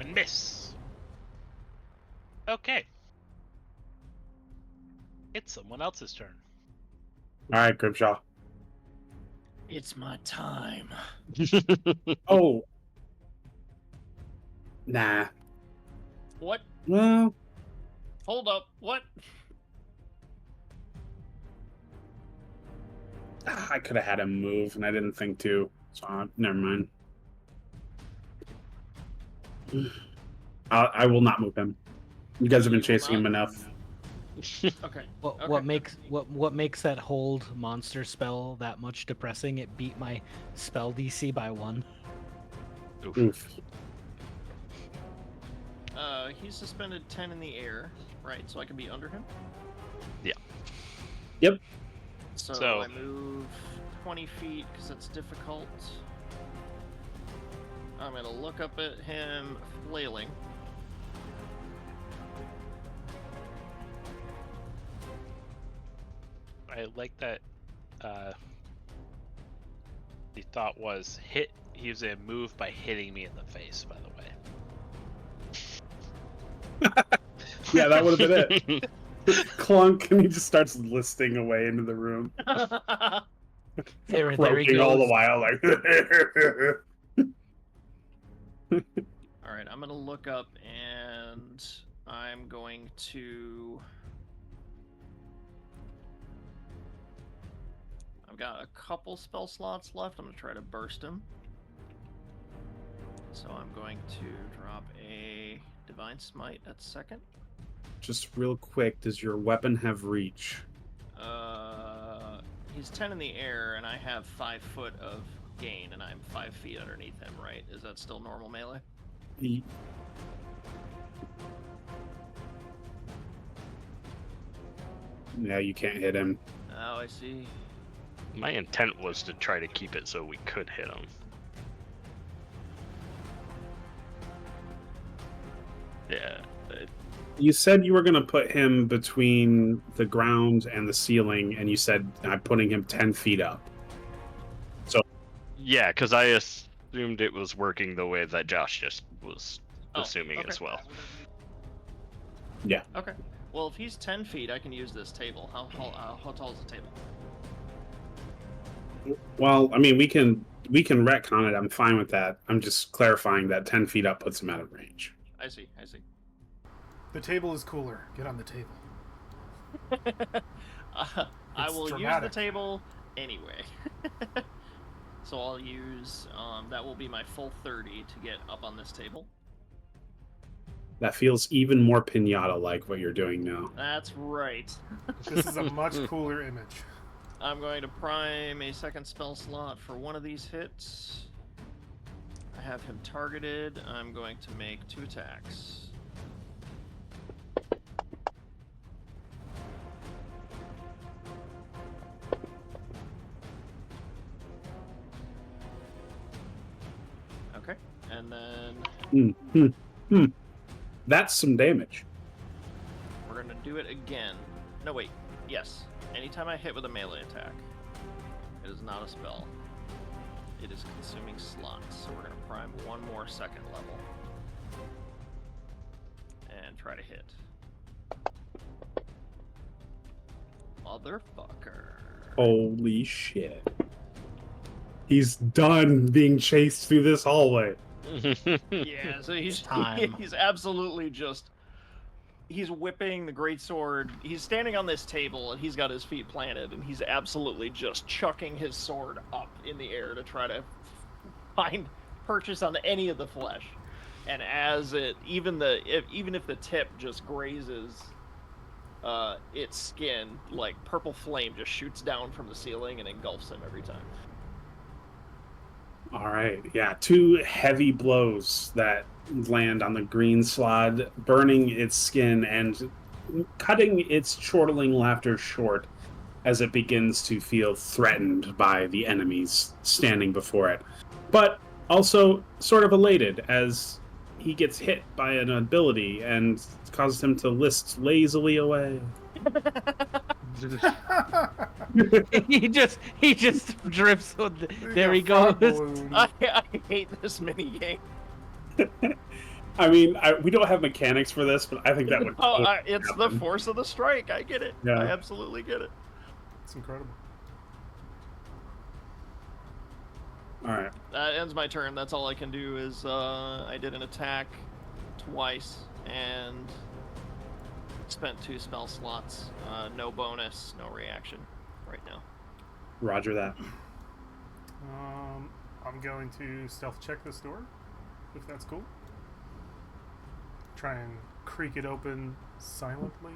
And miss. Okay. It's someone else's turn. All right, Grimshaw. It's my time. Oh. Nah. What? Well, Hold up. What? I could have had him move, and I didn't think to. So never mind. I will not move him. You guys have been You will chasing him not? enough. Okay. What Okay. what makes that hold monster spell that much depressing? It beat my spell DC by 1. Oof. Oof. He's suspended 10 in the air, right? So I can be under him. Yeah. Yep. So I move 20 feet because that's difficult. I'm gonna look up at him flailing. I like that. The thought was he was a move by hitting me in the face. By the way. Yeah, that would have been it. Clunk, and he just starts listing away into the room, There he croaking all the goes. while, like. All right, I'm gonna look up and I'm going to. I've got a couple spell slots left. I'm gonna try to burst him. So I'm going to drop a Divine Smite at second. Just real quick, does your weapon have reach? He's 10 in the air, and I have 5 foot of gain, and I'm 5 feet underneath him. Right? Is that still normal melee? Yeah, you can't hit him. Oh, I see. My intent was to try to keep it so we could hit him. Yeah. You said you were going to put him between the ground and the ceiling, and you said I'm putting him 10 feet up. Yeah, because I assumed it was working the way that Josh just was assuming okay. as well. Yeah. Okay. Well, if he's 10 feet, I can use this table. How tall is the table? Well, I mean, we can retcon it. I'm fine with that. I'm just clarifying that 10 feet up puts him out of range. I see. The table is cooler. Get on the table. I will use the dramatic. table anyway. So I'll use, that will be my full 30 to get up on this table. That feels even more pinata-like what you're doing now. That's right. This is a much cooler image. I'm going to prime a second spell slot for one of these hits. I have him targeted. I'm going to make 2 attacks. Okay, and then That's some damage. we're going to do it again No, wait. Yes. Anytime I hit with a melee attack, it is not a spell. It is consuming slots. So we're going to prime one more second level. And try to hit. Motherfucker. Holy shit. He's done being chased through this hallway. Yeah, so he's Time. he's absolutely just he's whipping the greatsword. He's standing on this table and he's got his feet planted and he's absolutely just chucking his sword up in the air to try to find purchase on any of the flesh. And as it even if the tip just grazes its skin, like purple flame just shoots down from the ceiling and engulfs him every time. All right, yeah, 2 heavy blows that land on the green slod, burning its skin and cutting its chortling laughter short as it begins to feel threatened by the enemies standing before it. But also sort of elated as he gets hit by an ability and causes him to list lazily away. he just drips. There he Frog goes. balloon. I hate this mini game. I mean, we don't have mechanics for this, but I think that would. Oh, totally it's the happen. force of the strike. I get it. Yeah. I absolutely get it. It's incredible. All right. That ends my turn. That's all I can do is I did an attack twice and spent 2 spell slots. No bonus, no reaction right now. Roger that. I'm going to stealth check this door, if that's cool. Try and creak it open silently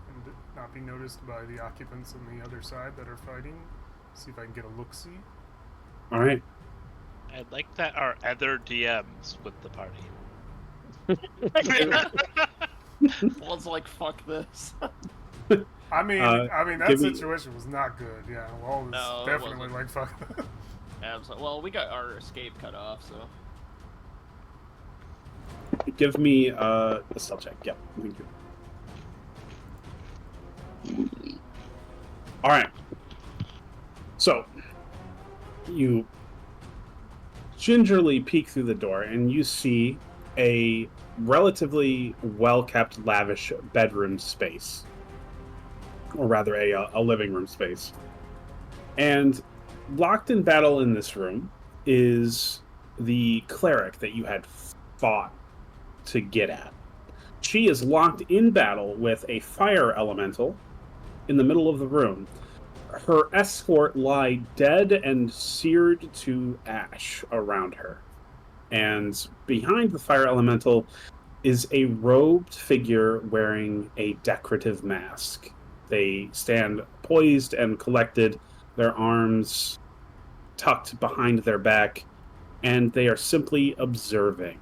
and not be noticed by the occupants on the other side that are fighting. See if I can get a look-see. All right. I'd like that our other DMs with the party. Well, it's like fuck this. I mean, that give me- situation was not good. Yeah, Wall was No, it definitely wasn't. like fuck. That. Absolutely. Well, we got our escape cut off, so Give me a stealth check. Yep. Thank you. All right. So you gingerly peek through the door, and you see a relatively well-kept, lavish bedroom space, or rather, a living room space. And locked in battle in this room is the cleric that you had fought to get at. She is locked in battle with a fire elemental in the middle of the room. Her escort lie dead and seared to ash around her. And behind the fire elemental is a robed figure wearing a decorative mask. They stand poised and collected, their arms tucked behind their back, and they are simply observing.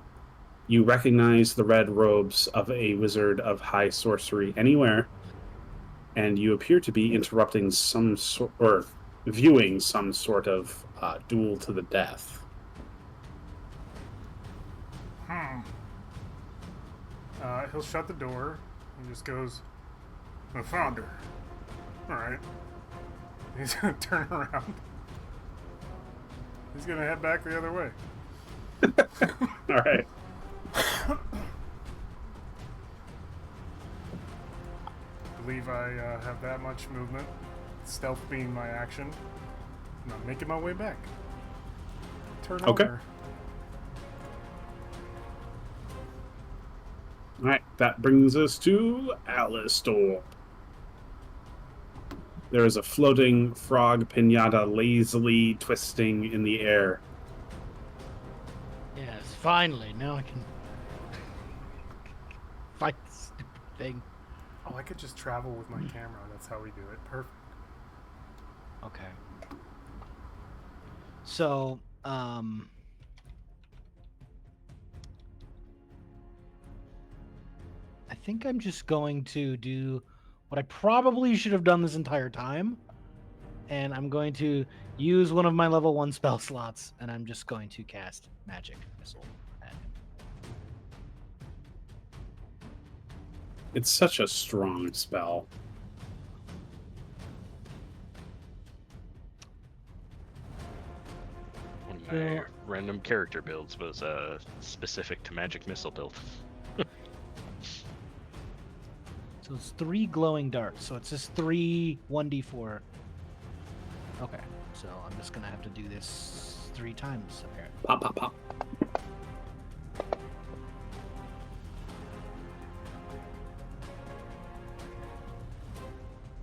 You recognize the red robes of a wizard of high sorcery anywhere, and you appear to be interrupting some sort, or viewing some sort of duel to the death. He'll shut the door and just goes, "I found her." All right. He's gonna turn around. He's gonna head back the other way. All right. I believe I have that much movement. Stealth being my action. And I'm making my way back. Turn Okay. over. All right, that brings us to Alistor. There is a floating frog pinata lazily twisting in the air. Yes, finally. Now I can fight this stupid thing. Oh, I could just travel with my camera. That's how we do it. Perfect. Okay. So, I think I'm just going to do what I probably should have done this entire time. And I'm going to use one of my level 1 spell slots, and I'm just going to cast Magic Missile at him. It's such a strong spell. my random character builds was specific to magic missile build. So it's 3 glowing darts. So it's just 3 1d4. Okay, so I'm just gonna have to do this 3 times apparently. Pop, pop, pop.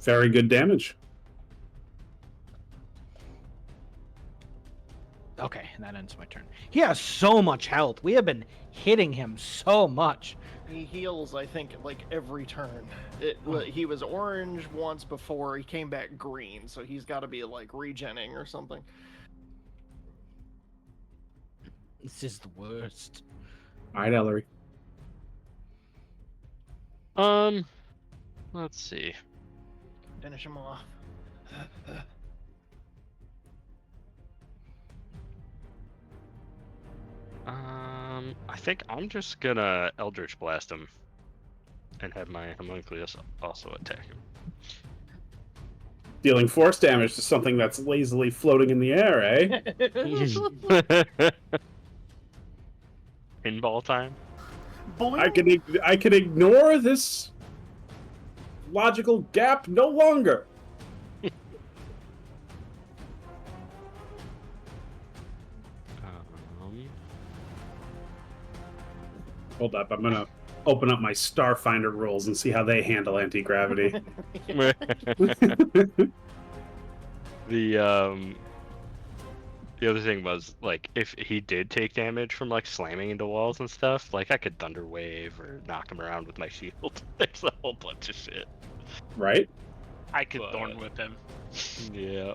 Very good damage. Okay, and that ends my turn. He has so much health. We have been hitting him so much. He heals, I think, like every turn. He was orange once before. He came back green, so he's got to be like regenning or something. This is the worst. All right, Ellery. Let's see. Finish him off. I think I'm just gonna Eldritch Blast him and have my homunculus also attack him. Dealing force damage to something that's lazily floating in the air, eh? Pinball time? I can ignore this logical gap no longer. Hold up, I'm gonna open up my Starfinder rules and see how they handle anti-gravity. The other thing was, like, if he did take damage from, like, slamming into walls and stuff, like, I could Thunder Wave or knock him around with my shield. There's a whole bunch of shit. Right? I could Thorn Whip him. Yeah.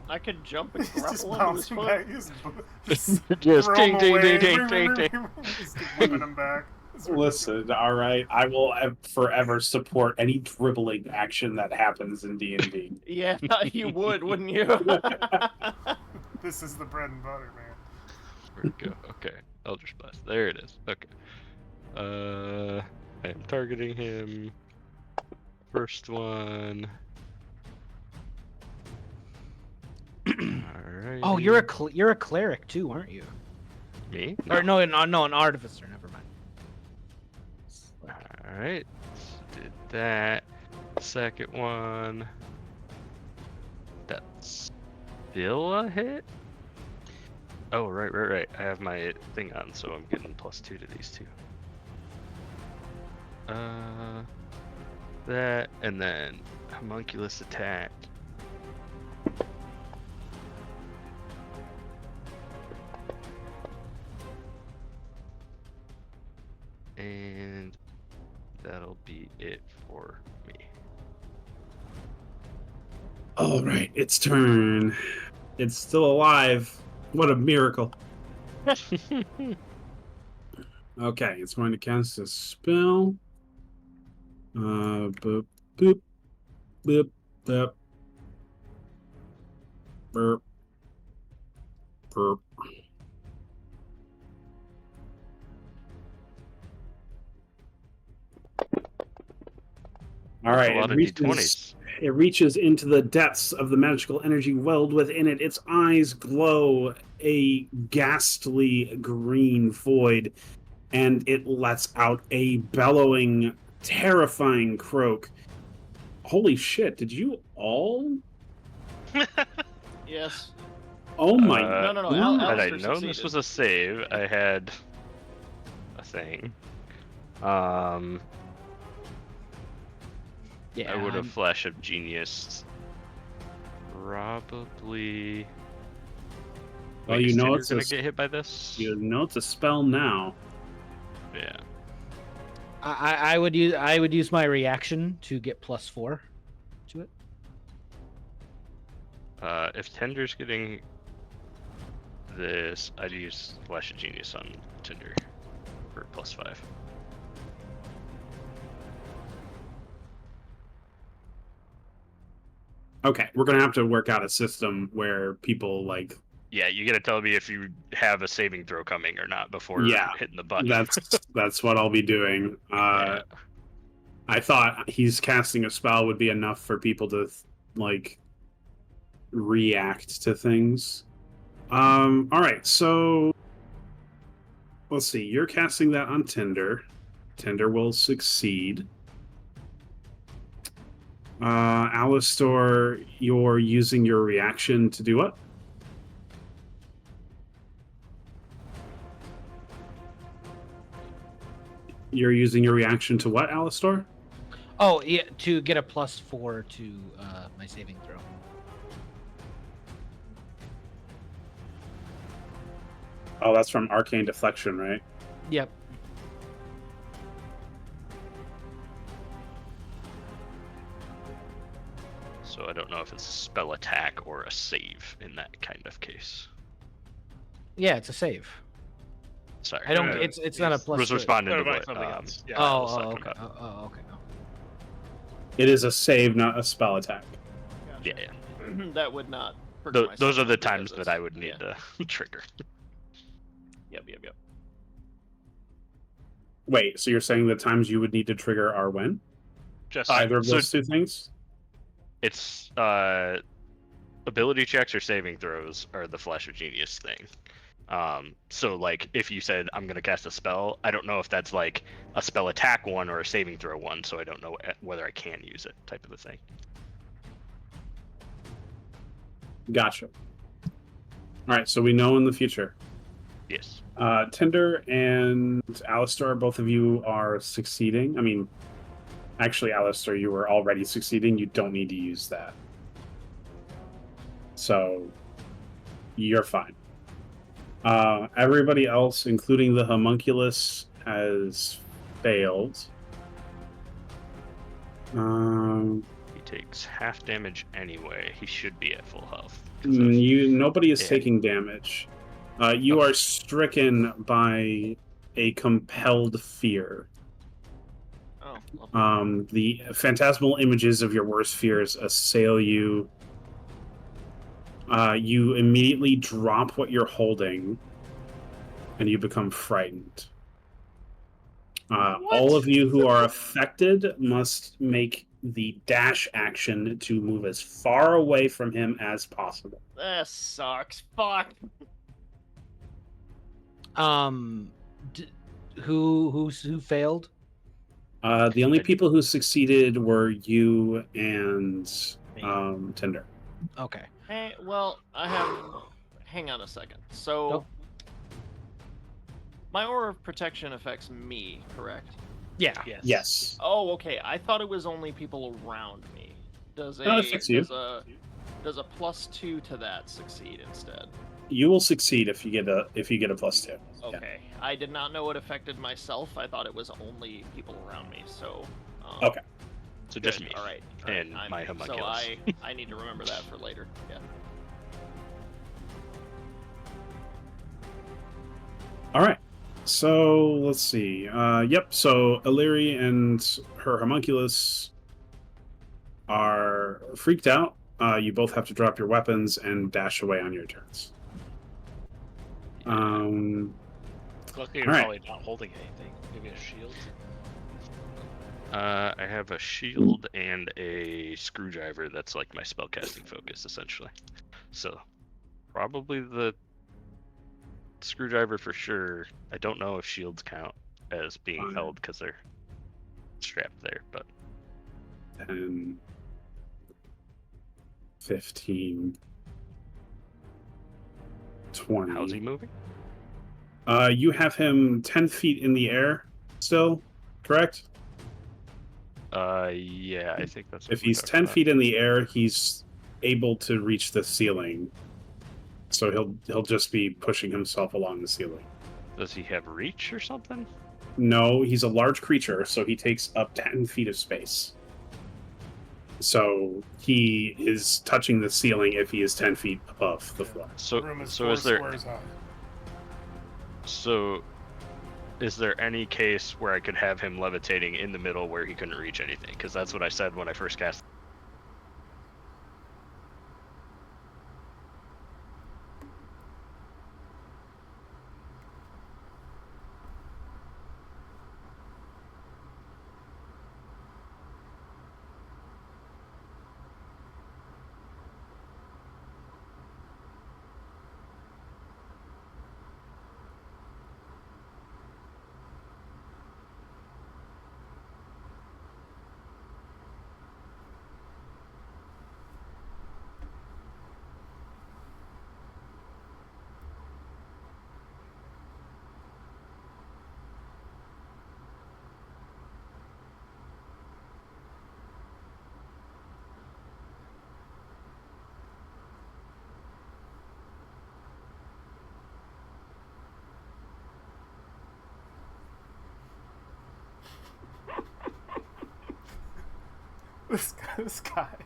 I could jump and He's just grapple into his bouncing foot. back. Just Just throw ding, him ding, away. ding, ding, ding, Just keep whipping him back. It's ridiculous. Listen, all right, I will forever support any dribbling action that happens in D&D. Yeah, you would, wouldn't you? This is the bread and butter, man. Where'd it go? Okay. Eldritch Blast. There it is. Okay. I am targeting him. First one. Alright. Oh, you're a cleric too, aren't you? Me? Or no, an artificer. Never mind. Alright. Did that. Second one. That's still a hit? Oh, right. I have my thing on, so I'm getting +2 to these two. That, and then homunculus attack. And that'll be it for me. All right, its turn. It's still alive. What a miracle. Okay, it's going to cast a spell. Boop, boop, boop, boop. Burp. Burp. All right, A lot of D20s. it reaches into the depths of the magical energy welled within it. Its eyes glow a ghastly green void, and it lets out a bellowing, terrifying croak. Holy shit, did you all? Yes. Oh my No. God. Had I Alistair known this succeeded. was a save, I had a thing. I Yeah. would have Flash of Genius. Probably. Well, Wait, you is know Tinder it's gonna a- get hit by this? You know it's a spell now. Yeah. I would use my reaction to get +4 to it. If Tinder's getting this, I'd use Flash of Genius on Tinder for +5. Okay, we're gonna have to work out a system where people like Yeah, you gotta tell me if you have a saving throw coming or not before Yeah, hitting the button. that's what I'll be doing. Yeah. I thought he's casting a spell would be enough for people to like react to things. All right, so let's see. You're casting that on Tinder. Tinder will succeed. Alistor, you're using your reaction to do what? You're using your reaction to what, Alistor? Oh, yeah, to get a +4 to my saving throw. Oh, that's from Arcane Deflection, right? Yep. So I don't know if it's a spell attack or a save in that kind of case. Yeah, it's a save. Sorry. I don't. Yeah, It's not a I was +3. responding to Or what something else. Yeah. Kyle was talking Okay. about. Okay. Oh. It is a save, not a spell attack. Yeah, yeah. That would not. trigger my Those are second the one because times that it's- I would need yeah. to trigger. Yep. Wait, so you're saying the times you would need to trigger are when? Just Either of so- those two things? It's ability checks or saving throws are the Flash of Genius thing. So like if you said I'm gonna cast a spell, I don't know if that's like a spell attack one or a saving throw one, so I don't know whether I can use it, type of a thing. Gotcha. All right, so we know in the future. Yes. Tinder and Alistar, both of you are succeeding. I mean, actually, Alistar, you were already succeeding. You don't need to use that. So, you're fine. Everybody else, including the homunculus, has failed. He takes half damage anyway. He should be at full health. Nobody is Yeah. taking damage. You Okay. are stricken by a compelled fear. Oh. Lovely. The phantasmal images of your worst fears assail you. You immediately drop what you're holding, and you become frightened. All of you who are affected must make the dash action to move as far away from him as possible. That sucks. Fuck. Who failed? The only people who succeeded were you and Tinder. Okay. Hey, well, I have. Hang on a second. So, Nope. my aura of protection affects me, correct? Yeah. Yes. Oh, okay. I thought it was only people around me. Does No, it affects you. does a +2 to that succeed instead? You will succeed if you get a +2. Yeah. Okay. I did not know it affected myself. I thought it was only people around me. So. Okay. So just me. All right. And my homunculus. So I need to remember that for later. Yeah. All right. So let's see. Yep. So Illyri and her homunculus are freaked out. You both have to drop your weapons and dash away on your turns. luckily you're All right. probably not holding anything. Maybe a shield. I have a shield and a screwdriver that's like my spellcasting focus, essentially. So, probably the screwdriver for sure. I don't know if shields count as being Fine. held because they're strapped there, but 10, 15, 20. how's he moving? You have him 10 feet in the air still, correct? Yeah, I think that's. If what we he's talked 10 about. feet in the air, he's able to reach the ceiling. So he'll just be pushing himself along the ceiling. Does he have reach or something? No, he's a large creature, so he takes up 10 feet of space. So he is touching the ceiling if he is 10 feet above the floor. So, The room is so 4 is there? squares high. So, is there any case where I could have him levitating in the middle where he couldn't reach anything? Because that's what I said when I first cast. This guy.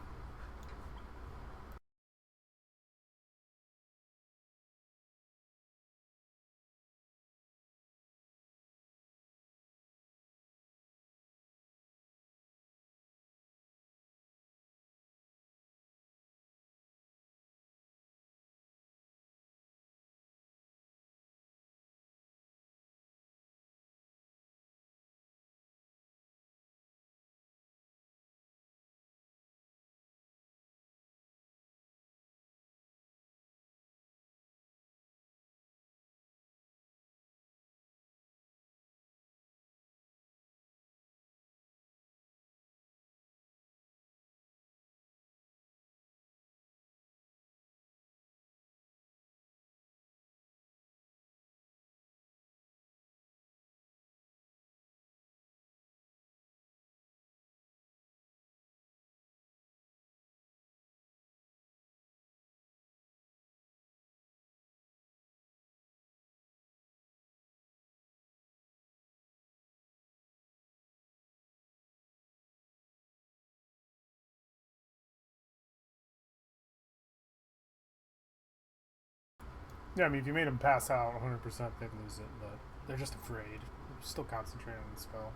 Yeah, I mean, if you made them pass out 100%, they'd lose it, but they're just afraid. They're still concentrating on the spell.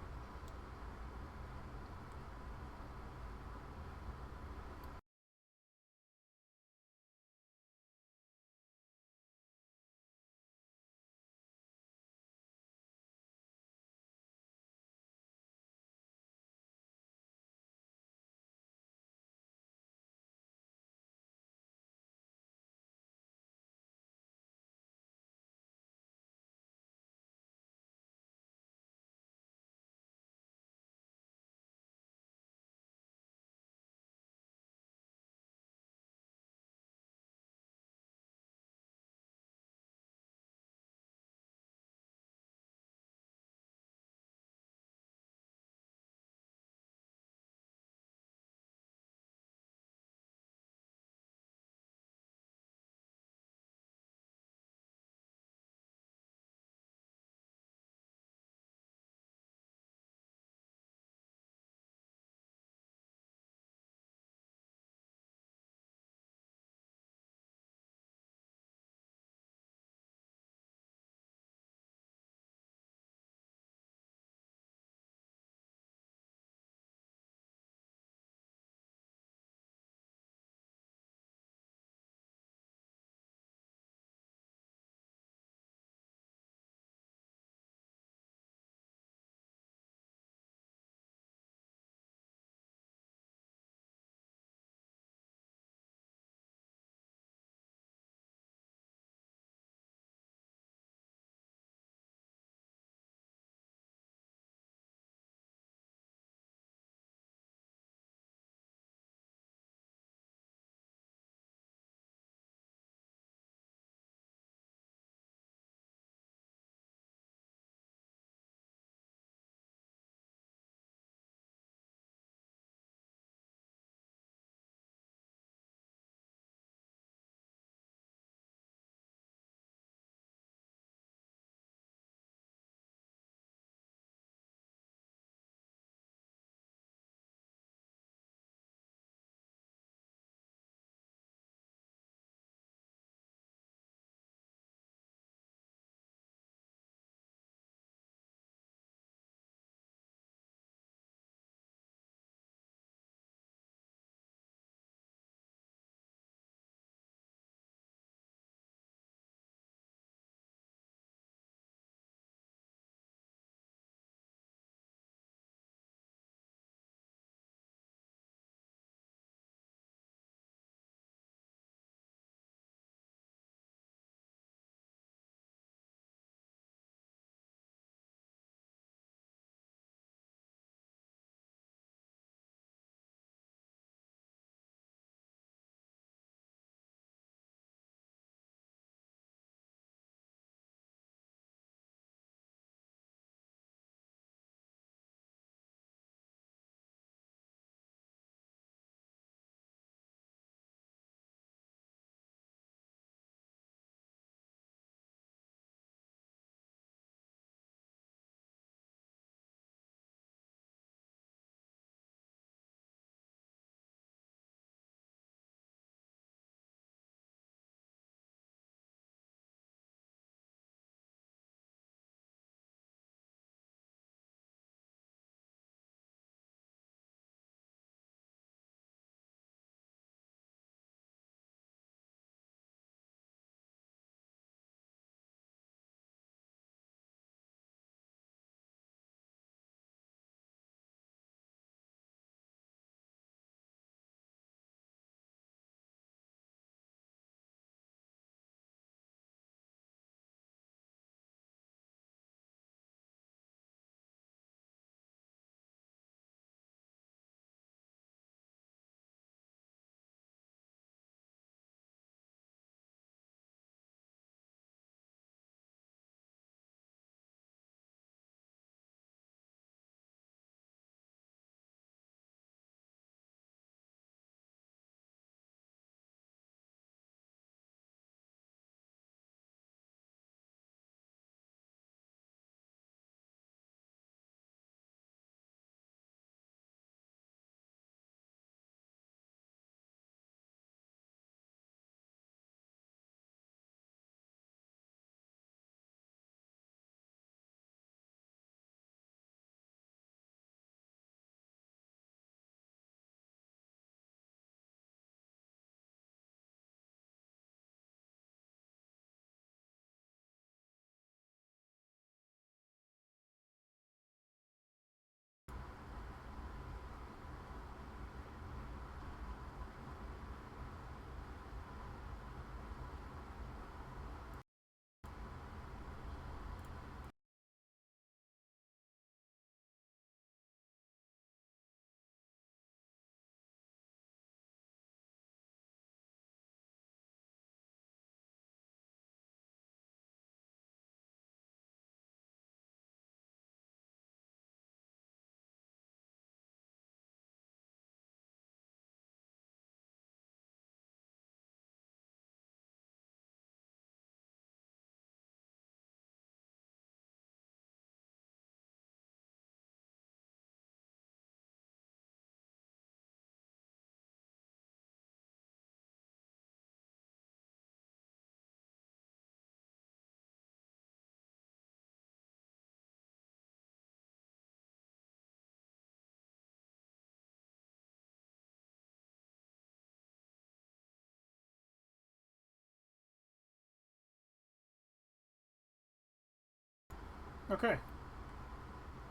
Okay.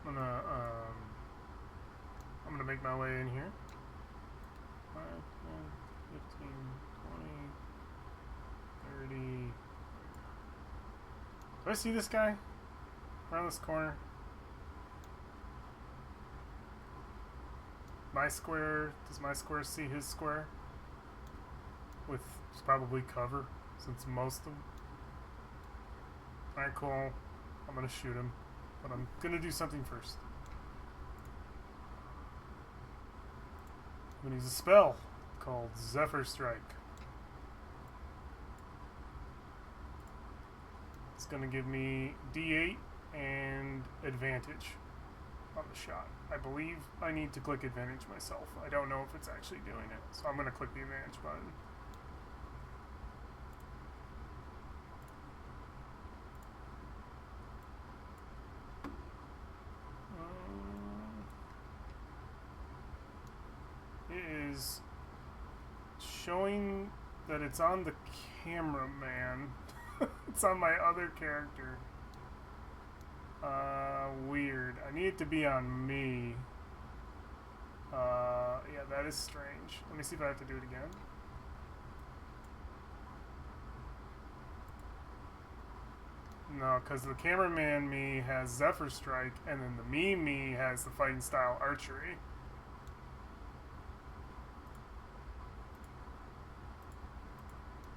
I'm gonna make my way in here. 5, 10, 15, 20, 30. Do I see this guy? Around this corner? My square, does my square see his square? With probably cover, since most of them. Alright, cool. I'm gonna shoot him. But I'm gonna do something first. I'm gonna use a spell called Zephyr Strike. It's gonna give me D8 and advantage on the shot. I believe I need to click advantage myself. I don't know if it's actually doing it, so I'm gonna click the advantage button. It is showing that it's on the cameraman. It's on my other character. Weird. I need it to be on me. Yeah, that is strange. Let me see if I have to do it again. No, because the cameraman me has Zephyr Strike, and then the me has the fighting style archery.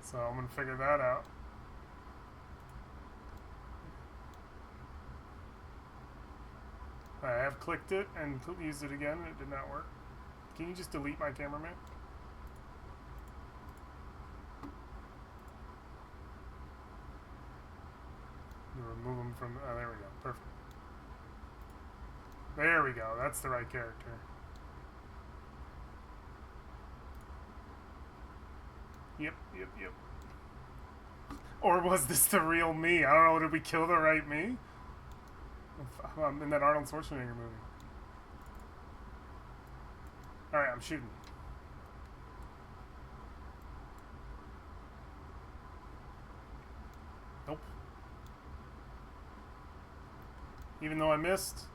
So I'm gonna figure that out. I have clicked it and used it again, and it did not work. Can you just delete my cameraman? Remove him from. Oh, there we go. Perfect. There we go. That's the right character. Yep. Or was this the real me? I don't know. Did we kill the right me? In that Arnold Schwarzenegger movie. Alright, I'm shooting. Nope. Even though I missed,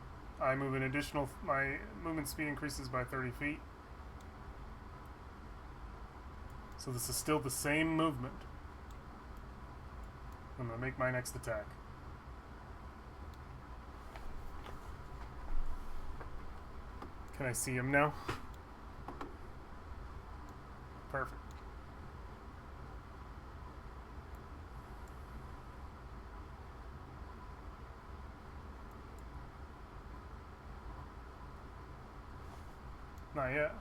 I move an additional. My movement speed increases by 30 feet. So this is still the same movement. I'm going to make my next attack. Can I see him now? Perfect. Not yet.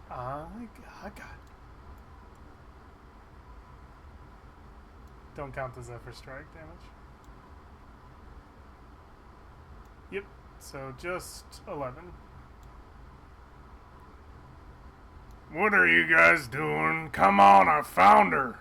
I got it. Don't count the Zephyr Strike damage. Yep, so just 11. What are you guys doing? Come on, I found her!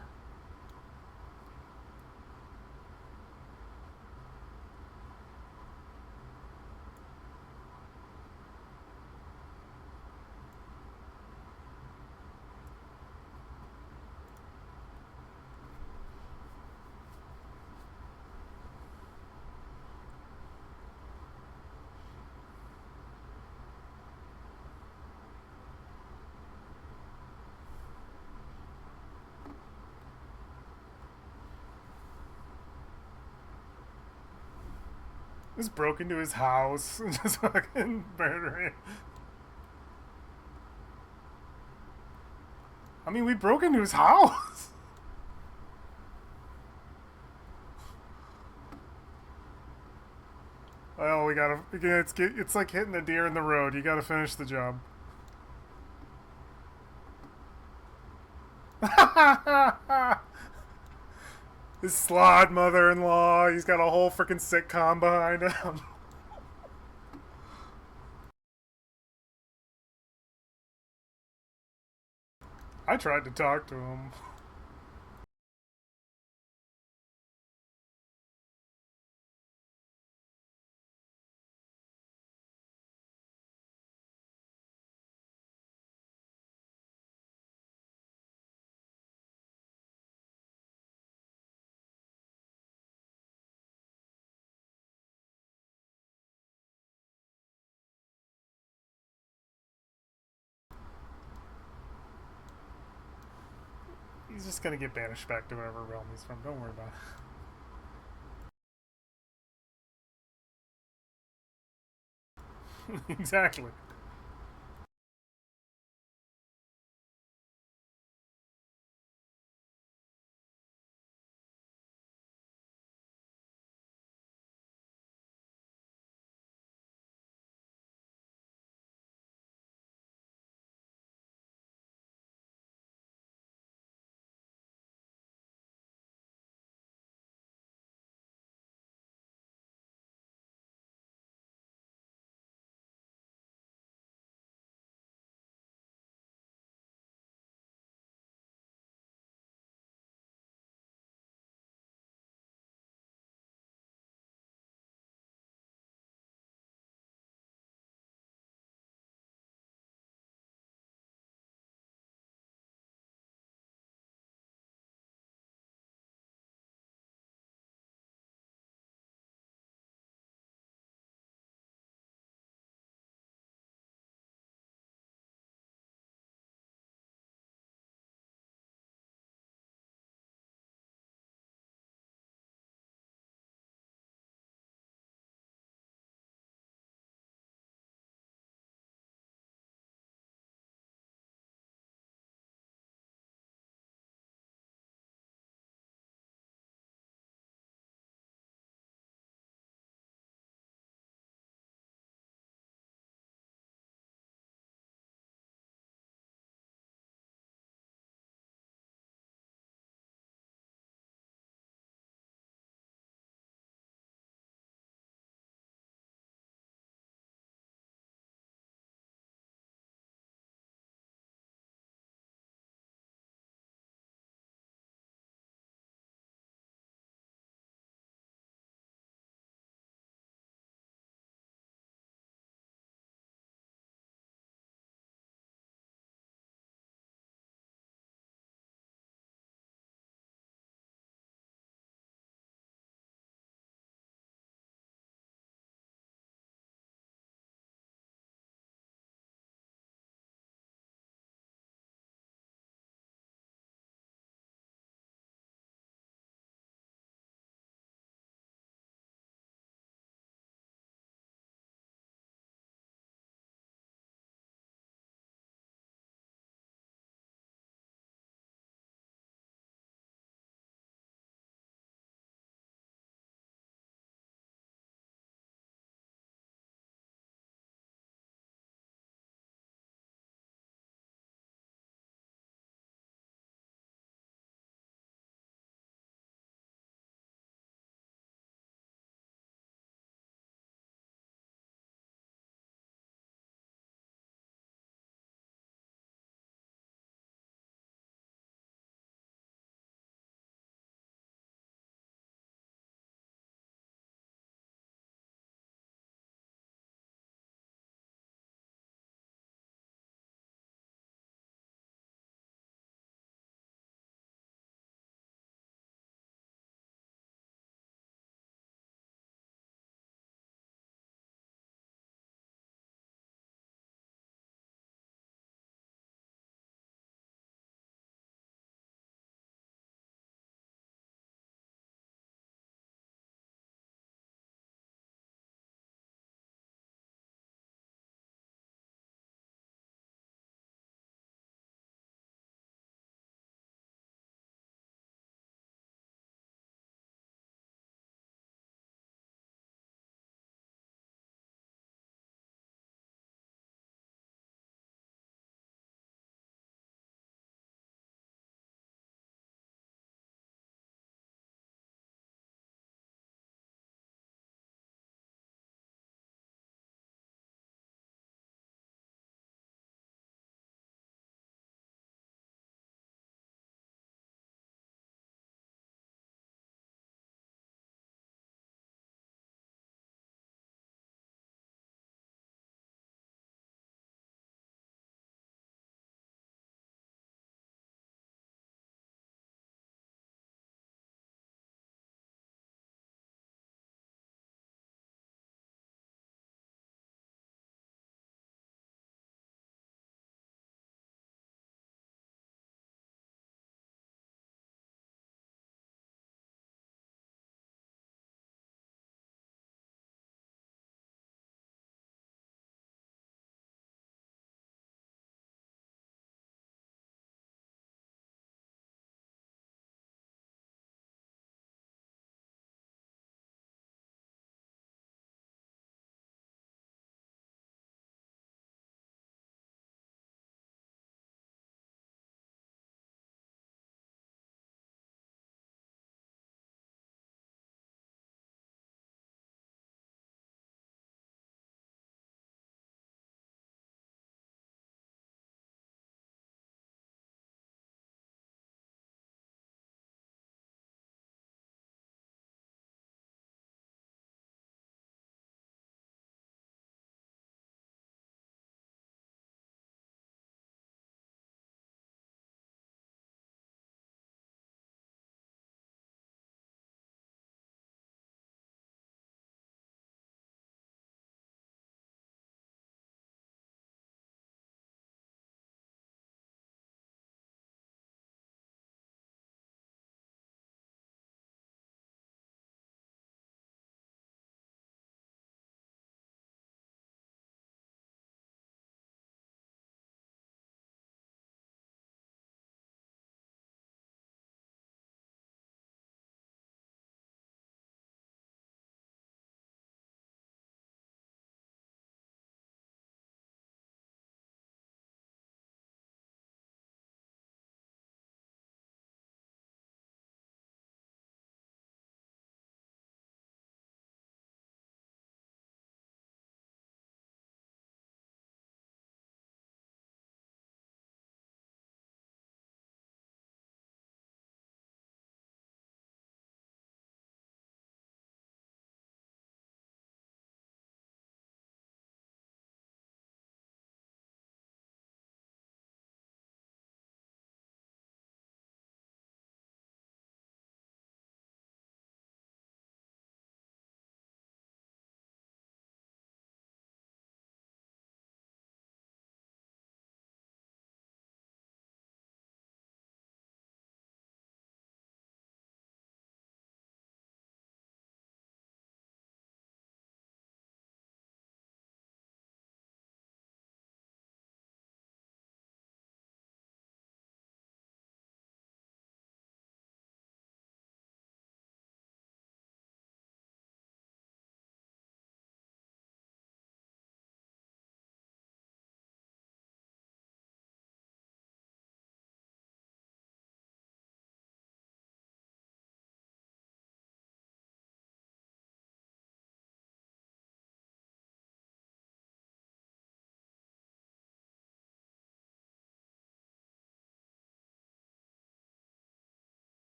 Just broke into his house and just fucking murdering him. I mean, we broke into his house. Well, we gotta. It's like hitting a deer in the road. You gotta finish the job. His slod mother-in-law. He's got a whole freaking sitcom behind him. I tried to talk to him. He's just gonna get banished back to whatever realm he's from. Don't worry about it. Exactly.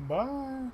Bye.